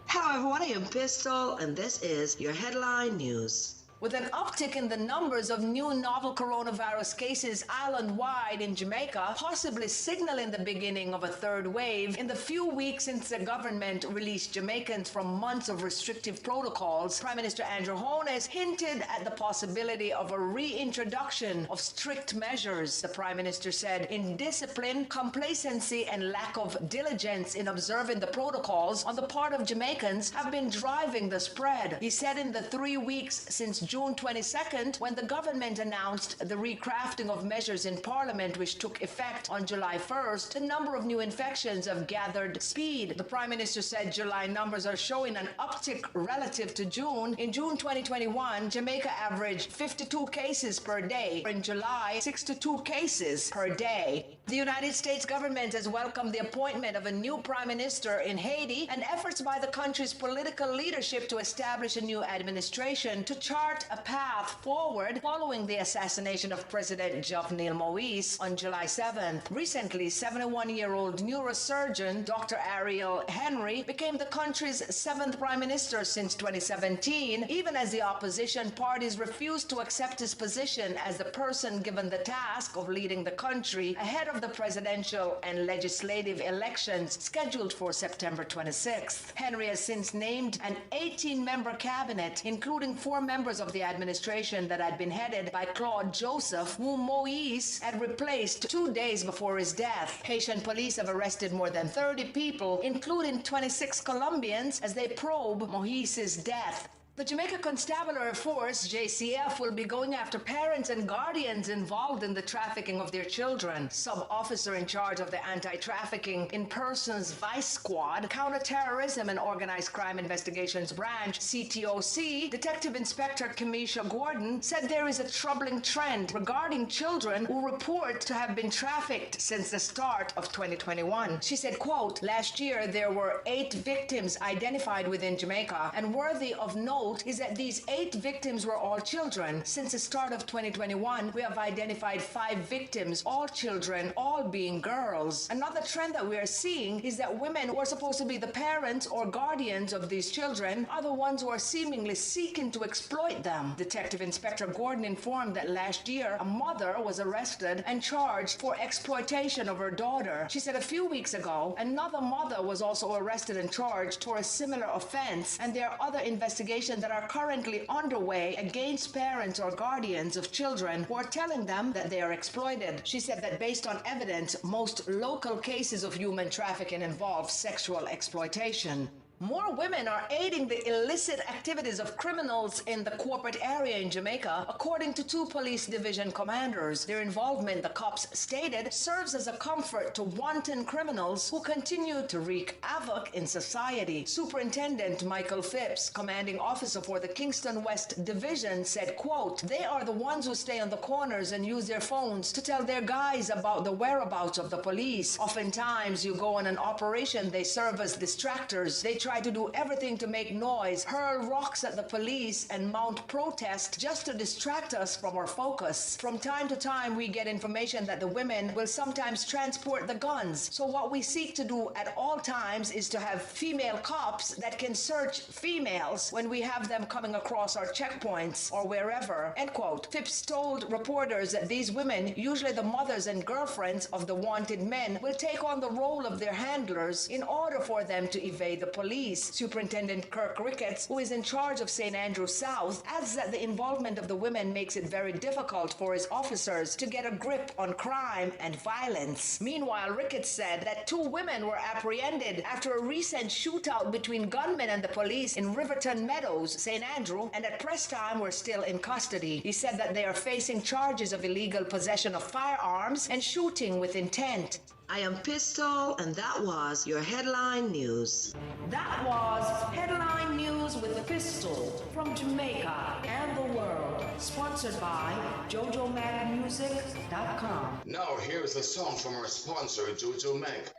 S15: Hello everyone, I am Pistol and this is your Headline News.
S14: With an uptick in the numbers of new novel coronavirus cases island-wide in Jamaica, possibly signaling the beginning of a third wave, in the few weeks since the government released Jamaicans from months of restrictive protocols, Prime Minister Andrew Holness hinted at the possibility of a reintroduction of strict measures. The Prime Minister said indiscipline, complacency, and lack of diligence in observing the protocols on the part of Jamaicans have been driving the spread. He said in the 3 weeks since June 22nd, when the government announced the recrafting of measures in Parliament which took effect on July 1st, the number of new infections have gathered speed. The Prime Minister said July numbers are showing an uptick relative to June. In June 2021, Jamaica averaged 52 cases per day. In July, 62 cases per day. The United States government has welcomed the appointment of a new Prime Minister in Haiti and efforts by the country's political leadership to establish a new administration to chart a path forward following the assassination of President Jovenel Moïse on July 7th. Recently, 71-year-old neurosurgeon Dr. Ariel Henry became the country's 7th prime minister since 2017, even as the opposition parties refused to accept his position as the person given the task of leading the country ahead of the presidential and legislative elections scheduled for September 26th. Henry has since named an 18-member cabinet, including 4 members of the administration that had been headed by Claude Joseph, whom Moïse had replaced 2 days before his death. Haitian police have arrested more than 30 people, including 26 Colombians, as they probe Moïse's death. The Jamaica Constabulary Force, JCF, will be going after parents and guardians involved in the trafficking of their children. Sub-officer in charge of the Anti-Trafficking in Persons Vice Squad, Counterterrorism and Organized Crime Investigations Branch, CTOC, Detective Inspector Kamisha Gordon, said there is a troubling trend regarding children who report to have been trafficked since the start of 2021. She said, quote, last year there were 8 victims identified within Jamaica, and worthy of note is that these 8 victims were all children. Since the start of 2021, we have identified 5 victims, all children, all being girls. Another trend that we are seeing is that women who are supposed to be the parents or guardians of these children are the ones who are seemingly seeking to exploit them. Detective Inspector Gordon informed that last year, a mother was arrested and charged for exploitation of her daughter. She said a few weeks ago, another mother was also arrested and charged for a similar offense, and there are other investigations that are currently underway against parents or guardians of children who are telling them that they are exploited. She said that based on evidence, most local cases of human trafficking involve sexual exploitation. More women are aiding the illicit activities of criminals in the corporate area in Jamaica, according to 2 police division commanders. Their involvement, the cops stated, serves as a comfort to wanton criminals who continue to wreak havoc in society. Superintendent Michael Phipps, commanding officer for the Kingston West Division, said, quote, they are the ones who stay on the corners and use their phones to tell their guys about the whereabouts of the police. Oftentimes, you go on an operation, they serve as distractors. They try to do everything to make noise, hurl rocks at the police, and mount protest just to distract us from our focus. From time to time, we get information that the women will sometimes transport the guns. So what we seek to do at all times is to have female cops that can search females when we have them coming across our checkpoints or wherever. End quote. Phipps told reporters that these women, usually the mothers and girlfriends of the wanted men, will take on the role of their handlers in order for them to evade the police. Superintendent Kirk Ricketts, who is in charge of St. Andrew South, adds that the involvement of the women makes it very difficult for his officers to get a grip on crime and violence. Meanwhile, Ricketts said that 2 women were apprehended after a recent shootout between gunmen and the police in Riverton Meadows, St. Andrew, and at press time were still in custody. He said that they are facing charges of illegal possession of firearms and shooting with intent.
S15: I am Pistol, and that was your headline news.
S14: That was Headline News with Pistol from Jamaica and the world. Sponsored by JojoMagMusic.com.
S9: Now here's a song from our sponsor, Jojo Mag.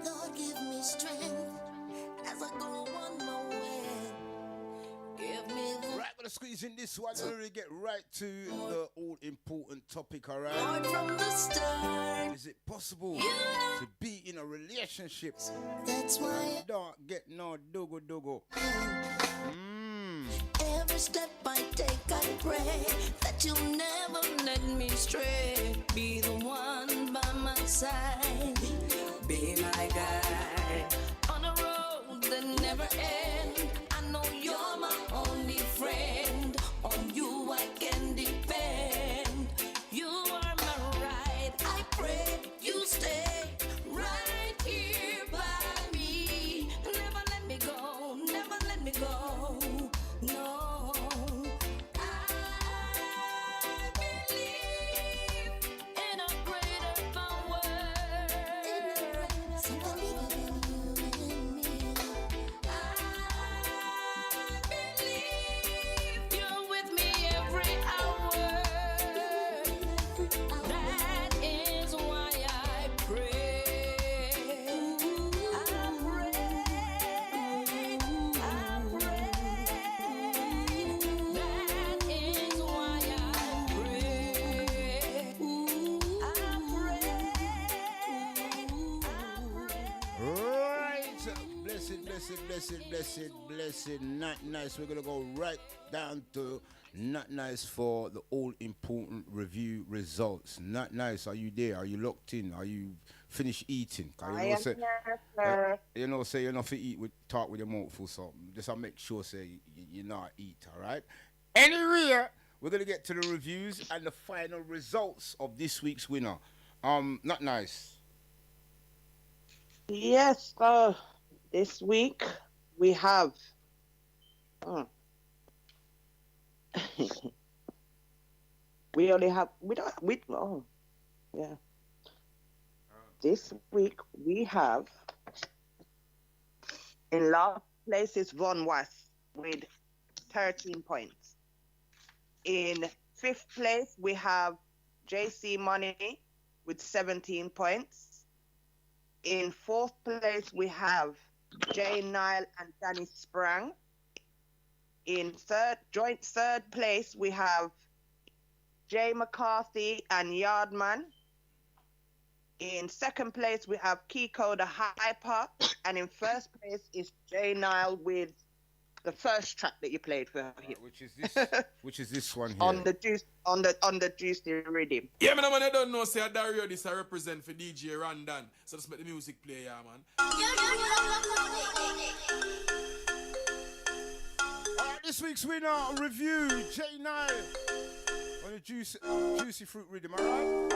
S22: Lord, give me strength as I go on my way. Give me the
S4: right, gonna squeeze in this one and really get right to the all-important topic, alright?
S22: Lord, from the start,
S4: is it possible to be in a relationship
S22: that's why
S4: don't get no dogo?
S22: Every step I take, I pray that you'll never let me stray. Be the one by my side, be my guide on a road that never ends. I know you're my only friend. On you I can depend. You are my ride. I pray you stay right here by me. Never let me go. Never let me go. No. I believe in a greater power. Something bigger than you and me. I believe you're with me every hour. That is why I pray. I pray. That is why I
S4: Right, blessed, not nice. We're gonna go right down to not nice for the all-important review results. Not nice. Are you there? Are you locked in? Are you finished eating?
S16: I am here, sir.
S4: Say you're not to eat with talk with your mouth full, so just to make sure say you're not eat. All right. Anyway, we're gonna get to the reviews and the final results of this week's winner. Not nice.
S16: Yes, this week we have We only have This week we have in last place is Von Was with 13 points. In 5th place we have JC Money with 17 points. In 4th place we have Jay Nile and Danny Sprang. In joint third place we have Jay McCarthy and Yardman. In 2nd place we have Kiko the Hyper, and in 1st place is Jay Nile with the first track that you played for him,
S4: which is this one here
S16: on the Juicy Rhythm.
S6: Yeah, man, I don't know. Say Dario, this I represent for DJ Rondon, so let's make the music play, yeah, man.
S4: This week's winner review, Jay Nile on the Juicy Fruit Rhythm, alright?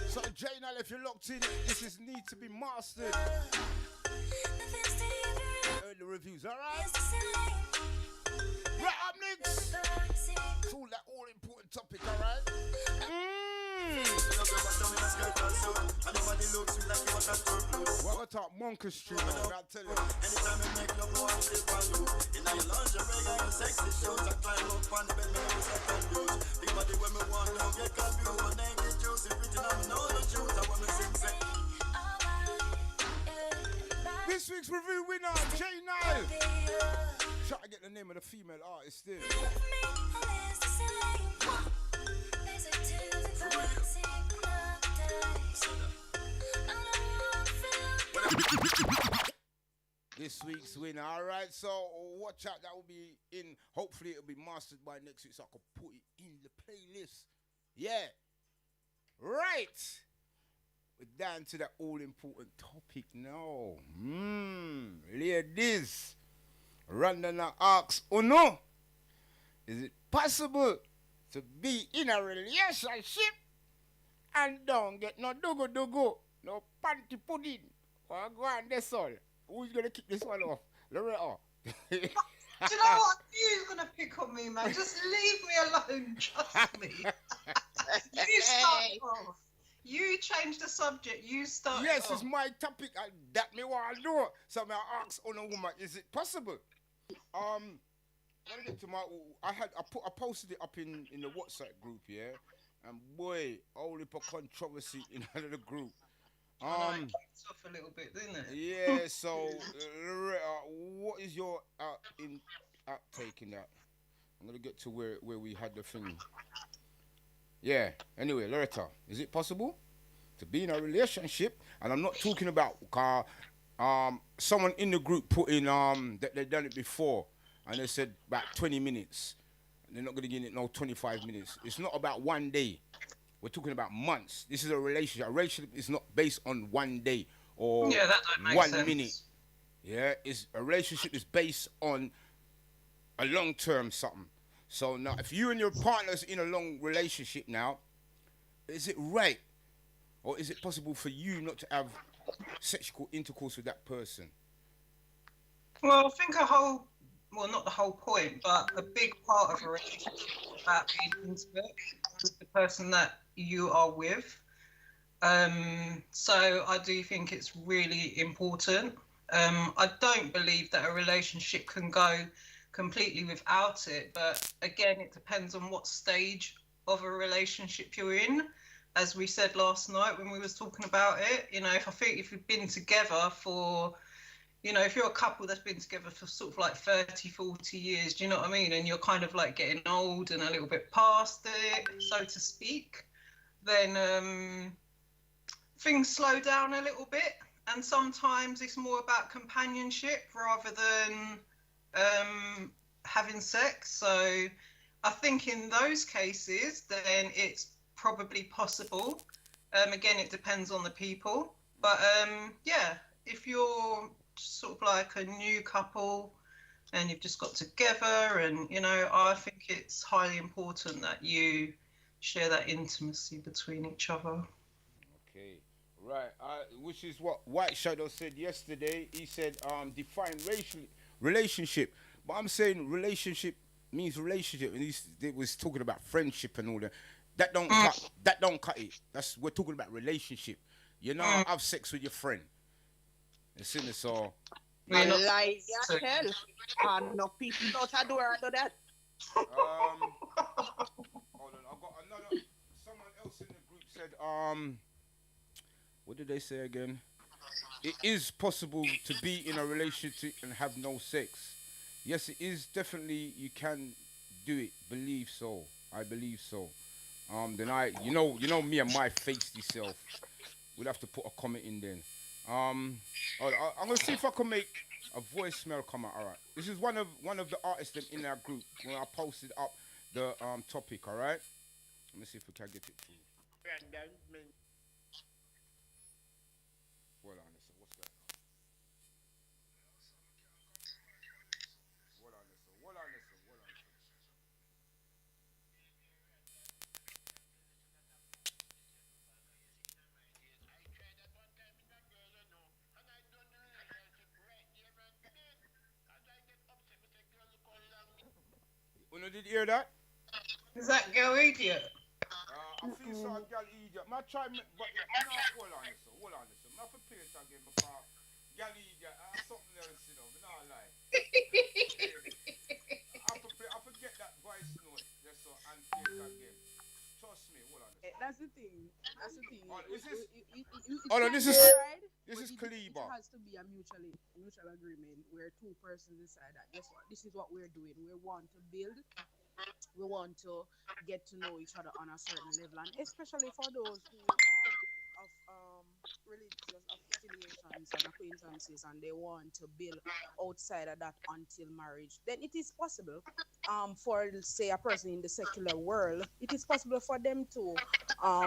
S4: So Jay Nile, if you're locked in, this is need to be mastered. The reviews, alright? Right up next. It's all that all important topic, alright? What I talk Monka Street, I'll tell you.
S12: Anytime you make love, I want to live on you. In your lingerie and your sexy shoes, I climb up on the bed, me never second use. Big body when me want, don't get confused. My name get juicy, pretty now me know the shoes. I want to sing, say.
S4: This week's review winner, Jay Nile. Try to get the name of the female artist there. This week's winner, alright, so watch out, that will be in, hopefully it'll be mastered by next week so I can put it in the playlist. Yeah. Right. We're down to that all-important topic now. Ladies, Rondon asks, oh no, is it possible to be in a relationship and don't get no dogo, no panty pudding, or go on this all? Who's going to kick this one off? Loretta.
S20: Do you know what? You're going to pick on me, man. Just leave me alone. Trust me. You start off. You change the subject. You start.
S4: Yes, it's my topic. That me want to do. So I ask on a woman, is it possible? When I get to I posted it up in the WhatsApp group, yeah. And boy, only for controversy in the group.
S20: It kicks off a little bit, didn't it?
S4: Yeah, so what is your outtake in that? I'm gonna get to where we had the thing. Yeah. Anyway, Loretta, is it possible to be in a relationship? And I'm not talking about someone in the group put in that they've done it before, and they said about 20 minutes. And they're not gonna give it no 25 minutes. It's not about one day. We're talking about months. This is a relationship. A relationship is not based on one day or 1 minute. Yeah, a relationship is based on a long-term something. So now, if you and your partner's in a long relationship now, is it right, or is it possible for you not to have sexual intercourse with that person?
S20: Well, I think not the whole point, but a big part of a relationship is about being intimate with the person that you are with. So I do think it's really important. I don't believe that a relationship can go completely without it, but again, it depends on what stage of a relationship you're in. As we said last night when we was talking about it, if you've been together for, if you're a couple that's been together for sort of like 30, 40 years, do you know what I mean? And you're kind of like getting old and a little bit past it, so to speak, then things slow down a little bit. And sometimes it's more about companionship rather than having sex. So I think in those cases, then it's probably possible. Again, it depends on the people. But if you're sort of like a new couple and you've just got together and, I think it's highly important that you share that intimacy between each other.
S4: Right. Which is what White Shadow said yesterday. He said, define racial relationship. But I'm saying relationship means relationship, and they was talking about friendship and all that. That don't cut. That don't cut it. We're talking about relationship. You know, have sex with your friend. It's in this all.
S16: I lie, yeah, tell. No people don't do that.
S4: Hold on, I've got another. Someone else in the group said, what did they say again? It is possible to be in a relationship and have no sex. Yes, it is definitely. You can do it. Believe so. I believe so. Then you know me and my feisty self. We'll have to put a comment in then. I'm gonna see if I can make a voicemail come out. All right. This is one of the artists them in our group when I posted up the topic. All right. Let me see if we can get it through. Hold on, listen. What's going on? Hold on, listen. Hold on, listen. Hold on, listen. You did hear that?
S20: Is that girl idiot?
S4: I feel so a girl idiot. I try, but no, hold on, listen. Hold on, listen. I'm not for play it again because girl idiot, something else, you know. I'm not lie. I forget that voice note, just so and play it again. Trust me, hold on.
S5: That's the thing. That's the thing.
S4: This is Kaliba.
S5: It has to be a mutual agreement where two persons decide that guess what, this is what we're doing. We want to build. We want to get to know each other on a certain level, and especially for those who are of religious affiliations and acquaintances, and they want to build outside of that until marriage. Then it is possible. For say a person in the secular world, it is possible for them to.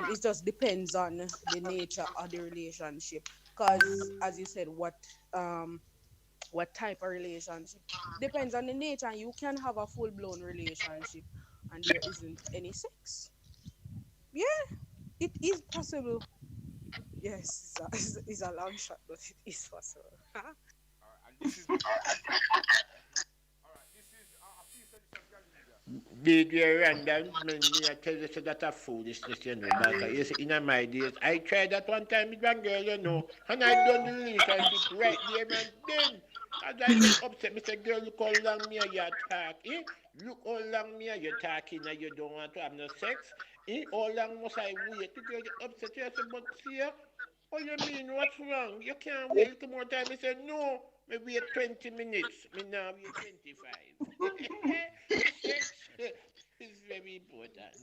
S5: It just depends on the nature of the relationship, because as you said, what type of relationship depends on the nature, and you can have a full-blown relationship and there isn't any sex. Yeah, it is possible. Yes, it's a long shot, but it is possible.
S13: DJ Rondon, me I tell you so that a foolishness, you know, because you see, in my days, I tried that one time with one girl, you know, and I done the relationship right there, man. Then, as I get upset, me say, girl, look how long me you talk, eh? Look how long me you talking and you don't want to have no sex, eh? How long must I wait? The girl get upset, you say, but see, what you mean, what's wrong? You can't wait a little more time. Me say, no, me wait 20 minutes, me now wait 25. Sex is very important.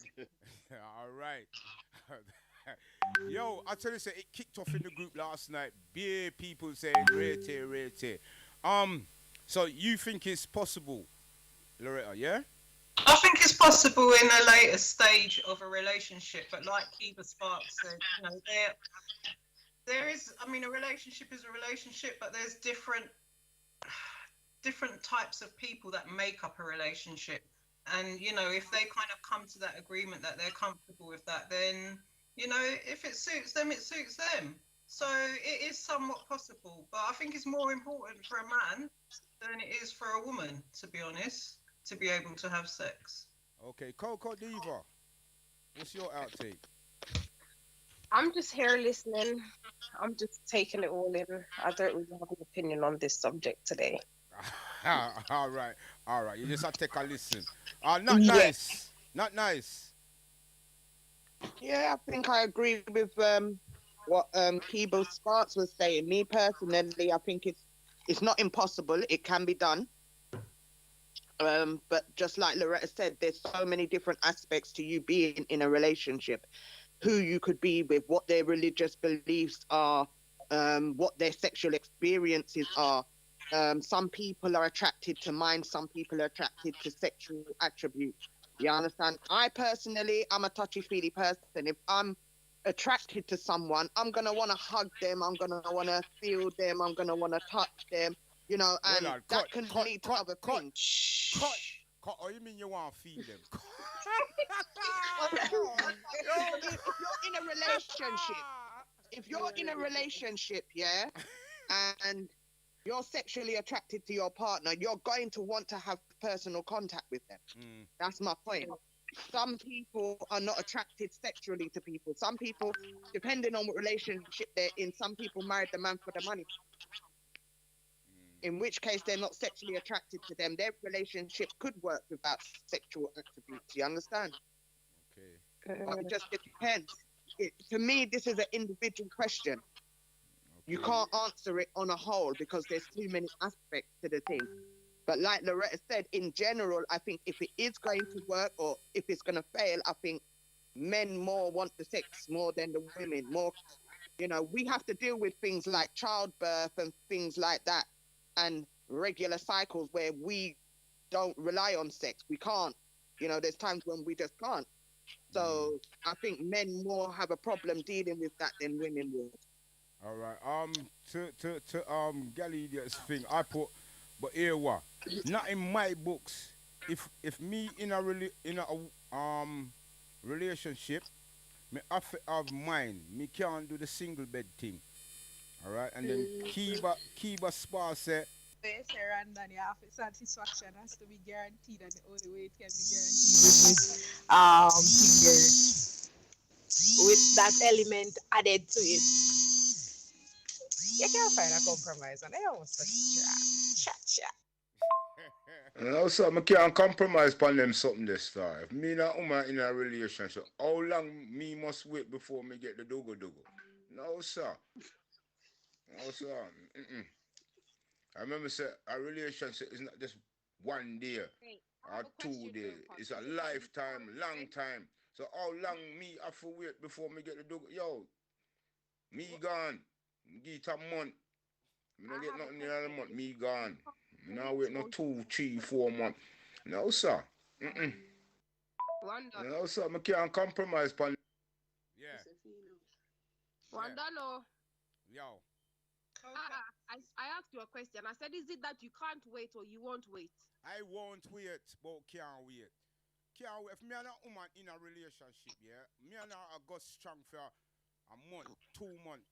S4: All right. Yo, I tell you, it kicked off in the group last night. Beer people saying rate. So you think it's possible, Loretta? Yeah.
S20: I think it's possible in a later stage of a relationship, but like Kiva Sparks said, you know, there is. I mean, a relationship is a relationship, but there's different types of people that make up a relationship. And, you know, if they kind of come to that agreement that they're comfortable with that, then, you know, if it suits them, it suits them. So it is somewhat possible. But I think it's more important for a man than it is for a woman, to be honest, to be able to have sex.
S4: Okay, Coco Diva, what's your outtake?
S19: I'm just here listening. I'm just taking it all in. I don't really have an opinion on this subject today.
S4: All right. You just have to take a listen. Not nice. Not nice.
S16: Yeah, I think I agree with what Keeble Sparks was saying. Me personally, I think it's not impossible. It can be done. But just like Loretta said, there's so many different aspects to you being in a relationship. Who you could be with, what their religious beliefs are, what their sexual experiences are. Some people are attracted to mind, some people are attracted to sexual attributes. You understand? I personally, I'm a touchy-feely person. If I'm attracted to someone, I'm going to want to hug them, I'm going to want to feel them, I'm going to want to touch them, you know, and that can lead to other things.
S4: Cut. Oh, you mean you want to feel them?
S16: If you're in a relationship, if you're in a relationship, yeah, and you're sexually attracted to your partner, you're going to want to have personal contact with them. That's my point. Some people are not attracted sexually to people. Some people, depending on what relationship they're in, some people married the man for the money. In which case, they're not sexually attracted to them. Their relationship could work without sexual attributes. You understand?
S4: Okay.
S16: But it just depends. To me, this is an individual question. You can't answer it on a whole because there's too many aspects to the thing. But like Loretta said, in general, I think if it is going to work or if it's going to fail, I think men more want the sex more than the women. More, we have to deal with things like childbirth and things like that and regular cycles where we don't rely on sex. We can't. There's times when we just can't. So I think men more have a problem dealing with that than women would.
S4: All right. To Galileo's thing, I put, but here what? Not in my books. If me in a relationship, me have to have mine. Me can't do the single bed thing. All right. And then Kiba Spa said.
S5: Yes, Rondon, your satisfaction has to be guaranteed, and the only way it can be guaranteed is with that element added to it. You can't find a compromise, and I almost cha.
S4: So I can't compromise upon them something this time. If me and a woman in a relationship, how long me must wait before me get the dogo? No, sir. I remember say a relationship is not just 1 day or 2 days. It's a lifetime, long time. So how long me have to wait before me get the dogo? Yo, me gone. Give it a month. Me don't get nothing in a month. Me gone. Me not wait no 2, 3, 4 months. No, sir. No, sir. I can't compromise upon. Yeah.
S5: Rondon,
S4: Yo.
S5: I asked you a question. I said, is it that you can't wait or you won't wait?
S4: I won't wait, but can't wait. Can't wait. If me and a woman in a relationship, yeah, me and her go strong for a month, 2 months,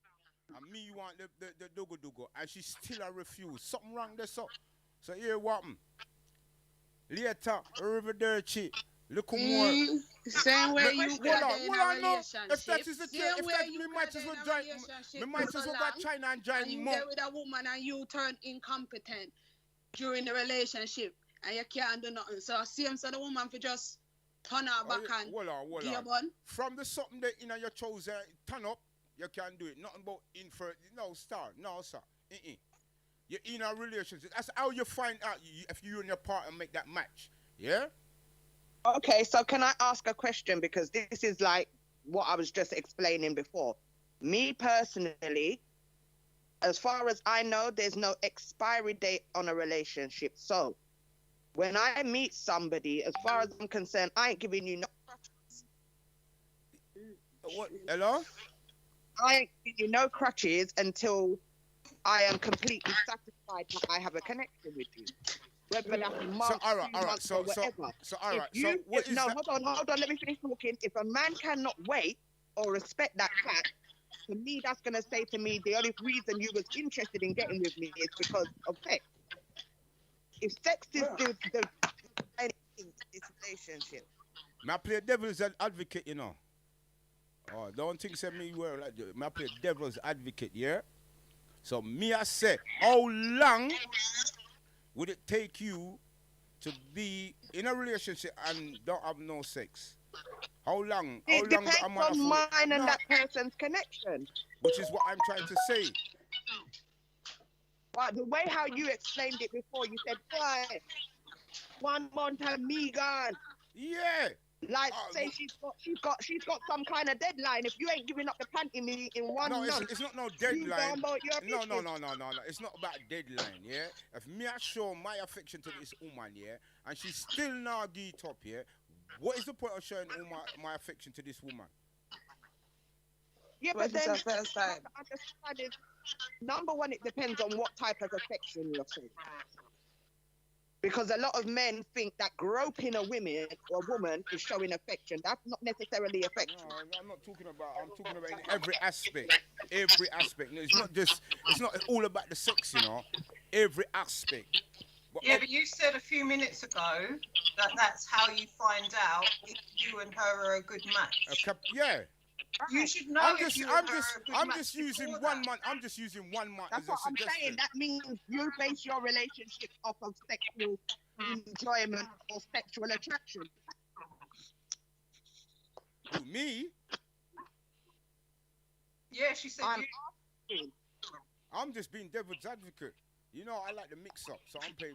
S4: and me want the dogo, and she still a refuse. Something wrong there, so. So here what? Later, River Dirty. Look more.
S5: Same way you got in a relationship.
S4: If that is the case, if that me might as well join, me might as well go China and join
S5: you
S4: more.
S5: get with a woman and you turn incompetent during the relationship and you can't do nothing. So same so the woman for just turn her back and give on.
S4: From the something that in your chose turn up, you can't do it. Nothing about no sir. You're in a relationship. That's how you find out if you and your partner make that match. Yeah?
S16: Okay, so can I ask a question? Because this is like what I was just explaining before. Me personally, as far as I know, there's no expiry date on a relationship. So when I meet somebody, as far as I'm concerned, I ain't giving you no crutches.
S4: What? Hello?
S16: I ain't giving you no crutches until I am completely satisfied that I have a connection with you. Whether that's months,
S4: so, all right,
S16: 2 months, or whatever. Hold on, let me finish talking. If a man cannot wait or respect that fact, to me, that's going to say to me, the only reason you was interested in getting with me is because of sex. If sex is the this relationship.
S4: I play devil's advocate, Oh, don't think say me were like I play devil's advocate, yeah? So me I say, how long would it take you to be in a relationship and don't have no sex? How long?
S16: It depends on mine and that person's connection.
S4: Which is what I'm trying to say.
S16: But the way how you explained it before, you said, boy, 1 month and me gone.
S4: Yeah.
S16: Like say she's got some kind of deadline. If you ain't giving up the panty me in 1 month,
S4: it's not no deadline. No. It's not about deadline, yeah. If me I show my affection to this woman, yeah, and she still not give it up, yeah. What is the point of showing all my affection to this woman?
S16: Yeah, but then first time. Understand is, number one, it depends on what type of affection you're showing. Because a lot of men think that groping a woman is showing affection. That's not necessarily affection.
S4: No, I'm talking about in every aspect. Every aspect. No, it's not all about the sex, you know. Every aspect.
S20: Yeah, but you said a few minutes ago that that's how you find out if you and her are a good match.
S4: Yeah.
S20: You should know
S4: I'm
S20: if
S4: just,
S20: you
S4: I'm
S20: and her
S4: just,
S20: are a good
S4: I'm
S20: match
S4: just using
S20: before
S4: one
S20: that.
S4: month. I'm just using 1 month
S16: That's
S4: as a
S16: what I'm
S4: suggestion.
S16: saying. That means you base your relationship off of sexual enjoyment or sexual attraction.
S4: Who, me?
S20: Yeah, she said you.
S4: I'm just being devil's advocate. You know, I like to mix up, so I'm playing.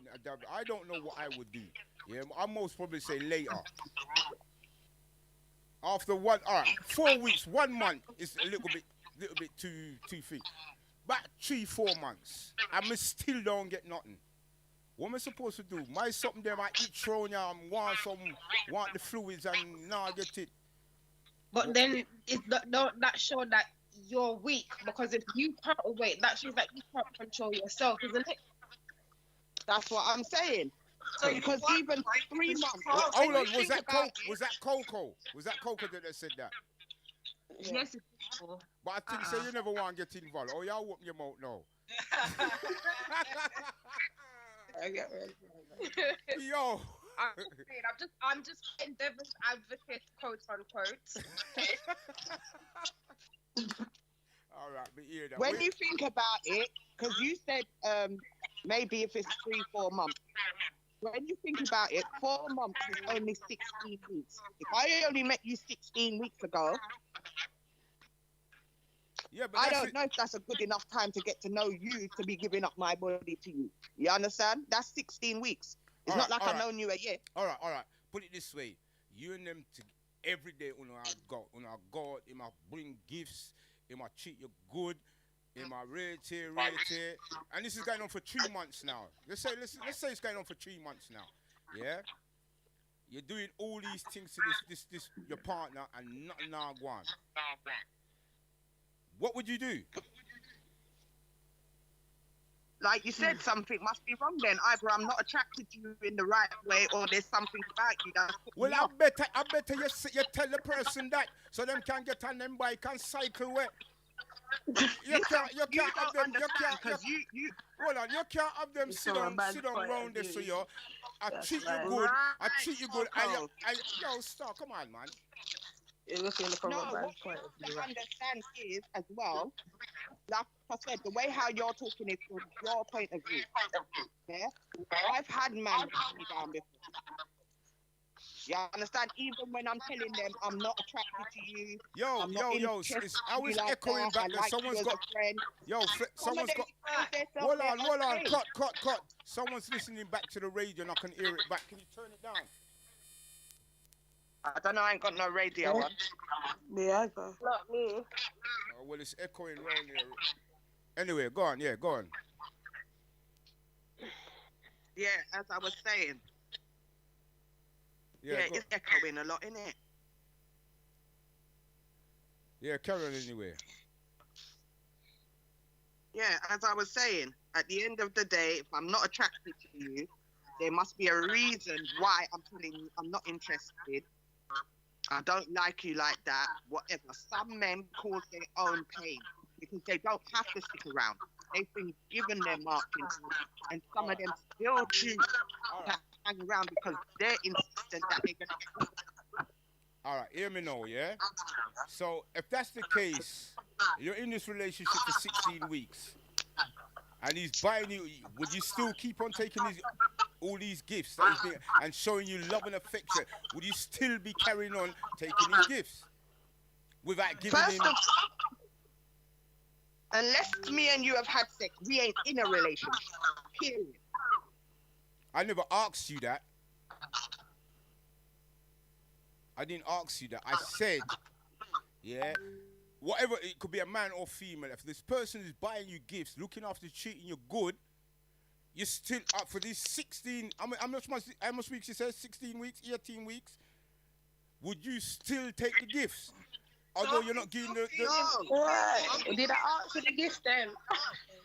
S4: I don't know what I would do. Yeah, I most probably say later. After 4 weeks, 1 month is a little bit too thick. About 3-4 months, I still don't get nothing. What am I supposed to do? My something there might eat thrown want the fluids and now I get it.
S19: But then don't that show that you're weak? Because if you can't wait, that shows that you can't control yourself, isn't it?
S16: That's what I'm saying.
S19: So
S16: because even 3 months.
S4: Hold on, was that Coco? Was that Coco that said that?
S19: Yes.
S4: But I think say you never want to get involved. Oh, y'all open your mouth now. Yo.
S19: I'm just playing devil's advocate, quote unquote.
S4: All right, but hear that.
S16: When you think about it, because you said maybe if it's 3-4 months. When you think about it, 4 months is only 16 weeks. If I only met you 16 weeks ago,
S4: yeah, but
S16: I don't know if that's a good enough time to get to know you to be giving up my body to you. You understand? That's 16 weeks. It's not like I've known you a year.
S4: All right. Put it this way. You and them every day when I go, in my bring gifts, in my treat you good, in my rate here. And this is going on for 3 months now. Let's say it's going on for 3 months now. Yeah? You're doing all these things to this your partner and nothing now go on. What would you do?
S16: Like you said, something must be wrong then. Either I'm not attracted to you in the right way or there's something about you that's
S4: Well, I better you tell the person that so them can get on them bike and cycle away. You can't have them. Hold on, you can't have them sit down round this so you. I treat you good. I treat you good. Yo, stop. Come on, man.
S16: What you understand is as well, like I said, the way how you're talking is from your point of view. Yeah, I've had man put me down before. You understand? Even when I'm telling them I'm not attracted to you.
S4: Yo, I was echoing back there. Someone's got. Someone's got. Hold on. Cut. Someone's listening back to the radio and I can hear it back. Can you turn it down?
S16: I don't know, I ain't got no radio on.
S19: Yeah, I got. Not me.
S4: Oh, well, it's echoing around here. Anyway, go on. Yeah, go on.
S16: Yeah, as I was saying.
S4: Yeah,
S16: it's echoing a lot, innit?
S4: Yeah, carry on anyway.
S16: Yeah, as I was saying, at the end of the day, if I'm not attracted to you, there must be a reason why I'm telling you I'm not interested. I don't like you like that, whatever. Some men cause their own pain because they don't have to stick around. They've been given their markings, and some of them still choose to hang around because they're insistent that they're going to get.
S4: All right, hear me now, yeah? So, if that's the case, you're in this relationship for 16 weeks, and he's buying you, would you still keep on taking all these gifts that he's doing and showing you love and affection? Would you still be carrying on taking his gifts without giving him?
S16: Unless me and you have had sex, we ain't in a relationship. Period.
S4: I never asked you that. I didn't ask you that. I said, yeah, whatever, it could be a man or female. If this person is buying you gifts, looking after you, treating you good, you're still up for these 16, how much weeks you said? 16 weeks, 18 weeks? Would you still take the gifts? Although you're not giving the...
S19: Did I ask for the gift then?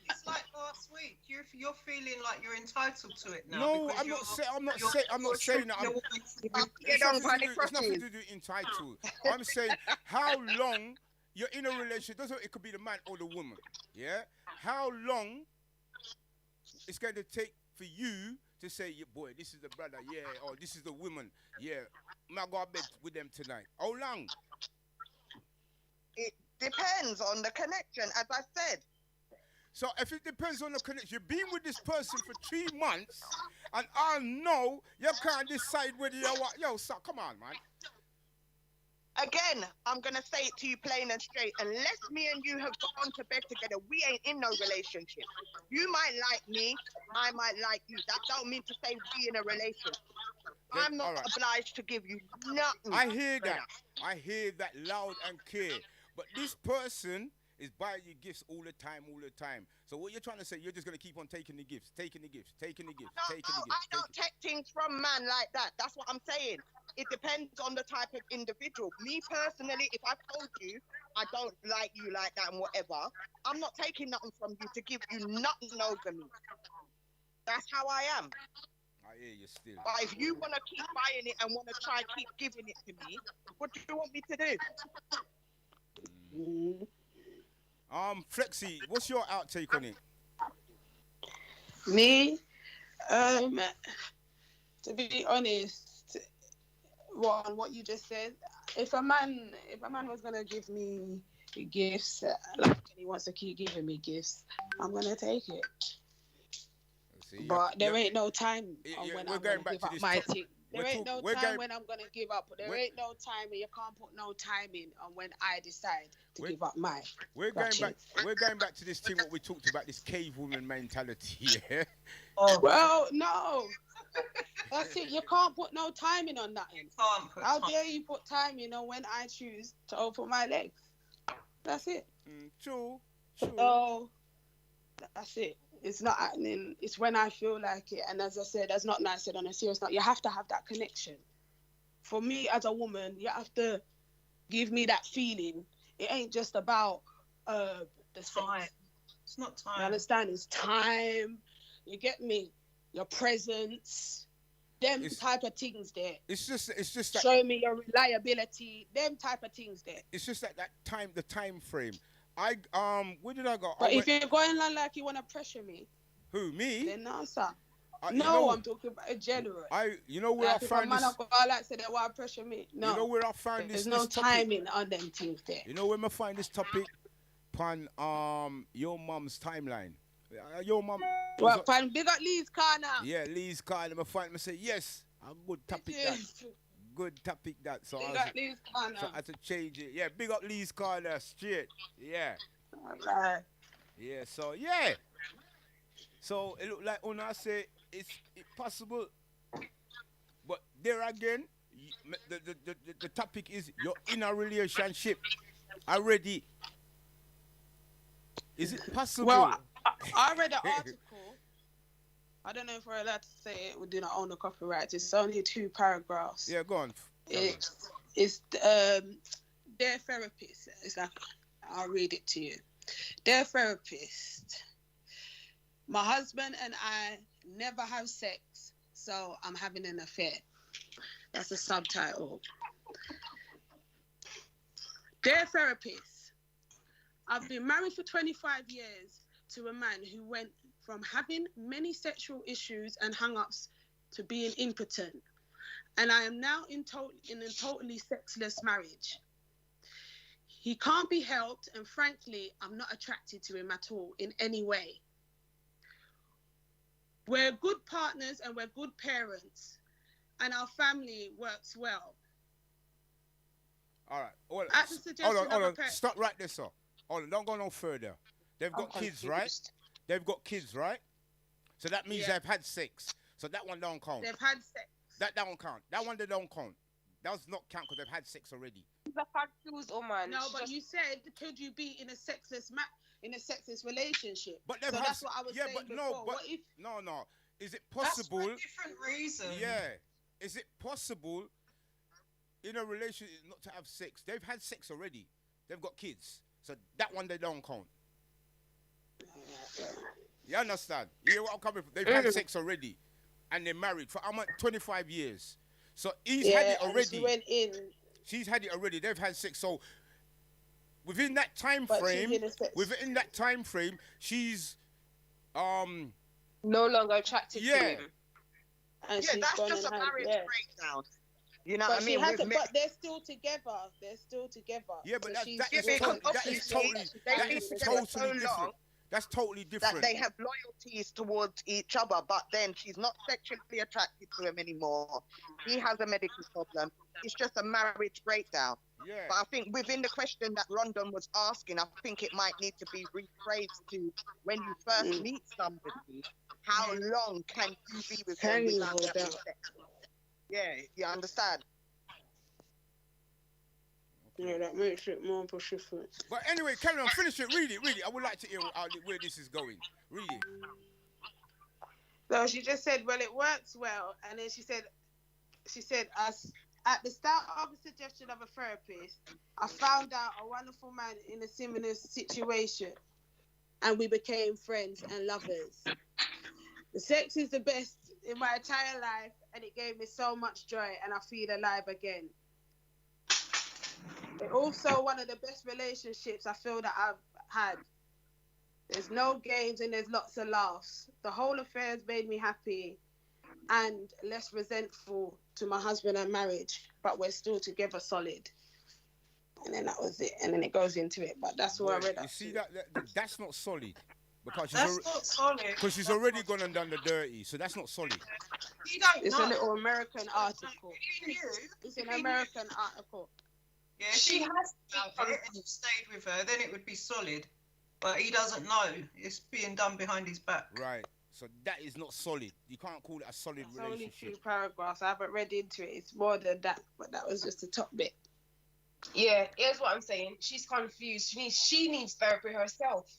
S20: It's like last week. You're feeling feeling like you're entitled to it now.
S4: No,
S20: because
S4: I'm
S20: you're-
S4: not saying. I'm not
S20: you're-
S4: saying. I'm not
S20: you're
S4: saying that.
S20: treating
S4: I'm,
S20: a woman to give you-
S4: it's nothing to do entitled. I'm saying how long you're in a relationship. Doesn't it could be the man or the woman. Yeah. How long it's going to take for you to say, yeah, boy, this is the brother, yeah, or this is the woman, yeah. I'm gonna go to bed with them tonight. How long?
S16: It depends on the connection, as I said.
S4: So if it depends on the connection, you've been with this person for 3 months, and I know you can't decide whether you want. Yo, so come on, man.
S16: Again, I'm going to say it to you plain and straight. Unless me and you have gone to bed together, we ain't in no relationship. You might like me, I might like you. That don't mean to say we in a relationship. I'm not obliged to give you nothing.
S4: I hear that. I hear that loud and clear. But this person is buying you gifts all the time. So what you're trying to say, you're just going to keep on taking the gifts.
S16: No, I don't take things from man like that. That's what I'm saying. It depends on the type of individual. Me personally, if I told you I don't like you like that and whatever, I'm not taking nothing from you to give you nothing over me. That's how I am.
S4: I hear you still.
S16: But if you want to keep buying it and want to try and keep giving it to me, what do you want me to do?
S4: Flexi, what's your outtake on it?
S5: Me, to be honest, what you just said, if a man was gonna give me gifts, like he wants to keep giving me gifts, I'm gonna take it.
S4: See,
S5: but there ain't no time when I'm gonna give up my thing. There ain't no time when I'm gonna give up. There ain't no time, and you can't put no time in on when I decide to give up my.
S4: We're going back to this thing what we talked about, this cave woman mentality. Yeah.
S5: Oh well, no. That's it. You can't put no timing on nothing. How dare you put timing on when I choose to open my legs? That's it.
S4: True.
S5: So that's it. It's not happening. It's when I feel like it. And as I said, that's not nice said on a serious note. You have to have that connection. For me as a woman, you have to give me that feeling. It ain't just about the time.
S20: It's not time.
S5: You understand? It's time. You get me? Your presence. Them type of things there.
S4: It's just that,
S5: show me your reliability. Them type of things there.
S4: It's just that time, the time frame. Where did I go?
S5: But if you're going on like you want to pressure me.
S4: Who, me?
S5: Then no, sir.
S4: No,
S5: I'm talking about a general.
S4: You know where
S5: like
S4: I found this.
S5: I like say they want to pressure me. No.
S4: You know where I found this.
S5: There's no
S4: topic?
S5: timing on them things there.
S4: You know where I find this topic? On your mom's timeline. Your mom.
S5: Well, big up Lee's car now.
S4: Yeah, Lee's car. I find me say yes. A good topic that. Good topic that. So
S5: big up Lee's car now.
S4: So I had to change it. Yeah, big up Lee's car there, straight. Yeah.
S5: Alright.
S4: Yeah. So yeah. So it look like when I say it's possible, but there again, the topic is you're in a relationship already. Is it possible?
S5: Well, I read an article. I don't know if we're allowed to say it. We do not own the copyright. It's only 2 paragraphs.
S4: Yeah, go on.
S5: It's their therapist. It's like, I'll read it to you. Dear therapist, my husband and I never have sex, so I'm having an affair. That's the subtitle. Dear therapist, I've been married for 25 years to a man who went from having many sexual issues and hang-ups to being impotent. And I am now in a totally sexless marriage. He can't be helped, and frankly, I'm not attracted to him at all in any way. We're good partners and we're good parents, and our family works well.
S4: All right.
S5: At the suggestion
S4: hold on. Stop right there, sir. Hold on, don't go no further. They've got kids, right? They've got kids, right? So that means they've had sex. So that one don't count.
S5: They've had sex.
S4: That don't count. That one they don't count. That does not count because they've had sex already.
S19: He's a confused woman.
S5: No, but you said, could you be in a sexless relationship?
S4: But
S5: so that's what I was saying
S4: but
S5: before.
S4: no, but
S5: what if?
S4: No. Is it possible?
S20: That's for a different reason.
S4: Yeah. Is it possible in a relationship not to have sex? They've had sex already. They've got kids. So that one they don't count. You understand? You hear what I'm coming from? They've had sex already, and they're married for 25 years. So he's had it already.
S19: She went in.
S4: She's had it already. They've had sex. So within that time frame, she's
S19: no longer attracted to him. And
S16: yeah, that's just a marriage breakdown. You know what I mean?
S19: But they're still together.
S4: Yeah, but
S19: so
S4: that is totally different. That's totally different.
S16: That they have loyalties towards each other, but then she's not sexually attracted to him anymore. He has a medical problem. It's just a marriage breakdown.
S4: Yeah.
S16: But I think within the question that Rondon was asking, I think it might need to be rephrased to when you first meet somebody, how long can you be with them without having sex? Yeah, you understand?
S19: Yeah, that makes it more specific.
S4: But anyway, carry on, finish it, read it. I would like to hear where this is going. Read it.
S19: So she just said, well, it works well. And then she said, at the start of a suggestion of a therapist, I found out a wonderful man in a similar situation. And we became friends and lovers. The sex is the best in my entire life, and it gave me so much joy, and I feel alive again. It's also one of the best relationships I feel that I've had. There's no games and there's lots of laughs. The whole affair has made me happy and less resentful to my husband and marriage, but we're still together solid. And then that was it. And then it goes into it, but that's what I read.
S4: You see, that's not solid. Because
S20: not solid.
S4: Because she's already gone and done the dirty, so that's not solid.
S19: It's a little American article. It's an American article.
S20: Yeah, she has stayed with her, then it would be solid. But he doesn't know. It's being done behind his back.
S4: Right. So that is not solid. You can't call it a solid relationship.
S19: It's only 2 paragraphs. I haven't read into it. It's more than that, but that was just the top bit.
S1: Yeah, here's what I'm saying. She's confused. She needs therapy herself.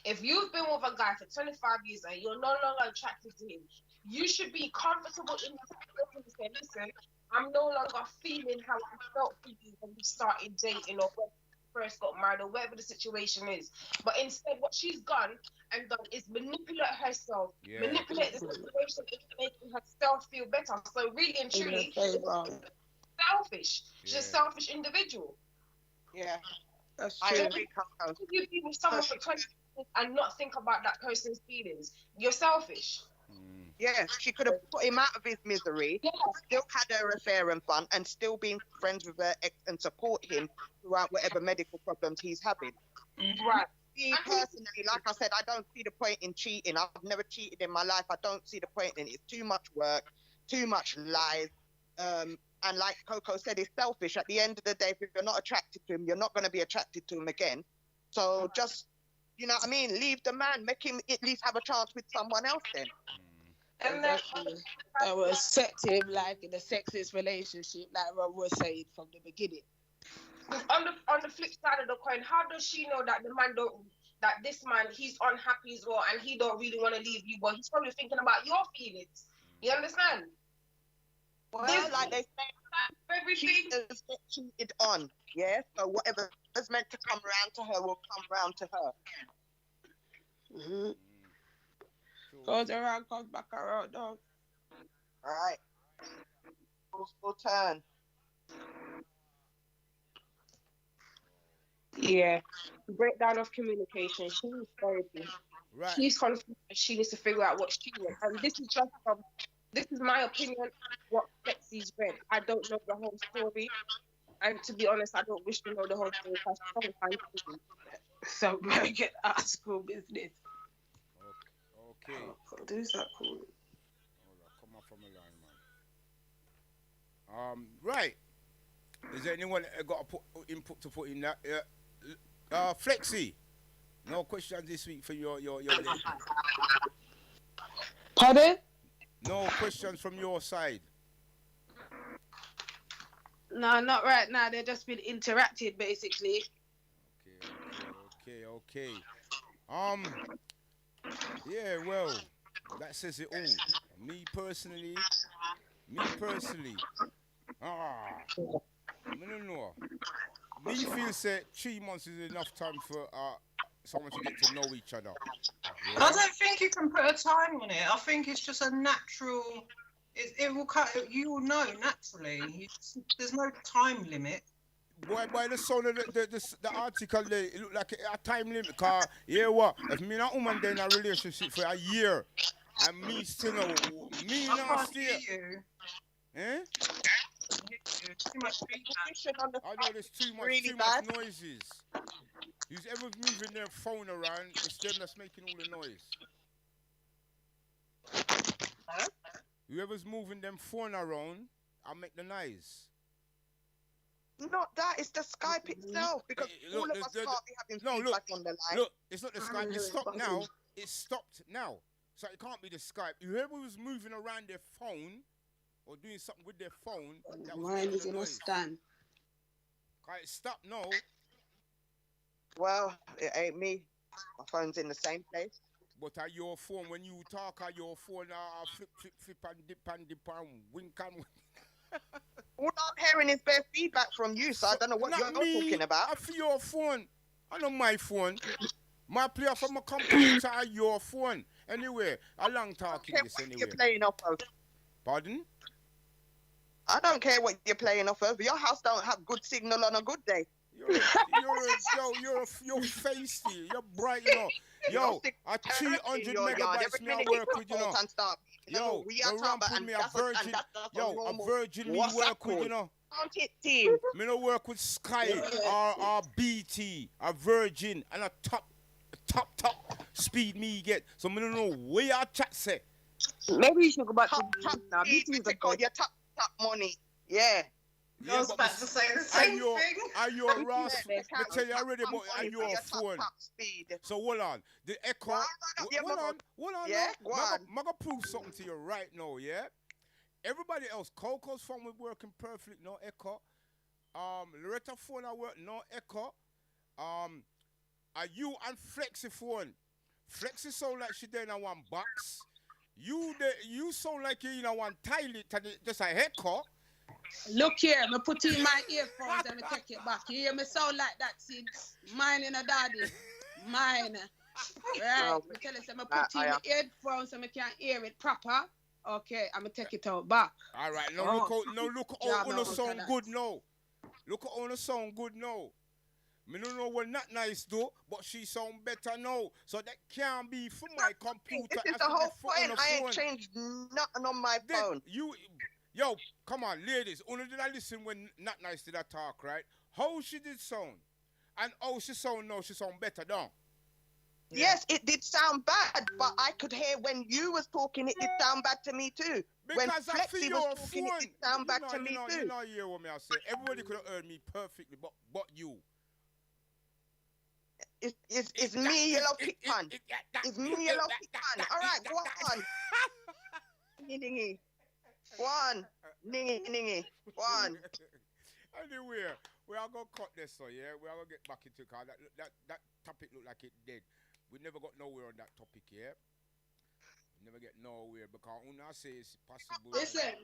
S1: If you've been with a guy for 25 years and you're no longer attracted to him, you should be comfortable in yourself and say, listen, I'm no longer feeling how I felt for you when we started dating or when we first got married or whatever the situation is. But instead, what she's done is manipulate herself, manipulate the situation into making herself feel better. So really and truly, she's selfish. She's a selfish individual.
S19: Yeah, that's
S16: true.
S1: I agree. You be with someone for 20 years and not think about that person's feelings. You're selfish.
S16: Yeah, she could have put him out of his misery, still had her affair and fun, and still been friends with her ex and support him throughout whatever medical problems he's having.
S1: Right.
S16: Me personally, like I said, I don't see the point in cheating. I've never cheated in my life. I don't see the point in it. It's too much work, too much lies. And like Coco said, it's selfish. At the end of the day, if you're not attracted to him, you're not going to be attracted to him again. So just, you know what I mean? Leave the man. Make him at least have a chance with someone else then.
S19: And that will set him like in a sexist relationship, like Rob was saying from the beginning.
S1: On the flip side of the coin, how does she know that this man, he's unhappy as well and he don't really want to leave you, but he's probably thinking about your feelings. You understand?
S16: Well, like they say, cheaters get cheated on, yeah? So whatever is meant to come round to her will come round to her.
S19: Mm-hmm. Goes around, comes back around, dog.
S16: All right. Full turn.
S1: Yeah. Breakdown of communication. She needs therapy.
S4: Right.
S1: She's confused. She needs to figure out what she wants. And this is my opinion, what Lexi's read. I don't know the whole story. And to be honest, I don't wish to know the whole story because sometimes
S19: so very good article business.
S4: Okay.
S19: Who's that called?
S4: Come on from the line, man. Right. Is there anyone got input to put in that? Flexi. No questions this week for your
S19: Pardon?
S4: No questions from your side.
S19: No, not right now. They've just been interacted, basically.
S4: Okay. Yeah, well, that says it all. Me personally, I don't know. Me feel say 3 months is enough time for someone to get to know each other.
S20: I don't think you can put a time on it. I think it's just a natural. It will cut. You will know naturally. There's no time limit.
S4: Boy, by the sound of the article there, it look like a time limit. Cause yeah, what? If me and a woman then in a relationship for a year, and me still know, me
S20: I
S4: not
S20: can't
S4: still.
S20: hear you.
S4: Eh?
S20: Too much feedback.
S4: I know there's too much noises. Who's ever moving their phone around, it's them that's making all the noise.
S16: Huh?
S4: Whoever's moving them phone around, I make the noise.
S16: Not that, it's the Skype itself, because all of us can't be having feedback on the line.
S4: Look, it's not the Skype, it's stopped now. It's stopped now. So it can't be the Skype. Whoever was moving around their phone or doing something with their phone, that was
S5: Mine is
S4: the
S5: in a
S4: noise.
S5: stand.
S4: It stopped now.
S16: Well, it ain't me. My phone's in the same place.
S4: But are your phone, when you talk, are your phone flip and dip and wink and wink?
S16: All I'm hearing is bare feedback from you, so I don't know what you're talking about.
S4: I feel your phone. I know my phone. My player from my computer are your phone. Anyway, a long talking this anyway.
S16: You're playing off of.
S4: Pardon?
S16: I don't care what you're playing off of. Your house don't have good signal on a good day.
S4: You're feisty. You're bright, you know. Yo, a 300 megabytes me I work with, you know. Yo, the ramp with me a virgin. Yo, a virgin me work with, you know. Me no work with Sky or BT, a virgin, and a top speed me get. So me don't know where your chat say.
S19: Maybe you should go back to
S16: now. BT is your top money. Yeah.
S20: I was about to say the same thing.
S4: Are you a Ross? I tell you already, but are you a phone? So hold on. The echo. Hold on.
S16: Yeah,
S4: I'm gonna prove something to you right now, yeah? Everybody else, Coco's phone was working perfect, no echo. Loretta phone I work, no echo. Are you and Flexi phone? Flexi sound like she there in one box. You sound like you in one toilet and just a echo.
S5: Look here, me put in my earphones and me take it back. You hear me sound like that, Sid? Mine and a daddy. Mine. Right. Me tell you, me put in my earphones so me can hear it proper. Okay, I'm gonna take it out back.
S4: All right, look how on the sound good now. Look how on the sound good now. Me don't know what not nice though, but she sound better now. So that can't be from my computer.
S16: This is the whole point. I ain't changed nothing on my phone.
S4: Yo, come on, ladies. Only did I listen when not nice did I talk, right? How she did sound, and how she sound now, she sound better, don't?
S16: Yes, it did sound bad, but I could hear when you was talking, it did sound bad to me too.
S4: Because
S16: when
S4: I feel
S16: Flexi was talking, it did sound bad to me too.
S4: You know, hear what me I say. Everybody could have heard me perfectly, but you.
S16: It's me, yellow pick pan. It's me, yellow pick pan. All right, go on. Ningy. One. Ningy. One.
S4: Anyway, we are going to cut this, so yeah? We are going to get back into it, because that topic look like it dead. We never got nowhere on that topic, yeah? We never get nowhere, because when I say it's possible...
S5: Listen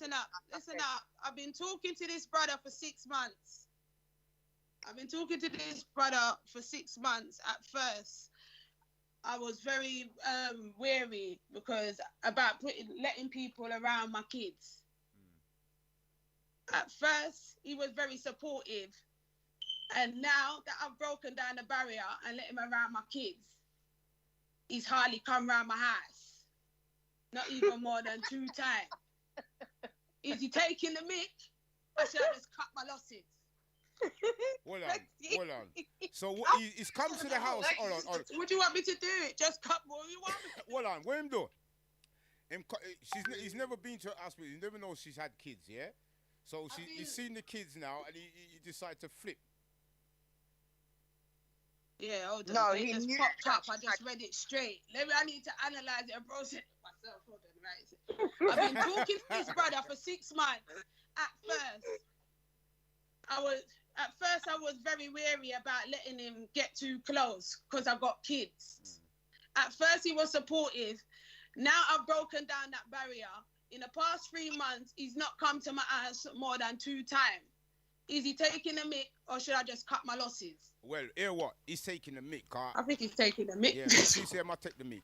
S5: up. I've been talking to this brother for 6 months. At first, I was very wary because about letting people around my kids. At first, he was very supportive. And now that I've broken down the barrier and let him around my kids, he's hardly come around my house. Not even more than 2 times. Is he taking the mic? I should have just cut my losses.
S4: Hold on. So he's come to the house. Hold on.
S5: What do you want me to do? Just cut more. You want me?
S4: Hold on. What him do? He's never been to a hospital. He never knows she's had kids. Yeah. So he's seen the kids now, and he decided to flip.
S5: Yeah. Hold on.
S16: No,
S5: he just
S16: knew
S5: popped up. I just read it straight. I need to analyze it and process it myself. Hold on. Right. I've been talking to this brother for 6 months. At first, I was very wary about letting him get too close because I've got kids. At first, he was supportive. Now I've broken down that barrier. In the past 3 months, he's not come to my house more than 2 times. Is he taking a mic or should I just cut my losses?
S4: Well, hear what? He's taking the mic, car.
S5: I think he's taking a mic.
S4: Yeah, she say I'ma take the mic.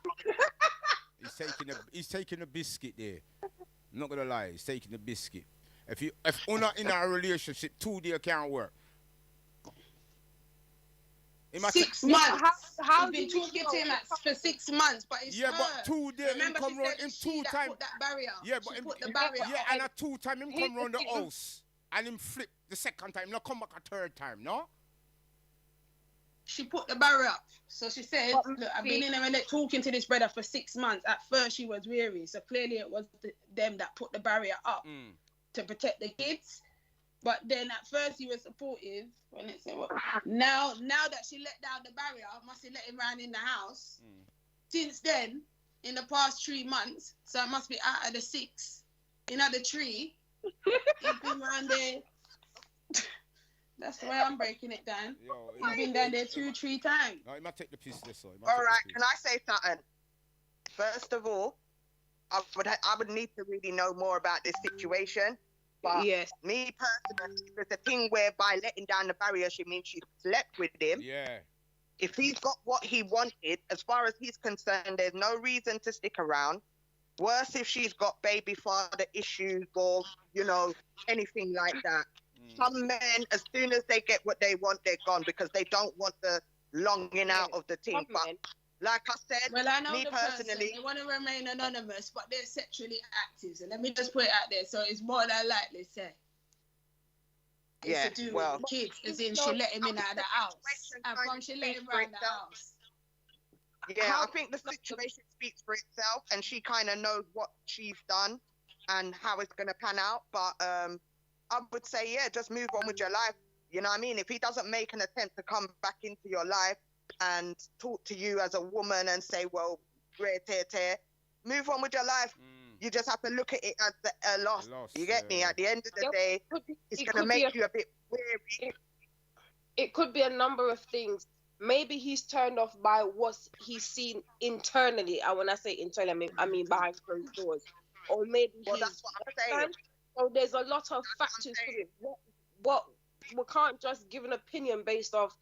S4: He's taking a biscuit there. I'm not gonna lie, he's taking the biscuit. If you're not in a relationship, 2 days can't work.
S5: 6 months. How been talking to him for 6 months, but it's her.
S4: But 2 days him come round him 2 times.
S5: Put that barrier.
S4: Yeah, but
S5: she put the barrier.
S4: Yeah, and a 2 times him come round the house and him flip the second time. Now come back a 3rd time, no?
S5: She put the barrier up. So she said, look, I've been in there talking to this brother for 6 months. At first she was weary, so clearly it was them that put the barrier up to protect the kids. But then at first he was supportive. When it said, well, now that she let down the barrier, must have let him round in the house. Since then, in the past 3 months, so it must be out of the 6, another 3, he's been round there. That's the way I'm breaking it down. He's been down there 2-3 times.
S4: No, he might take the piece this way.
S16: All right, can I say something? First of all, I would need to really know more about this situation. But me personally, there's a thing whereby letting down the barrier, she means she slept with him.
S4: Yeah.
S16: If he's got what he wanted, as far as he's concerned, there's no reason to stick around. Worse if she's got baby father issues or, anything like that. Some men, as soon as they get what they want, they're gone because they don't want the longing out of the thing. But like I said,
S5: well, I know
S16: me
S5: the
S16: personally,
S5: person, they want to remain anonymous, but they're sexually active. So let me just put it out there. So it's more than likely, say. It's to do with the kids, as in she let him in out of the house. And from she let him around the house.
S16: Yeah, I think the situation speaks for itself, and she kind of knows what she's done and how it's going to pan out. But I would say, just move on with your life. You know what I mean? If he doesn't make an attempt to come back into your life and talk to you as a woman and say, well, move on with your life. You just have to look at it as a loss. You get me? At the end of the day, it's going to make you a bit weary.
S19: It could be a number of things. Maybe he's turned off by what he's seen internally. And when I say internally, I mean behind closed doors. Or maybe
S16: that's what I'm saying.
S19: So there's a lot of factors to it. What we can't just give an opinion based off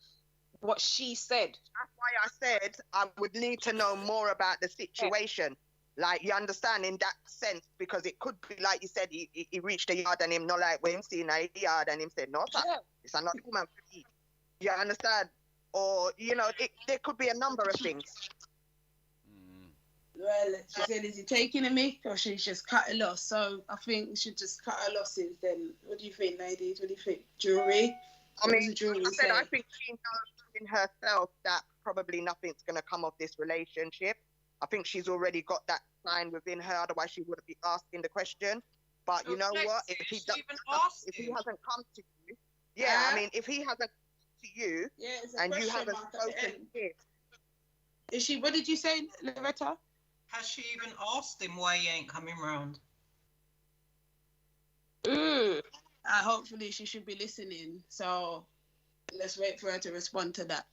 S19: what she said.
S16: That's why I said I would need to know more about the situation. Like, you understand, in that sense, because it could be, like you said, he reached the yard and him not like when him seen a yard and him said, no, sir, it's not human for me. You understand? Or, there could be a number of things.
S5: Well, she said, is he taking a mic or should he just cut a loss? So I think we should just cut our losses then. What do you think, ladies? What do you think? Jury?
S16: I mean, I think she knows in herself that probably nothing's going to come of this relationship. I think she's already got that sign within her, otherwise she wouldn't be asking the question. But you know what? If he hasn't come to you, I mean, if he hasn't come to you and you haven't spoken to him.
S5: Is she, what did you say, Loretta?
S20: Has she even asked him why he ain't coming round?
S5: Hopefully she should be listening. So let's wait for her to respond to that.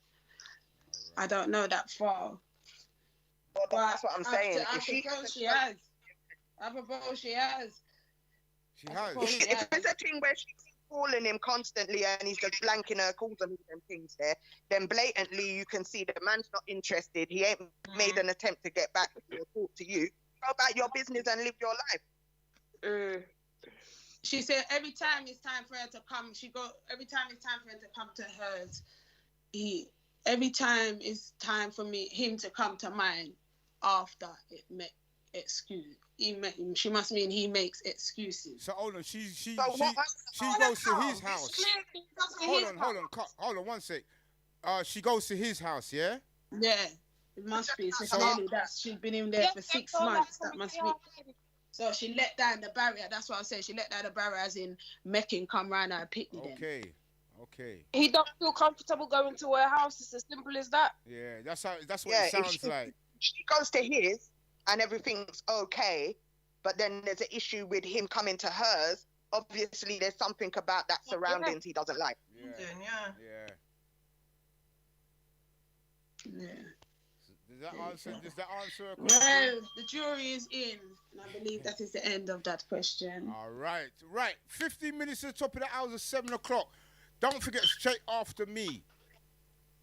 S5: I don't know that far.
S16: Well, that's what I'm saying.
S5: She has. I propose she has.
S4: She has.
S16: If it's a thing where she's calling him constantly and he's just blanking her calls and things there, then blatantly you can see the man's not interested. He ain't made an attempt to get back or talk to you. Go about your business and live your life.
S5: She said every time it's time for her to come, every time it's time for her to come to hers, every time it's time for him to come to mine after it met excuse. She must mean he makes excuses.
S4: So hold on, she goes to his house. Hold on, one sec. She goes to his house, yeah?
S5: Yeah, it must be. So clearly she's been in there for 6 months. That must be. So she let down the barrier. That's what I said. She let down the barrier as in making come round and pick me.
S4: Okay.
S19: He don't feel comfortable going to her house. It's as simple as that.
S4: Yeah, that's what it sounds like.
S16: She goes to his and everything's okay, but then there's an issue with him coming to hers. Obviously, there's something about that surroundings he doesn't like.
S4: Yeah. Does that answer a question?
S5: Well, the jury is in, and I believe that is the end of that question.
S4: All right. 15 minutes to the top of the hour, 7 o'clock. Don't forget, straight after me,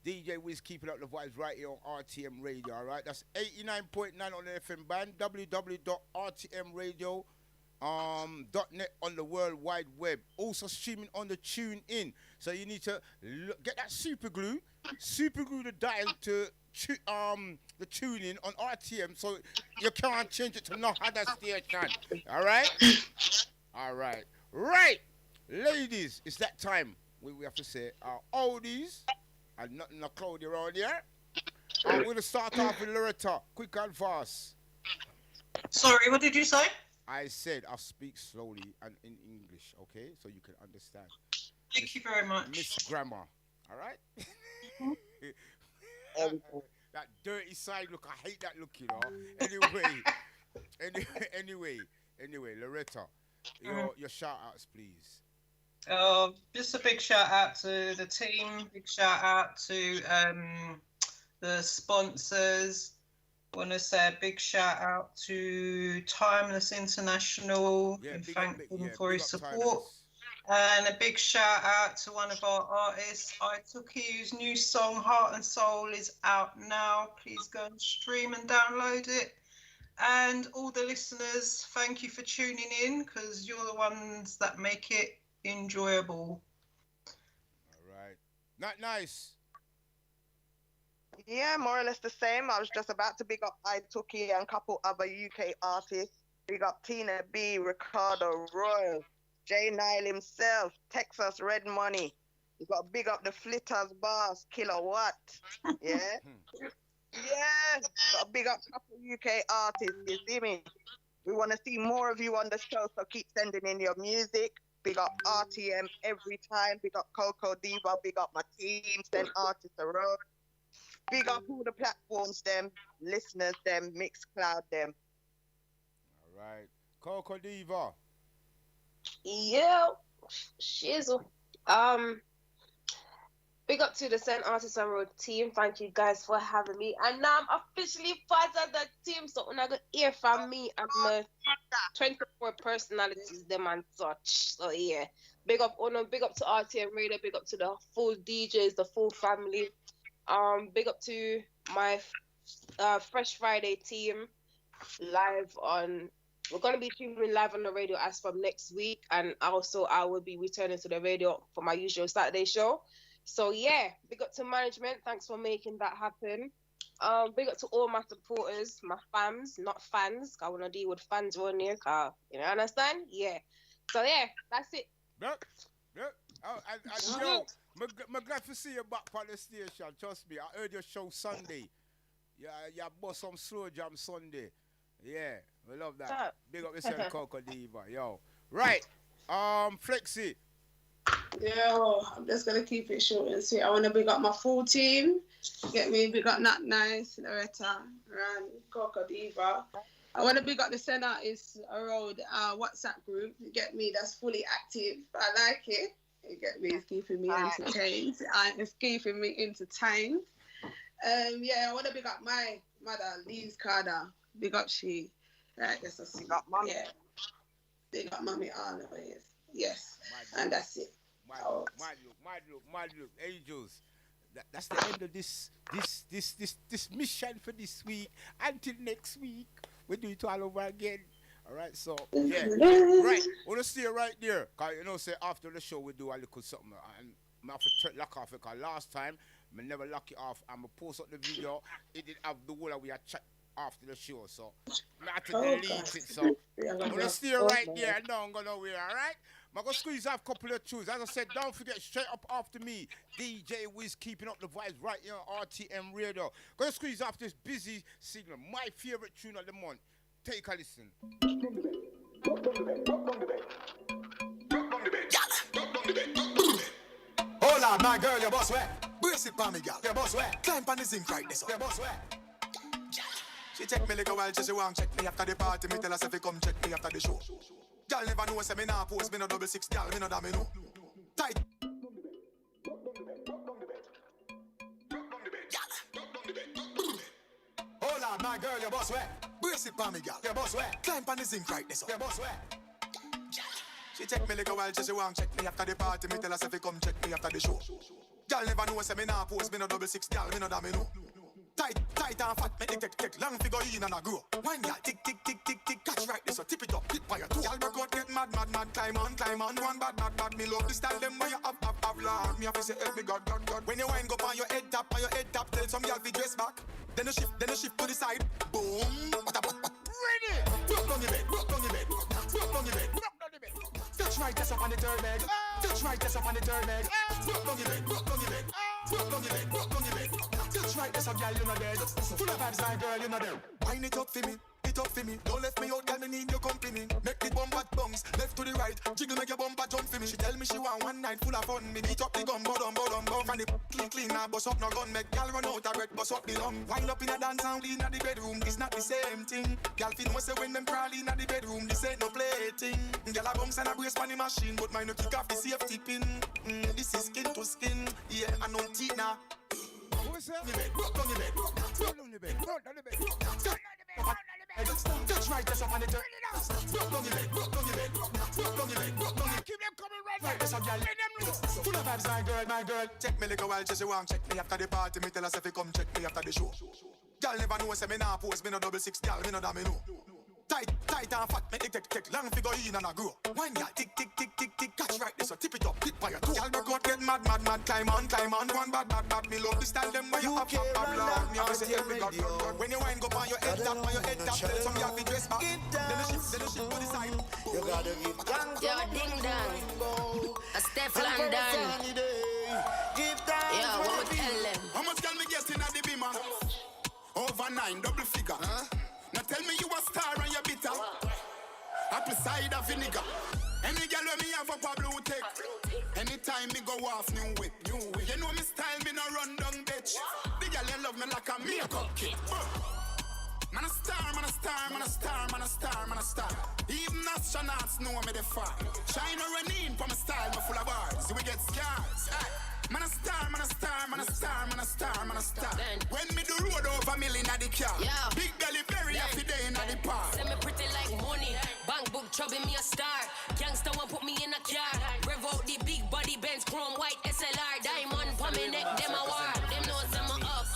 S4: DJ Wiz keeping up the vibes right here on RTM Radio, all right? That's 89.9 on the FM band, www.rtmradio.net on the World Wide Web. Also streaming on the Tune In. So you need to get that super glue the dial to the Tune In on RTM so you can't change it to no other station. All right? All right. Right. Ladies, it's that time. We have to say our oldies and nothing no cloudy around here. I'm going to start off with Loretta, quick and fast.
S20: Sorry, what did you say?
S4: I said I'll speak slowly and in English, okay? So you can understand.
S20: Thank you very much.
S4: Miss Grammar, all right? That dirty side look, I hate that look, you know. Anyway, Loretta, your shout-outs, please.
S20: Just a big shout out to the team. Big shout out to the sponsors. Want to say a big shout out to Timeless International and thank them for his support. And a big shout out to one of our artists, Ituki, whose new song Heart and Soul is out now. Please go and stream and download it. And all the listeners, thank you for tuning in because you're the ones that make it enjoyable.
S4: All right. Not nice.
S16: Yeah, more or less the same. I was just about to big up Ituki and a couple other UK artists. Big up Tina B, Ricardo Royal, Jay Nile himself, Texas Red Money. You got to big up the Flitters Bars, Kilowatt. Yeah. Yeah. Got to big up a couple UK artists, you see me? We want to see more of you on the show, so keep sending in your music. Big up RTM every time. Big up Coco Diva. Big up my team. Send artists around. Big up all the platforms, them, listeners, them, Mixcloud, them.
S4: All right. Coco Diva.
S19: Yeah, shizzle. Big up to the St. Artist and Road team. Thank you guys for having me. And now I'm officially part of the team, so when I go hear from me, I'm 24 personalities, them and such. So yeah, big up to RTM Radio. Big up to the full DJs, the full family. Big up to my Fresh Friday team. We're going to be streaming live on the radio as from next week. And also I will be returning to the radio for my usual Saturday show. So yeah, big up to management. Thanks for making that happen. Big up to all my supporters, my fans, not fans. I want to deal with fans on here. You know, understand? Yeah. So yeah, that's it.
S4: Yep. I'm glad to see you back on the station. Trust me, I heard your show Sunday. Yeah, you bought some slow jam Sunday. Yeah, we love that. Big up yourself, Coco Diva. Yo. Right. Flexi.
S5: Yo, I'm just gonna keep it short and sweet. I wanna big up my full team. Get me, big up Not Nice, Loretta, Ran, Coco Diva. I wanna big up the St. Artist Road WhatsApp group. You get me, that's fully active. I like it. You get me, it's keeping me entertained. It's keeping me entertained. Yeah, I wanna big up my mother, Liz Carter. Big up she. Right, that's a big up mommy. Yeah. Big up mommy always. Yes. And that's it.
S4: Mad look, angels. That's the end of this mission for this week. Until next week, we do it all over again. All right, so yeah, right. Wanna stay right there, cause you know, say after the show we do a little something, and I have to lock off it. Cause last time I never lock it off. I'm gonna post up the video. It did have the whole we had chat after the show, so I have to delete it. So wanna stay right there and don't go nowhere. All right. I'm going to squeeze out a couple of tunes. As I said, don't forget, straight up after me, DJ Wiz keeping up the vibes right here on RTM Radio. Going to squeeze off this busy signal, my favorite tune of the month. Take a listen.
S11: Hold on, my girl, your boss where? Brace it for me, girl. Your boss where? Climb on the zinc right this. Your boss where? She check me like a while, she want check me after the party. Me tell her if come check me after the show. Y'all never know, say me nah post, me no 66, y'all, me no da me know. Tight. God, my girl, your boss where? Brace it for me, girl. Your boss where? Climb on the zinc right this up. Your boss where? She check me like a while, she want check me after the party. Me tell her if come check me after the show. Girl never know say me nah pose, me no double six, girl, me no damn me know. Tight and fat, make it tick, long figure in and a grow. One girl, tick, catch right this, so tip it up, tip by your toe. Girl broke out, get mad, climb on, one bad, me love the style, them where you have, Lord. Me have to say, help me, God. When you wine go on your head tap, tell some girl fi dress back. Then you shift to the side, boom, ready. Broke down your bed, broke down your bed. Touch right, test up on the third leg. Touch right, test up on the third leg. Broke down your bed. Touch right, test up, girl, you know dead. Full of vibes, my girl, you know dead. Wine it up for me. Don't left me out, girl, me need your company. Make the bumper bounce, left to the right. Jiggle, make your bumper jump for me. She tell me she want one night full of fun. Me beat up the gun, bottom. And the clean, now bust up no gun. Make girl run out of breath, bust up the lung. Wind up in a dance and clean at the bedroom. It's not the same thing. Girl, fin know say when them crawl in at the bedroom, this ain't no play thing. Girl, a bounce and a brace on the machine, but mine no kick off the safety pin. This is skin to skin, yeah, and no teeth now. What's up? Broke down your bed. Touch right, that's up on the turn. Broke down your bed. Keep them coming right. That's up, girl. Let them know. Full of vibes, my girl. Check me like a while, just you want check me after the party. Me tell her if you come check me after the show. Girl never know say me nah pose, me no double six, girl, me no damn me know. Tight and fat, make it tick, long figure in and a grow. One girl, tick, catch right this, so tip it up, tip by your toe. Girl broke out, get mad, climb on, one bad, me love the style, them where you have, Lord. Me have to say, help me, God. When you wine, go on your head tap, tell some girl be dressed back. Then you shift to the side.
S22: You gotta give thanks. Yo, ding dong, a Steph London. Give thanks. Yo, what we tell them?
S10: How much can me get in at the beamer? Over 9, double figure. Now tell me you a star and you bitter. Apple cider vinegar. Any girl when me have up a blue tick. Anytime me go off new whip. You know me style, me no run down bitch. The girl you love me like a makeup kit. Man a star. Even astronauts know me the far. Shine a running for my style, me full of bars. We get scars. Man a star. When me do road over million at the car. Big belly berry happy day in the park.
S22: Say me pretty like money. Bank book trouble me a star. Gangsta one put me in a car. Rev out the big body Benz chrome white SLR. Diamond for me neck, them a war. Them know I'm up.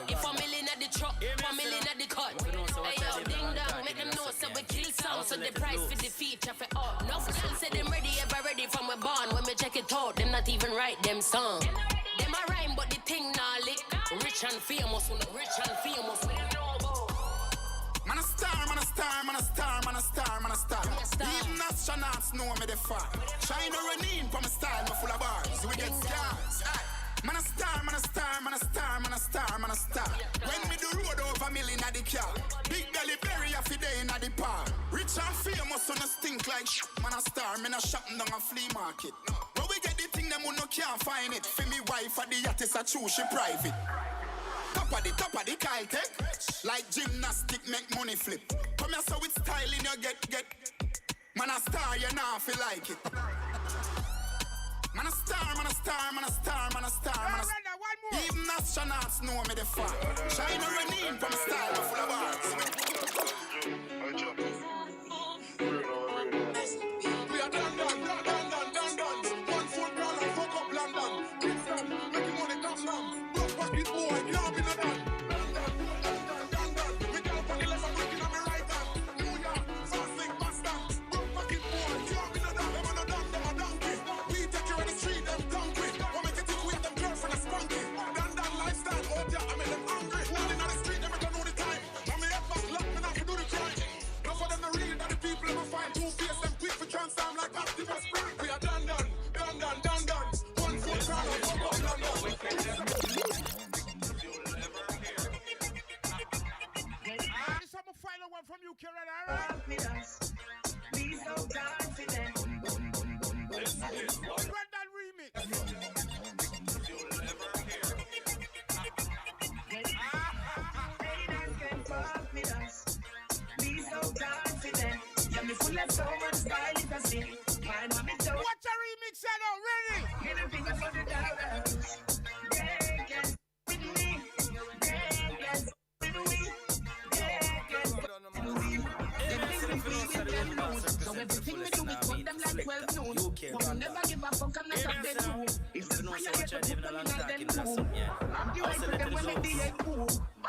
S22: If I'm million at the truck, 1 million at the cut. Hey yo, ding dong, make them know so we kill sound. So the price for the feature for up. No girl say them ready, ever ready from a barn. When me check it out, them not even write them song. Them a rhyme, but the thing nah lick. Rich and famous, Man
S10: a star. Even astronauts know me the far. Shine a running for my style, me full of bars. We get scars. Man a star. When me do road over million at the car. Big belly berry happy day in the park. Rich and famous on a stink like Man a star, me no shopping down a flea market. But we get the thing them who no can't find it. For me wife at the yacht is a true, she private. Top of the Kyle Tech. Like gymnastic make money flip. Come here so with styling you get. Man a star, you now feel like it. Man a star. Even astronauts know me the far. Shine a running from a style full of bars. We are done. One full ground and fuck up London. Making money come down. Rock pocket boy, can't be no done. We can't fuck it less I'm looking at me right hand. New York, Southside, Boston. Rock pocket boy, can't be no done. Them a donkey. We take care of the street, them donkey. What make you think we have them girlfriend a spunky? Done lifestyle, oh yeah, I make them hungry. Standing on the street, they make them know the time. And me head back lock, me not to do the crime. Not for them to read that the people ever find two face them quick for transform like Optimus Prime. We are done. One full crowd of fuck up London.
S4: This is my final one from you, Karen. Alright.
S22: Be so confident.
S4: Rondon remix.
S22: Be so confident. Yeah, me full of so much style, it has been.
S4: Watch a remix, ready?
S22: Anything about the dollars. They can with me. They can with me. cannot have them too. If the fire get to put them in a them too. I'm the wife with them when they the head fool.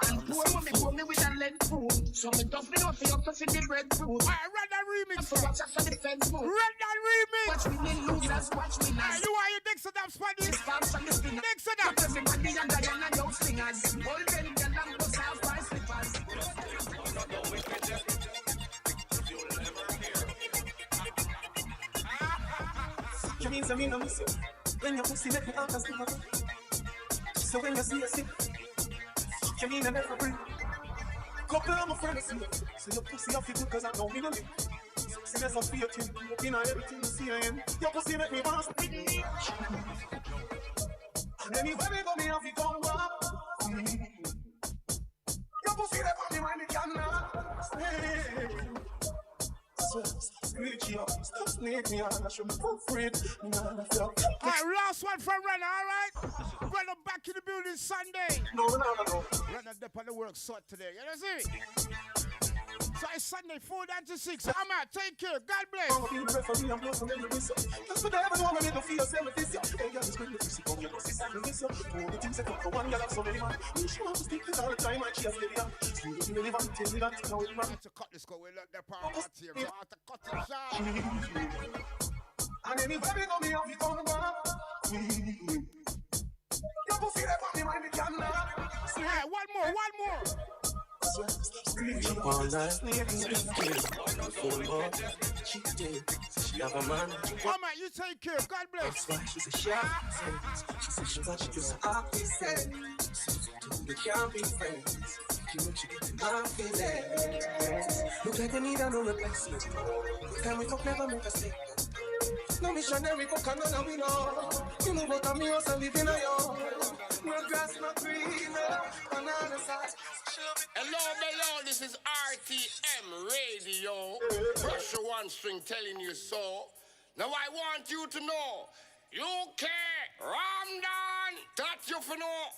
S22: And poor mommy told me with a lead food. So me tough me up for you to see the breadfruit.
S4: Alright, run that remix.
S22: So watch out for the fence move.
S4: Run that remix.
S22: Watch winning losers, watch winners.
S4: You are your Dixon up, Spanish. Dixon up.
S22: Everybody and Diana don't singers. All them get them go south by slippers.
S2: You mean something I miss you. When your pussy make me understand. So when you see a sick, you mean I never breathe. Couple of my friends see you. So your pussy off you good cause I know me no live. See there's a fear to you. You know everything you see I am. Your pussy make me want to be. And anywhere we go me off you come back. Your pussy that for me when me cannot stay.
S4: Alright, last one from Renner, alright? Renner back in the building Sunday.
S2: No.
S4: Renner up on the work sort today, you know see? So it's Sunday, 4 down to 6. I'm out, take care, God bless. To cut this go, we let the power team. So I have to cut it short.
S2: And anywhere we go, me have it on back. You pussy that for me when we can now.
S4: Yeah, one more.
S2: All night, she did. She have a man.
S4: Mama, you take care. God bless.
S2: That's why she's a shark. She said she thought she was opposite. We can't be friends. You know she get my feelings. Look like I need a no replacement. Can we talk never make a statement? No missionary cook and none of we know. You know what I'm here, so living a yo. No grass, no green, banana size.
S10: Hello, this is RTM Radio. Brush your one string telling you so. Now I want you to know, UK, Rondon, that you for know.